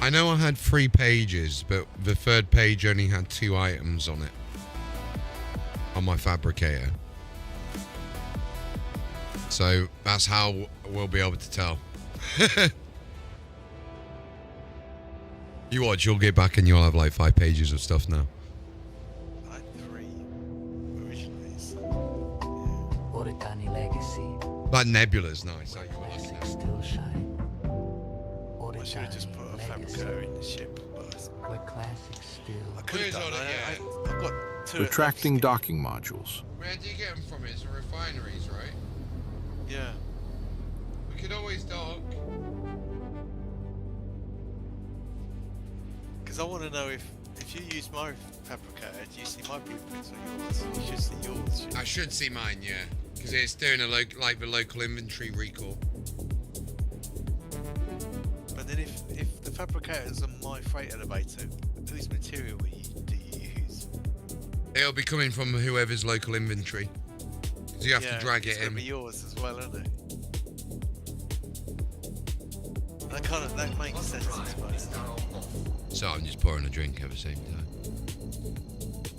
I know I had 3 pages, but the third page only had 2 items on it. On my fabricator. So that's how we'll be able to tell. You watch, you'll get back and you'll have like 5 pages of stuff now. I had 3 originally. So, Oritani Legacy. That nebula's nice. Classic still shine. I should have just put a fabricator in the ship. Where classic still. I could have done. I've got 2. Retracting docking modules. Where do you get them from? It's the refineries, right? Yeah. We could always dock. Because I want to know if you use my fabricator, do you see my blueprints or yours? You should see yours. I should see mine, yeah. Because it's doing like the local inventory recall. But then if the fabricator's on my freight elevator, whose material do you use? It'll be coming from whoever's local inventory. So you have to drag it in. It's gonna be yours as well, isn't it? That makes sense, I suppose. So I'm just pouring a drink at the same time.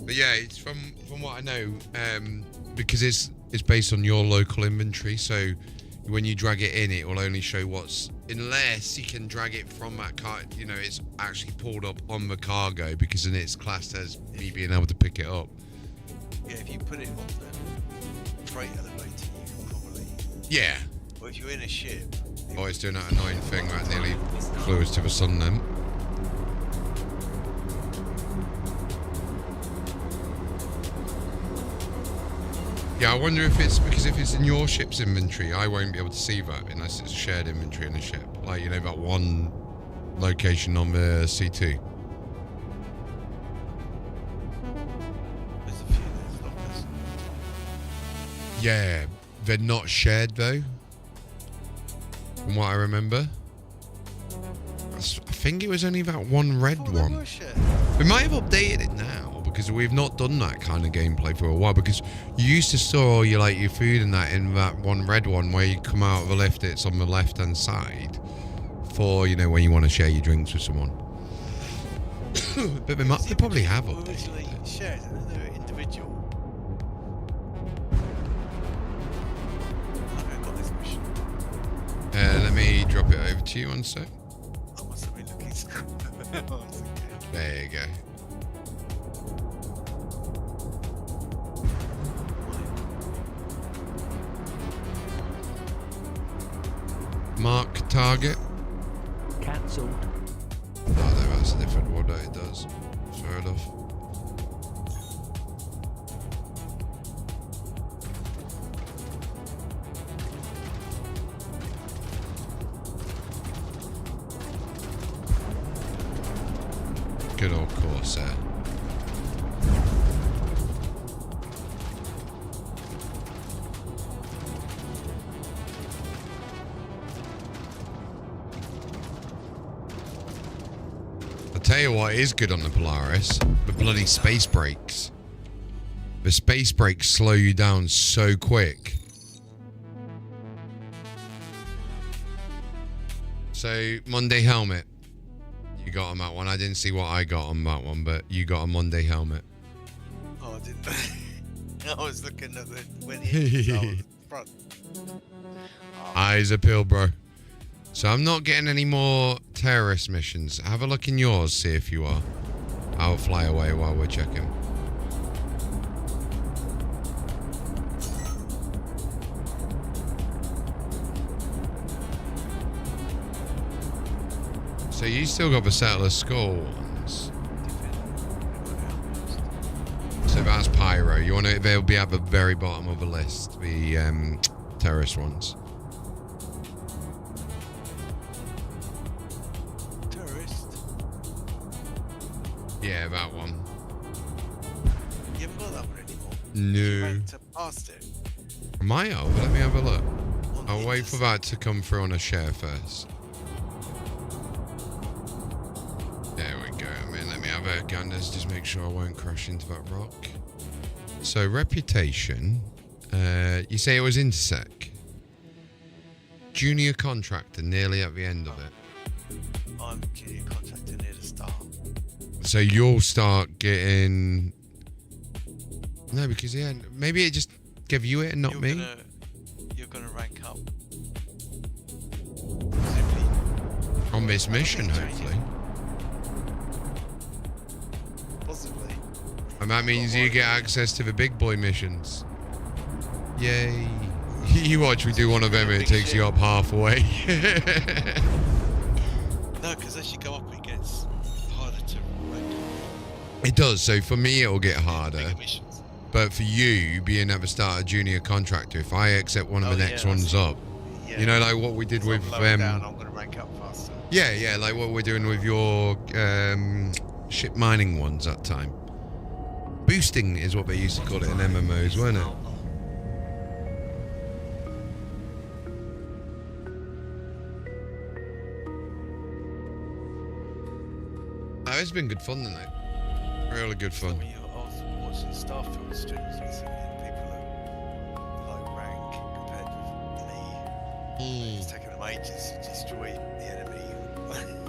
But yeah, it's from what I know, because it's based on your local inventory. So when you drag it in, it will only show what's, unless you can drag it from that car. You know, it's actually pulled up on the cargo, because then it's classed as me being able to pick it up. Yeah, if you put it on the freight elevator, you can probably. Yeah. Or if you're in a ship. Oh, it's doing that annoying thing that nearly flew us to the sun then. Yeah, I wonder if it's because if it's in your ship's inventory, I won't be able to see that unless it's a shared inventory in a ship. Like, you know, that one location on the C2. There's a few there's lockers. Yeah, they're not shared though. From what I remember. I think it was only that one red one. We might have updated it now, because we've not done that kind of gameplay for a while, because you used to store all your like your food and that in that one red one where you come out of the lift, it's on the left hand side for, you know, when you want to share your drinks with someone. But they probably have updated it. Shared, and they're individual. I got this mission. Let me drop it over to you one sec. I must have been looking. There you go. Mark target. Cancelled. Oh no, that's a different one that it does. Fair enough. Good old Corsair. I'll tell you what is good on the Polaris, the bloody space brakes. The space brakes slow you down so quick. So, Monday helmet. You got on that one. I didn't see what I got on that one, but you got a Monday helmet. Oh, I didn't. I was looking at the when he front. Eyes are peeled, bro. So I'm not getting any more terrorist missions. Have a look in yours, see if you are. I'll fly away while we're checking. So you still got the Settler Skull ones. So that's Pyro. bro. You want to? They'll be at the very bottom of the list. The terrorist ones. Terrorist? Yeah, that one. You haven't got that one anymore. No. You ranked past it. Might have. Let me have a look. I'll wait for that to come through on a share first. There we go. I mean, let me have a gander, just make sure I won't crash into that rock. So, reputation. You say it was Intersec. Junior contractor, nearly at the end of it. I'm junior contractor near the start. So you'll start getting... No, because yeah, maybe it just gave you it and not me. You're gonna rank up. On this mission, hopefully. Possibly. And that means you get access to the big boy missions. Yay. You watch me do one of them and it takes you up halfway. No, because as you go up it gets harder to rank. It does, so for me it'll get harder. But for you, being at the start of junior contractor, if I accept one of the next ones up, you know, like what we did with down, I'm gonna rank up faster. Yeah, like what we're doing with your ship mining ones that time. Boosting is what they used to call it in MMOs, weren't it? Oh, it's been good fun tonight. Really good fun. I was watching Starfield streams recently and people are low rank compared with me. It's taking them ages to destroy the enemy.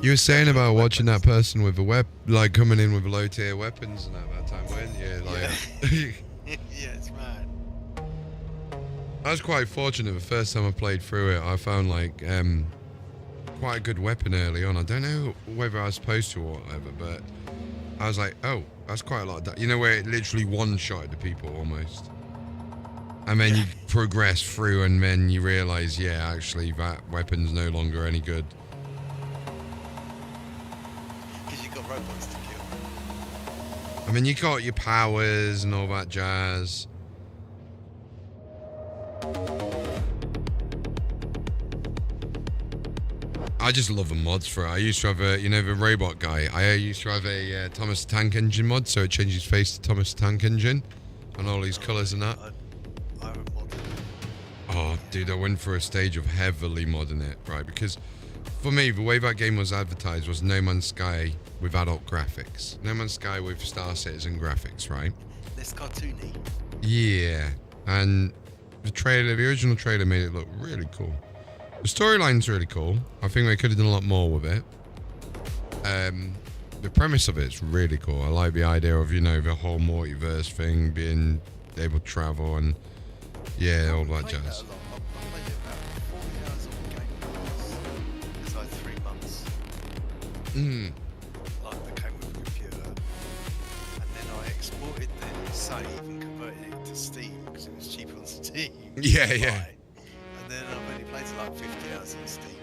You were saying about watching that person with a like coming in with low tier weapons and at that time, weren't you? Like, yeah, it's mad. I was quite fortunate. The first time I played through it, I found like quite a good weapon early on. I don't know whether I was supposed to or whatever, but I was like, oh, that's quite a lot of you know, where it literally one-shotted the people almost. And then you progress through and then you realise, yeah, actually that weapon's no longer any good. Because you got robots to kill. I mean, you got your powers and all that jazz. I just love the mods for it. I used to have a, you know, the robot guy. I used to have a Thomas the Tank Engine mod, so it changes face to Thomas the Tank Engine and all these colours and that. I haven't modded. Oh, dude, I went for a stage of heavily modding it, right? Because for me, the way that game was advertised was No Man's Sky with adult graphics. No Man's Sky with Star Citizen graphics, right? It's cartoony. Yeah, and the original trailer made it look really cool. The storyline's really cool. I think they could have done a lot more with it. The premise of it's really cool. I like the idea of, you know, the whole multiverse thing, being able to travel and, yeah, all that jazz. I played it about 40 hours on Game Pass. It's like 3 months. Like, they came with a computer. And then I exported the save and converted it to Steam because it was cheaper on Steam. Yeah. And then I've only played it like 50 hours on Steam.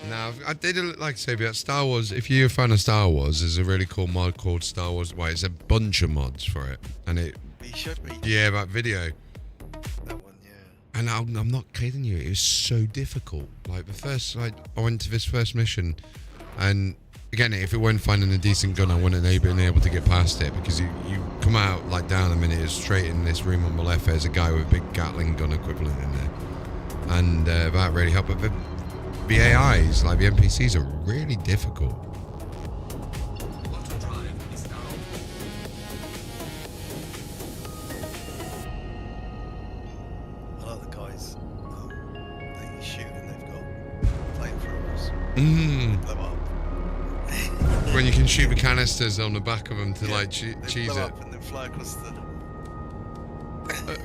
Now, I did, like I say, about Star Wars. If you're a fan of Star Wars, there's a really cool mod called Star Wars. Well, it's a bunch of mods for it. And it... You showed me. Yeah, that video. That one, yeah. And I'm not kidding you. It was so difficult. Like, the first... Like, I went to this first mission. And, again, if it weren't finding a decent gun, I wouldn't have been able to get past it. Because you come out, like, down a minute, it's straight in this room on the left. There's a guy with a big Gatling gun equivalent in there. And that really helped. But the AIs, like the NPCs, are really difficult. I like the guys that you shoot and they've got flamethrowers. Blow up. When you can shoot the canisters on the back of them to like cheese blow it. up and then fly across the...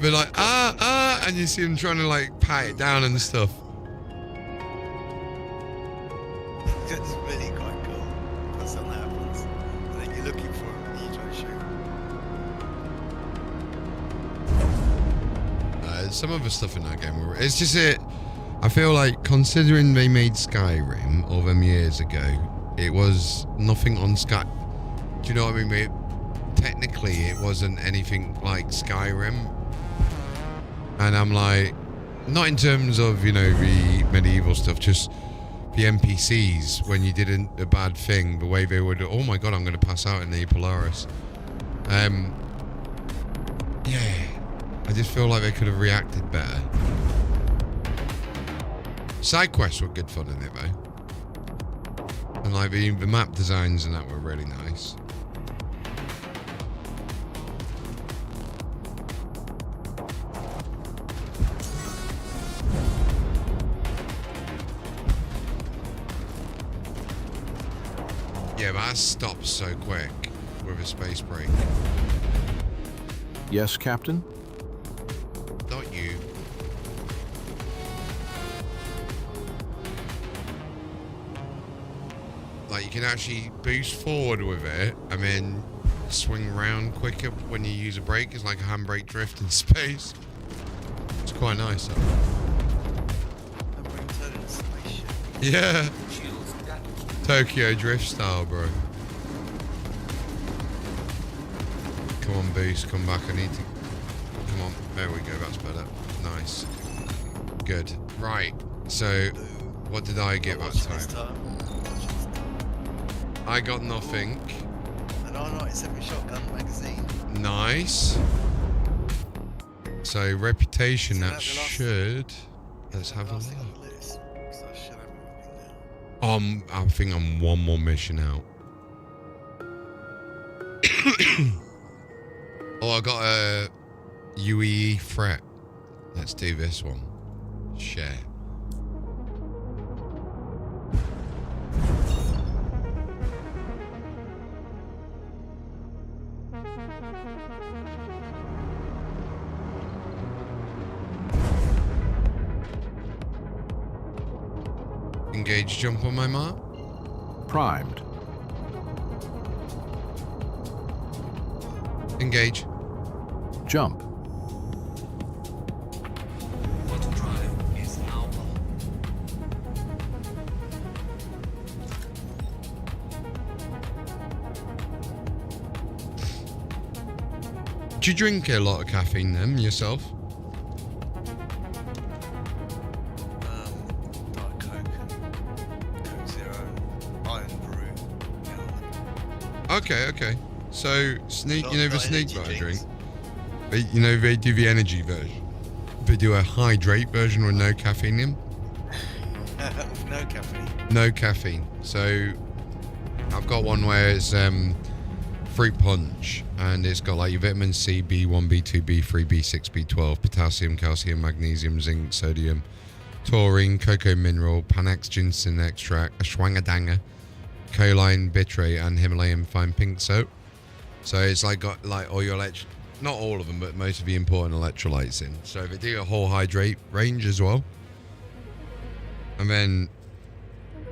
They're like, and you see them trying to like pat it down and stuff. It's really quite cool when something happens. And then you're looking for them and you try to shoot. Some of the stuff in that game, it's just it. I feel like considering they made Skyrim all them years ago, it was nothing on Sky. Do you know what I mean? technically it wasn't anything like Skyrim. And I'm like, not in terms of, you know, the medieval stuff, just the NPCs, when you did a bad thing, the way they would, oh my god, I'm going to pass out in the Polaris. Yeah, I just feel like they could have reacted better. Side quests were good fun in it though. And like the map designs and that were really nice. Yeah, but that stops so quick with a space break. Yes, Captain? Not you. Like, you can actually boost forward with it and then swing around quicker when you use a brake. It's like a handbrake drift in space. It's quite nice, though. Yeah. Tokyo drift style, bro. Come on, boost. Come back. I need to... Come on. There we go. That's better. Nice. Good. Right. So, what did I get that time? I got nothing. An R97 shotgun magazine. Nice. So, reputation, that should... Let's have a look. I think I'm one more mission out. Oh, I got a UEE threat. Let's do this one. Share. Engage jump on my mark. Primed. Engage. Jump. Auto drive is now on. Do you drink a lot of caffeine then yourself? Diet Coke, Coke Zero, Iron Brew. Okay. So, Sneak, you know the Sneak that I drink? You know, they do the energy version. They do a hydrate version with no caffeine in. No caffeine. No caffeine. So, I've got one where it's fruit punch, and it's got like your vitamin C, B1, B2, B3, B6, B12, potassium, calcium, magnesium, zinc, sodium, taurine, cocoa mineral, Panax ginseng extract, ashwagandha, choline, bitrate, and Himalayan fine pink soap. So it's like got like all your not all of them, but most of the important electrolytes in. So they do a whole hydrate range as well. And then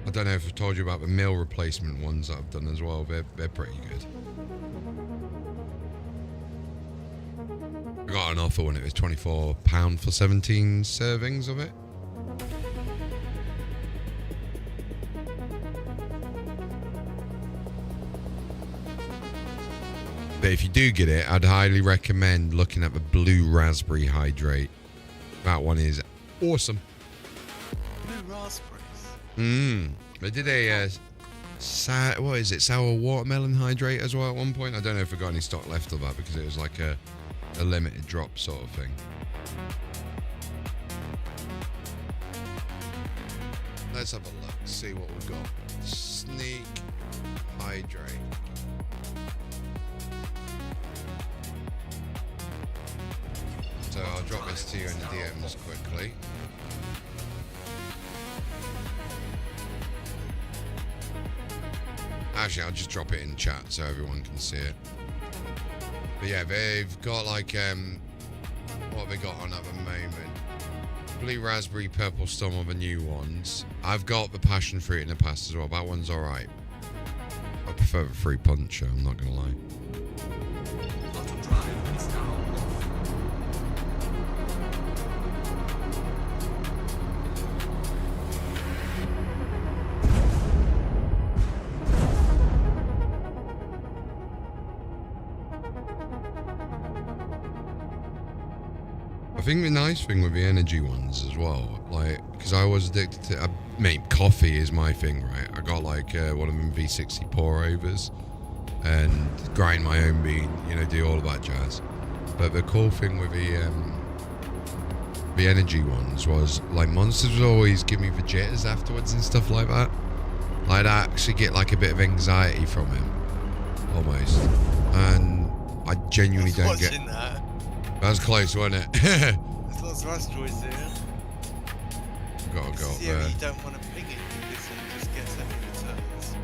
I don't know if I've told you about the meal replacement ones that I've done as well. They're pretty good. I got an offer when it was £24 for 17 servings of it. But if you do get it, I'd highly recommend looking at the blue raspberry hydrate. That one is awesome. Blue raspberries? They did a what is it, sour watermelon hydrate as well at one point. I don't know if I got any stock left of that because it was like a limited drop sort of thing. Let's have a look, see what we've got. Sneak hydrate. So I'll drop this to you in the DMs quickly. Actually, I'll just drop it in chat so everyone can see it. But yeah, they've got like, what have they got on at the moment? Blue raspberry, purple storm are the new ones. I've got the passion fruit in the past as well. That one's alright. I prefer the fruit punch, I'm not going to lie. Auto drive is now on. I think the nice thing with the energy ones as well, like, because I was addicted to, mate, coffee is my thing, right? I got like one of them V60 pour overs and grind my own bean, you know, do all of that jazz. But the cool thing with the energy ones was like monsters would always give me the jitters afterwards and stuff like that. I'd actually get like a bit of anxiety from him, almost, and I genuinely don't get. That was close, wasn't it? There's lots of asteroids there. Gotta go up Yeah, there. you don't want to ping it because it just gets every returns.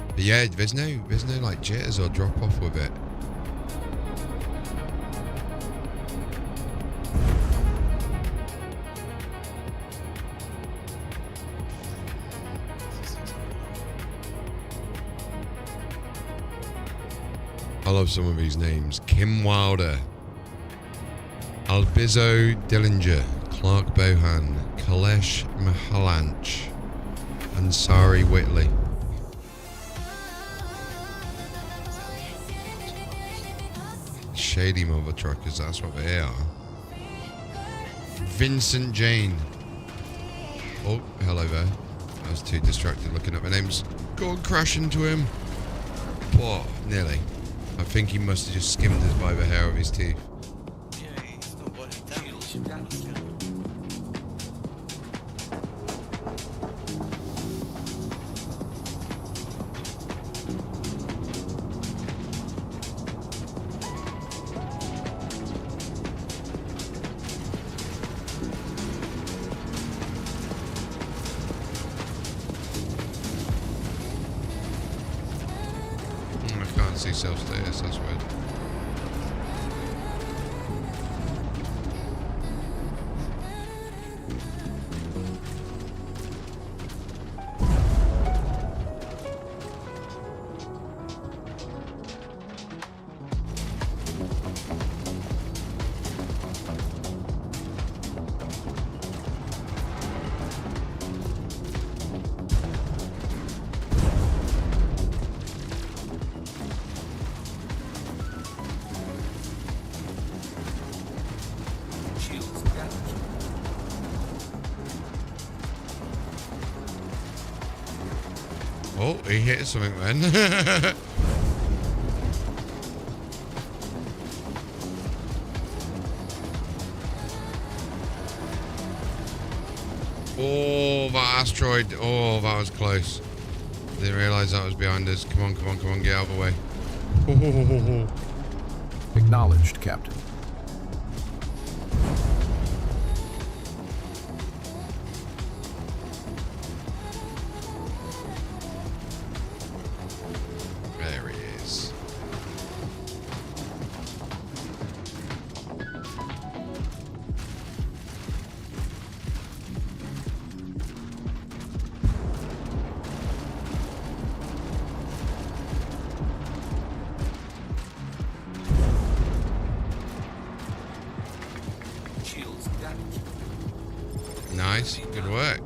But yeah, there's no like jitters or drop off with it. I love some of these names. Kim Wilder, Albizo Dillinger, Clark Bohan, Kalesh Mahalanch, and Sari Whitley. Shady mother truckers, that's what they are. Vincent Jane. Oh, hello there. I was too distracted looking at my names. Go crash into him. Poor, nearly. I think he must have just skimmed us by the hair of his teeth. Yeah, he's not got any damage. I can't see self-status, that's weird. Oh, he hit something then. Oh, that asteroid. Oh, that was close. Didn't realise that was behind us. Come on, come on, come on, get out of the way. Oh. Acknowledged, Captain. There he is. Nice, good work.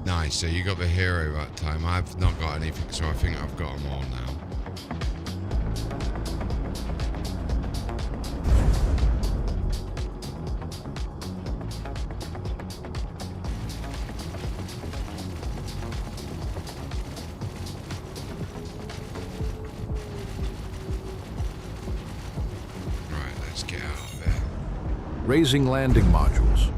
Nice, so you got the hero that time. I've not got anything, so I think I've got them all now. Right, let's get out of there. Raising landing modules.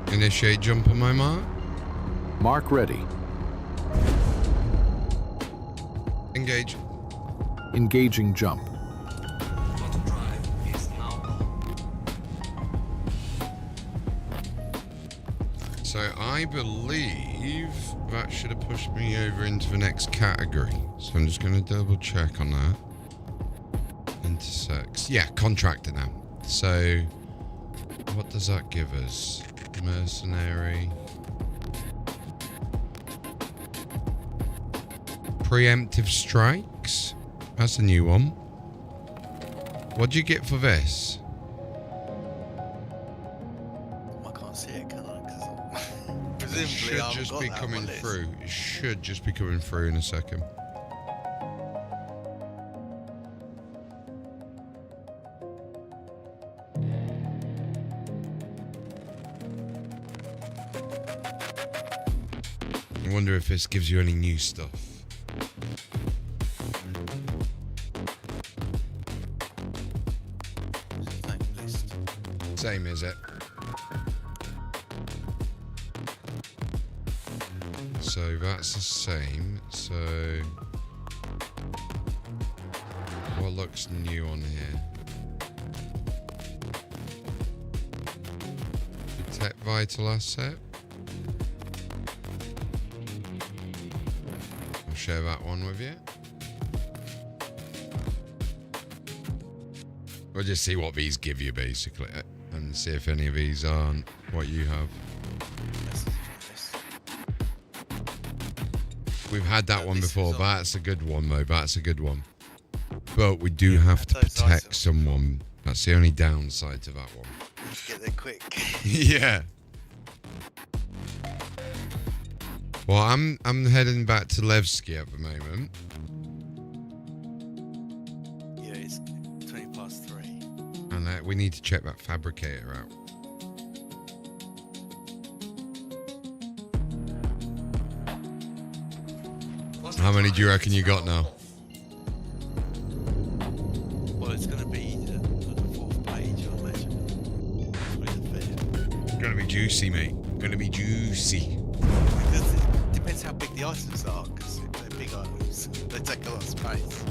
Initiate jump on my mark. Mark ready. Engage. Engaging jump. So I I believe that should have pushed me over into the next category. So I'm just going to double check on that. Intersects. Yeah, contractor now. So what does that give us? Mercenary. Preemptive strikes. That's a new one. What do you get for this? I can't see it, can I? 'Cause presumably It should I've just got be that on my coming list. through. It should just be coming through in a second. I wonder if this gives you any new stuff. Same, is it? So that's the same. So what looks new on here? Detect vital asset. I'll share that one with you. We'll just see what these give you basically, and see if any of these aren't what you have. We've had that one before. That's a good one, though. That's a good one. But we do have to protect someone. That's the only downside to that one. Get there quick. Yeah. Well, I'm heading back to Levski at the moment. Yeah, it's 3:20. And we need to check that fabricator out. How many do you reckon you got now? Well, it's going to be the 4th page, I imagine. It's going to be juicy, mate. Going to be juicy. Because it depends how big the items are, because if they're big items, they take a lot of space.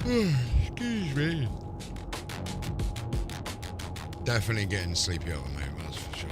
Excuse me. Definitely getting sleepy at the moment, that's for sure.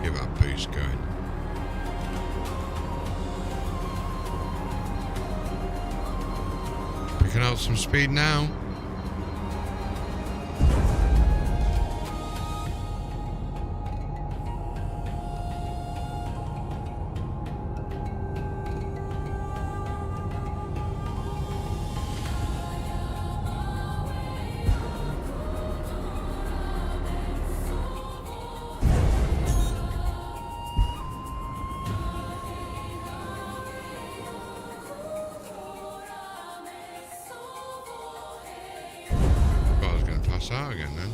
Get that boost going. Picking out some speed now. Out again then.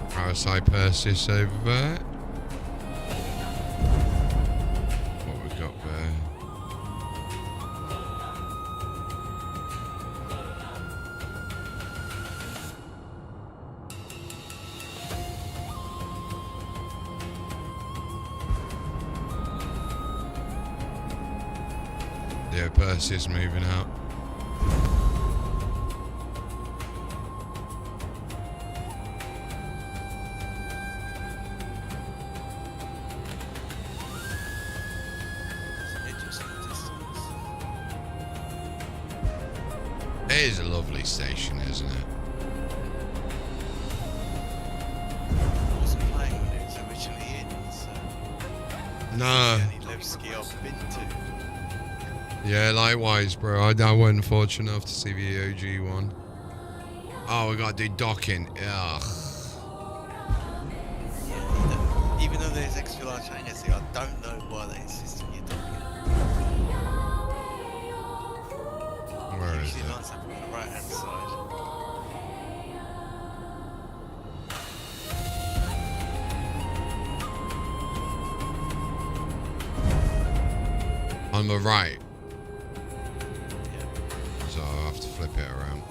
Parasite Perseus over there. What we've got there. Yeah, Perseus moving out. It is a lovely station, isn't it? Nah. Levski I've been to. Yeah, likewise, bro. I wasn't fortunate enough to see the OG one. Oh, we gotta do docking. Ugh. Yeah, even though there's extra large hangars here, I don't know why they insist on you docking. Where is Usually it? lines up on the right hand side. On the right. So I'll have to flip it around.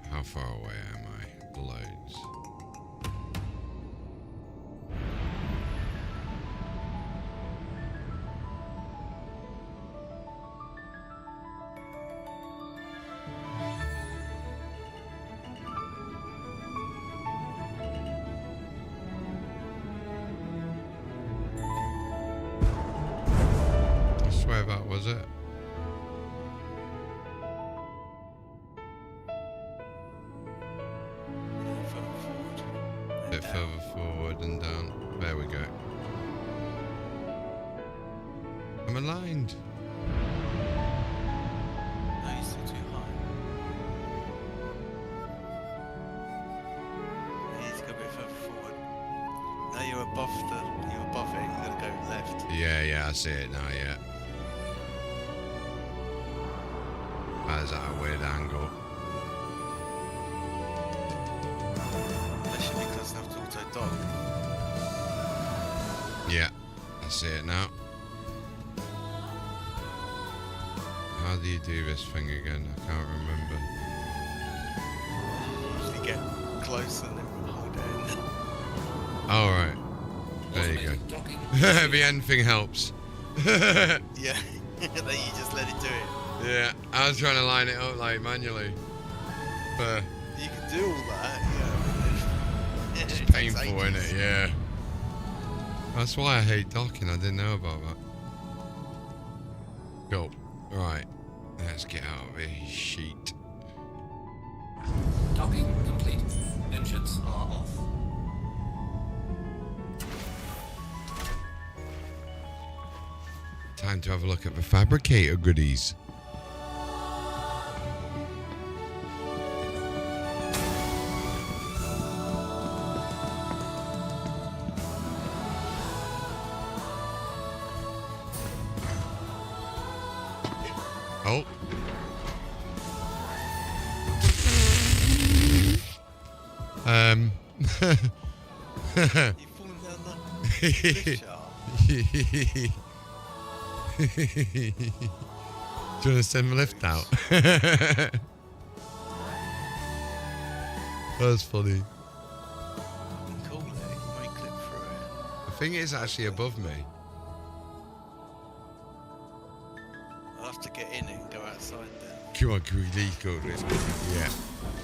How far away am I? Loads. I swear that was it. Bit further forward and down. There we go. I'm aligned. No, you're still too high. You need to go a bit further forward. Now you're above it, you gotta go left. Yeah, I see it now, yeah. That is at a weird angle. That should be close enough to auto dock. Yeah, I see it now. How do you do this thing again? I can't remember. You usually get close and then hold it. All right. There you go. The end thing helps. Yeah, then you just let it do it. Yeah, I was trying to line it up like manually. But you can do all that, yeah. It's painful, isn't it? Yeah. That's why I hate docking. I didn't know about that. Go. Right. Let's get out of this sheet. Docking complete. Engines are off. Time to have a look at the fabricator goodies. Oh. You've fallen down the cliff shaft. Do you want to send the lift out? That's funny. Cool, you might clip through it. The thing is actually above me. I'll have to get in it and go outside then. Come on, can we leave go this? Yeah.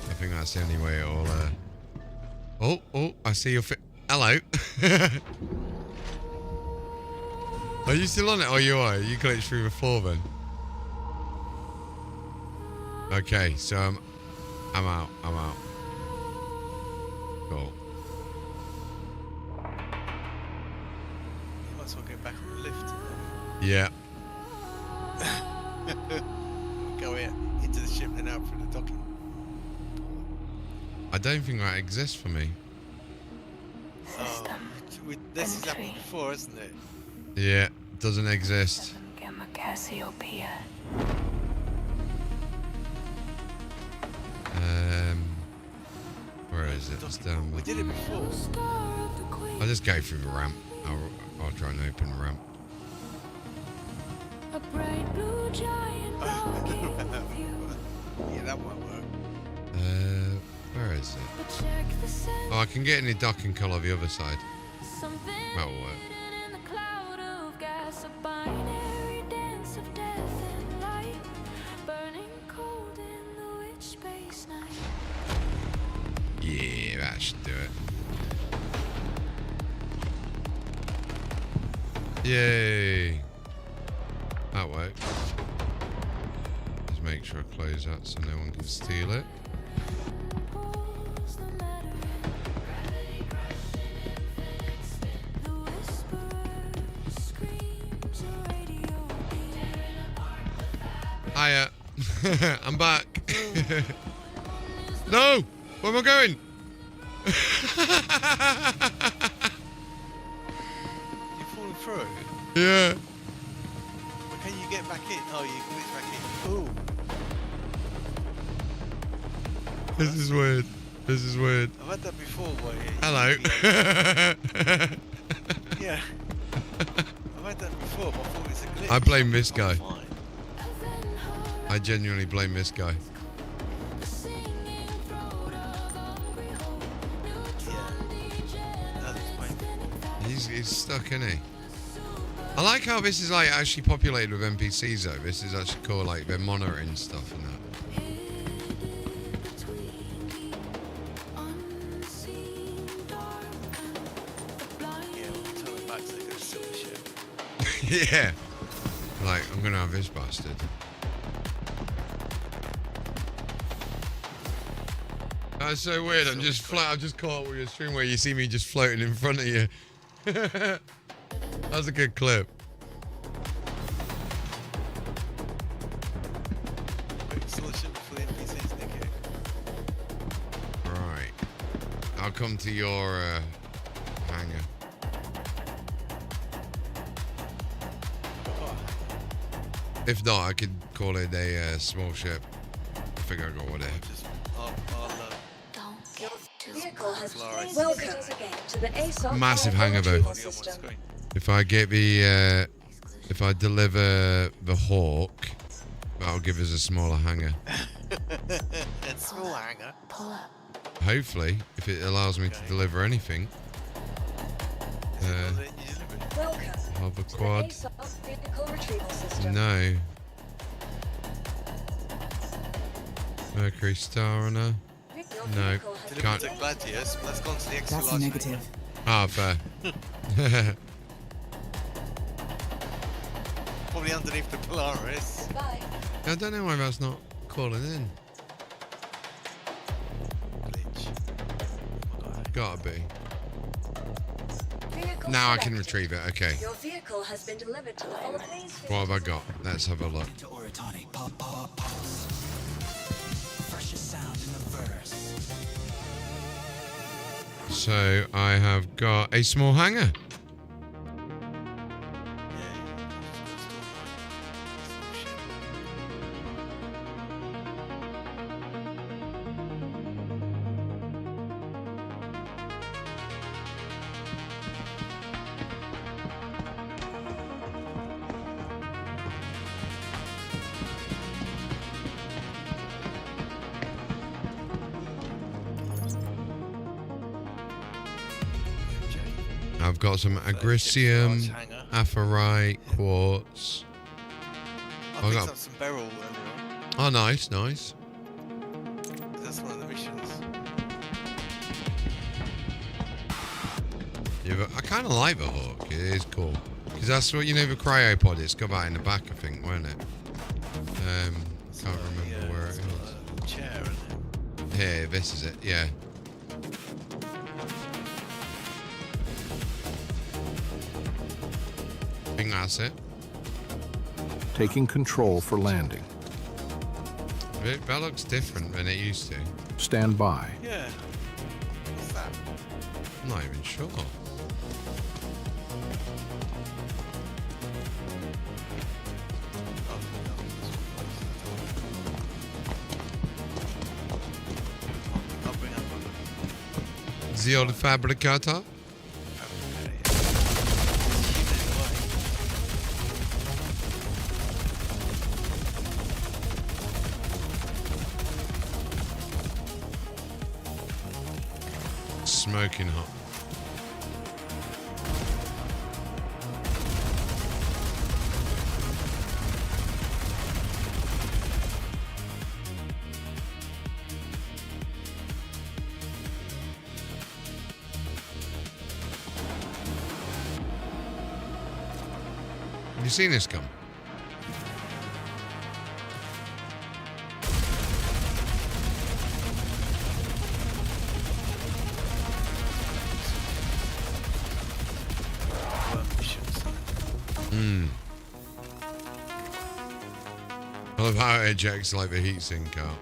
I think that's the only way it'll Oh, I see your hello. Are you still on it? Oh, you are. You glitched through the floor then. Okay, so I'm out. Cool. You might as well get back on the lift. Yeah. Go into the ship and out through the docking. I don't think that exists for me. This has happened before, hasn't it? Yeah, doesn't exist. Where is it? It's down. We did it before. I'll just go through the ramp. I'll try and open the ramp. Yeah, that won't work. Where is it? Oh, I can get in the docking colour the other side. That'll work. should do it. Yay! That worked. Just make sure I close that so no one can steal it. Hiya. I'm back. No! Where am I going? You're falling through? Yeah. Well, can you get back in? Oh, you glitch back in. Ooh. This is weird. This is weird. I've had that before where Hello. yeah. I've had that before, but I thought it's a glitch. I blame this guy. Fine. I genuinely blame this guy. He's stuck, isn't he? I like how this is like actually populated with NPCs though. This is actually cool, like they're monitoring stuff and that. Yeah. Like, I'm gonna have this bastard. That's so weird. I'm just flat. I've just caught up with your stream where you see me just floating in front of you. That's a good clip. Right. I'll come to your hangar. If not, I could call it a small ship. I think I got what it. Welcome again to the ASOC Massive hangar though. If I get the, if I deliver the Hawk, that'll give us a smaller hangar. A small hangar. Hopefully, if it allows me to deliver anything. Hover quad. No. Mercury Star on her. No. Can't. Gladius, but that's gone to the extra That's a large negative. Ah, fair. Probably underneath the Polaris. I don't know why that's not calling in. Gotta be. Now I can retrieve it. Okay. Your vehicle has been delivered to the Philippines. What have I got? Let's have a look. So I have got a small hangar. I've got some agricium, apherite, quartz. I picked up some beryl earlier on. Oh, nice, nice. That's one of the missions. Yeah, but I kind of like the Hawk. It is cool. Because that's what, you know, the cryopod, it's got that in the back, I think, won't it? Can't remember where it is. Chair, isn't it? Here, this is it, yeah. I think that's it. Taking control for landing. That looks different than it used to. Stand by. Yeah. What's that? I'm not even sure. The old fabricator. Smoking hot. Have you seen this come? I love how it ejects like the heatsink out.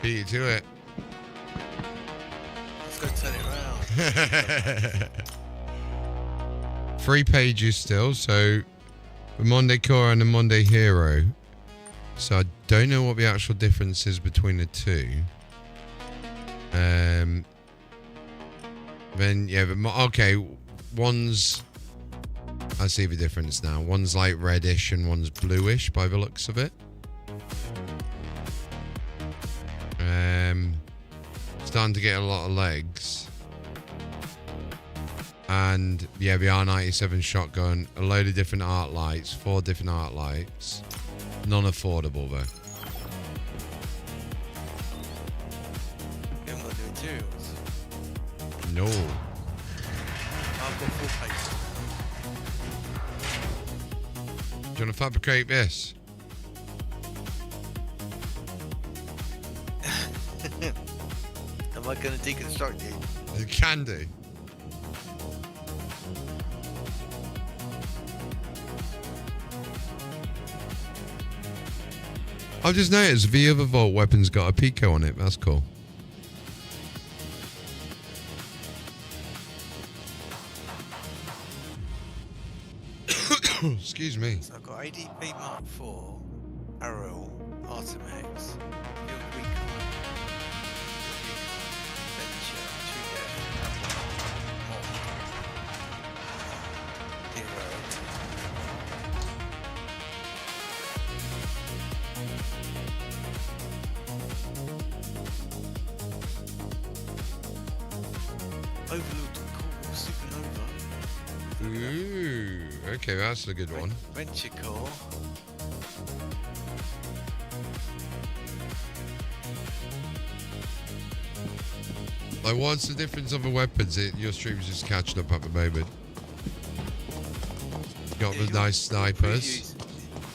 Beat you to it. Let's go turn it around. 3 pages still, so the Monday Core and the Monday Hero. So I don't know what the actual difference is between the two. Then yeah, okay, one's, I see the difference now. One's like reddish and one's bluish by the looks of it. Starting to get a lot of legs. And yeah, the R97 shotgun, a load of different art lights, 4 different art lights. Non-affordable though. You haven't got the materials. No. I've got 4 pages. Do you want to fabricate this? Am I going to deconstruct it? You can do. I've just noticed the other Vault weapon's got a Pico on it. That's cool. Excuse me. So I've got ADP Mark IV, Arrow, Artemex, Field Recon, Venture, TrueDeath, Mold, Hero. Overlord, Core, Supernova. Ooh, okay, that's a good one. Venture Core. Like, what's the difference of the weapons? Your stream's just catching up at the moment. Got the nice snipers.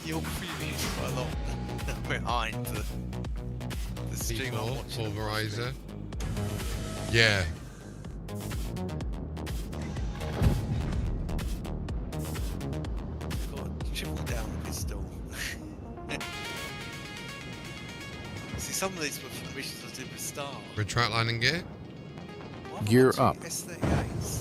Your previews quite a lot behind the stream I'm watching. Pulverizer. Yeah. Triple down pistol. See, some of these were from missions I did with Star. Retract landing gear. Gear up. S38s.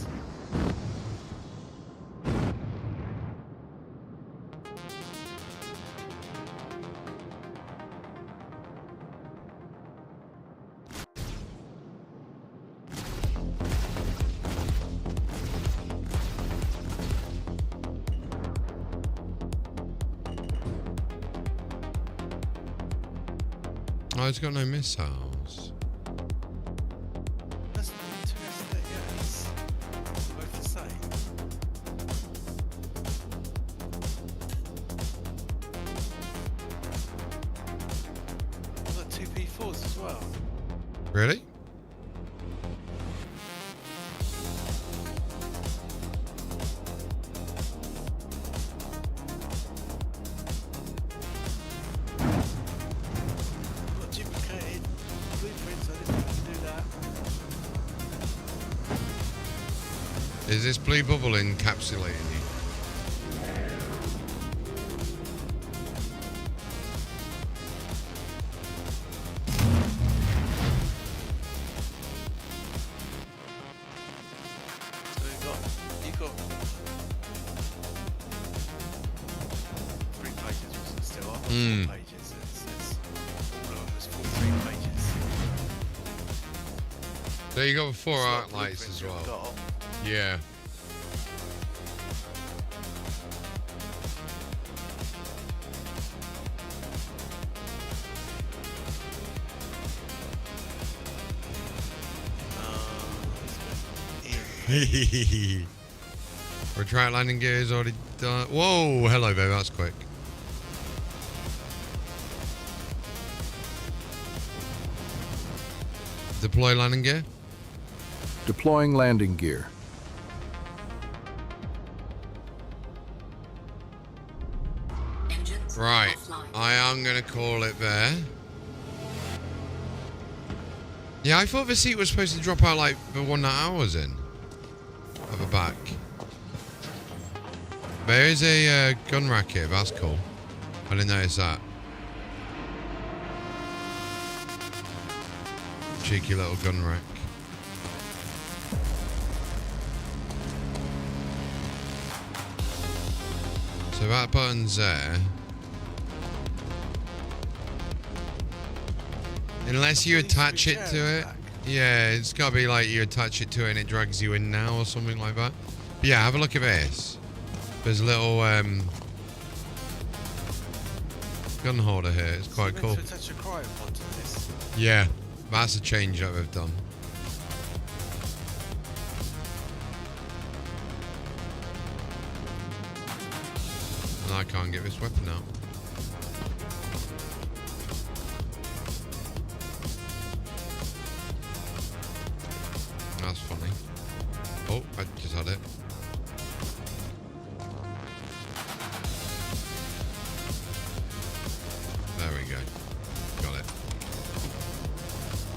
Oh, it's got no missiles. That's not 2 S38s. Both the same. I've got 2 P4s as well. Really? Is this blue bubble encapsulating you? So you've got 3 pages wasn't it still? I've got 4 pages. It's all of them was 3 pages. So you got 4 art lights as well. Yeah. Retract landing gear is already done. Whoa, hello there, that's quick. Deploy landing gear. Deploying landing gear. I am going to call it there. Yeah, I thought the seat was supposed to drop out like the one that I was in. At the back. There is a gun rack here, that's cool. I didn't notice that. Cheeky little gun rack. So that button's there. Unless you attach it to it. Yeah, it's got to be like you attach it to it and it drags you in now or something like that. But yeah, have a look at this. There's a little gun holder here. It's quite cool. Attach a cryopod to this. Yeah, that's a change that we've done. And I can't get this weapon out. That's funny. Oh, I just had it. There we go. Got it.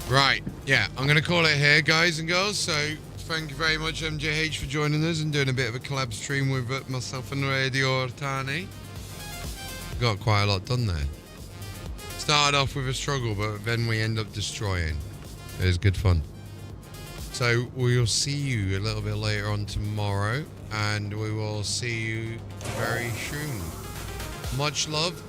Right. Yeah, I'm going to call it here, guys and girls. So, thank you very much, MJH, for joining us and doing a bit of a collab stream with myself and Radio Ortani. Got quite a lot done there. Started off with a struggle, but then we end up destroying. It was good fun. So we'll see you a little bit later on tomorrow, and we will see you very soon. Much love.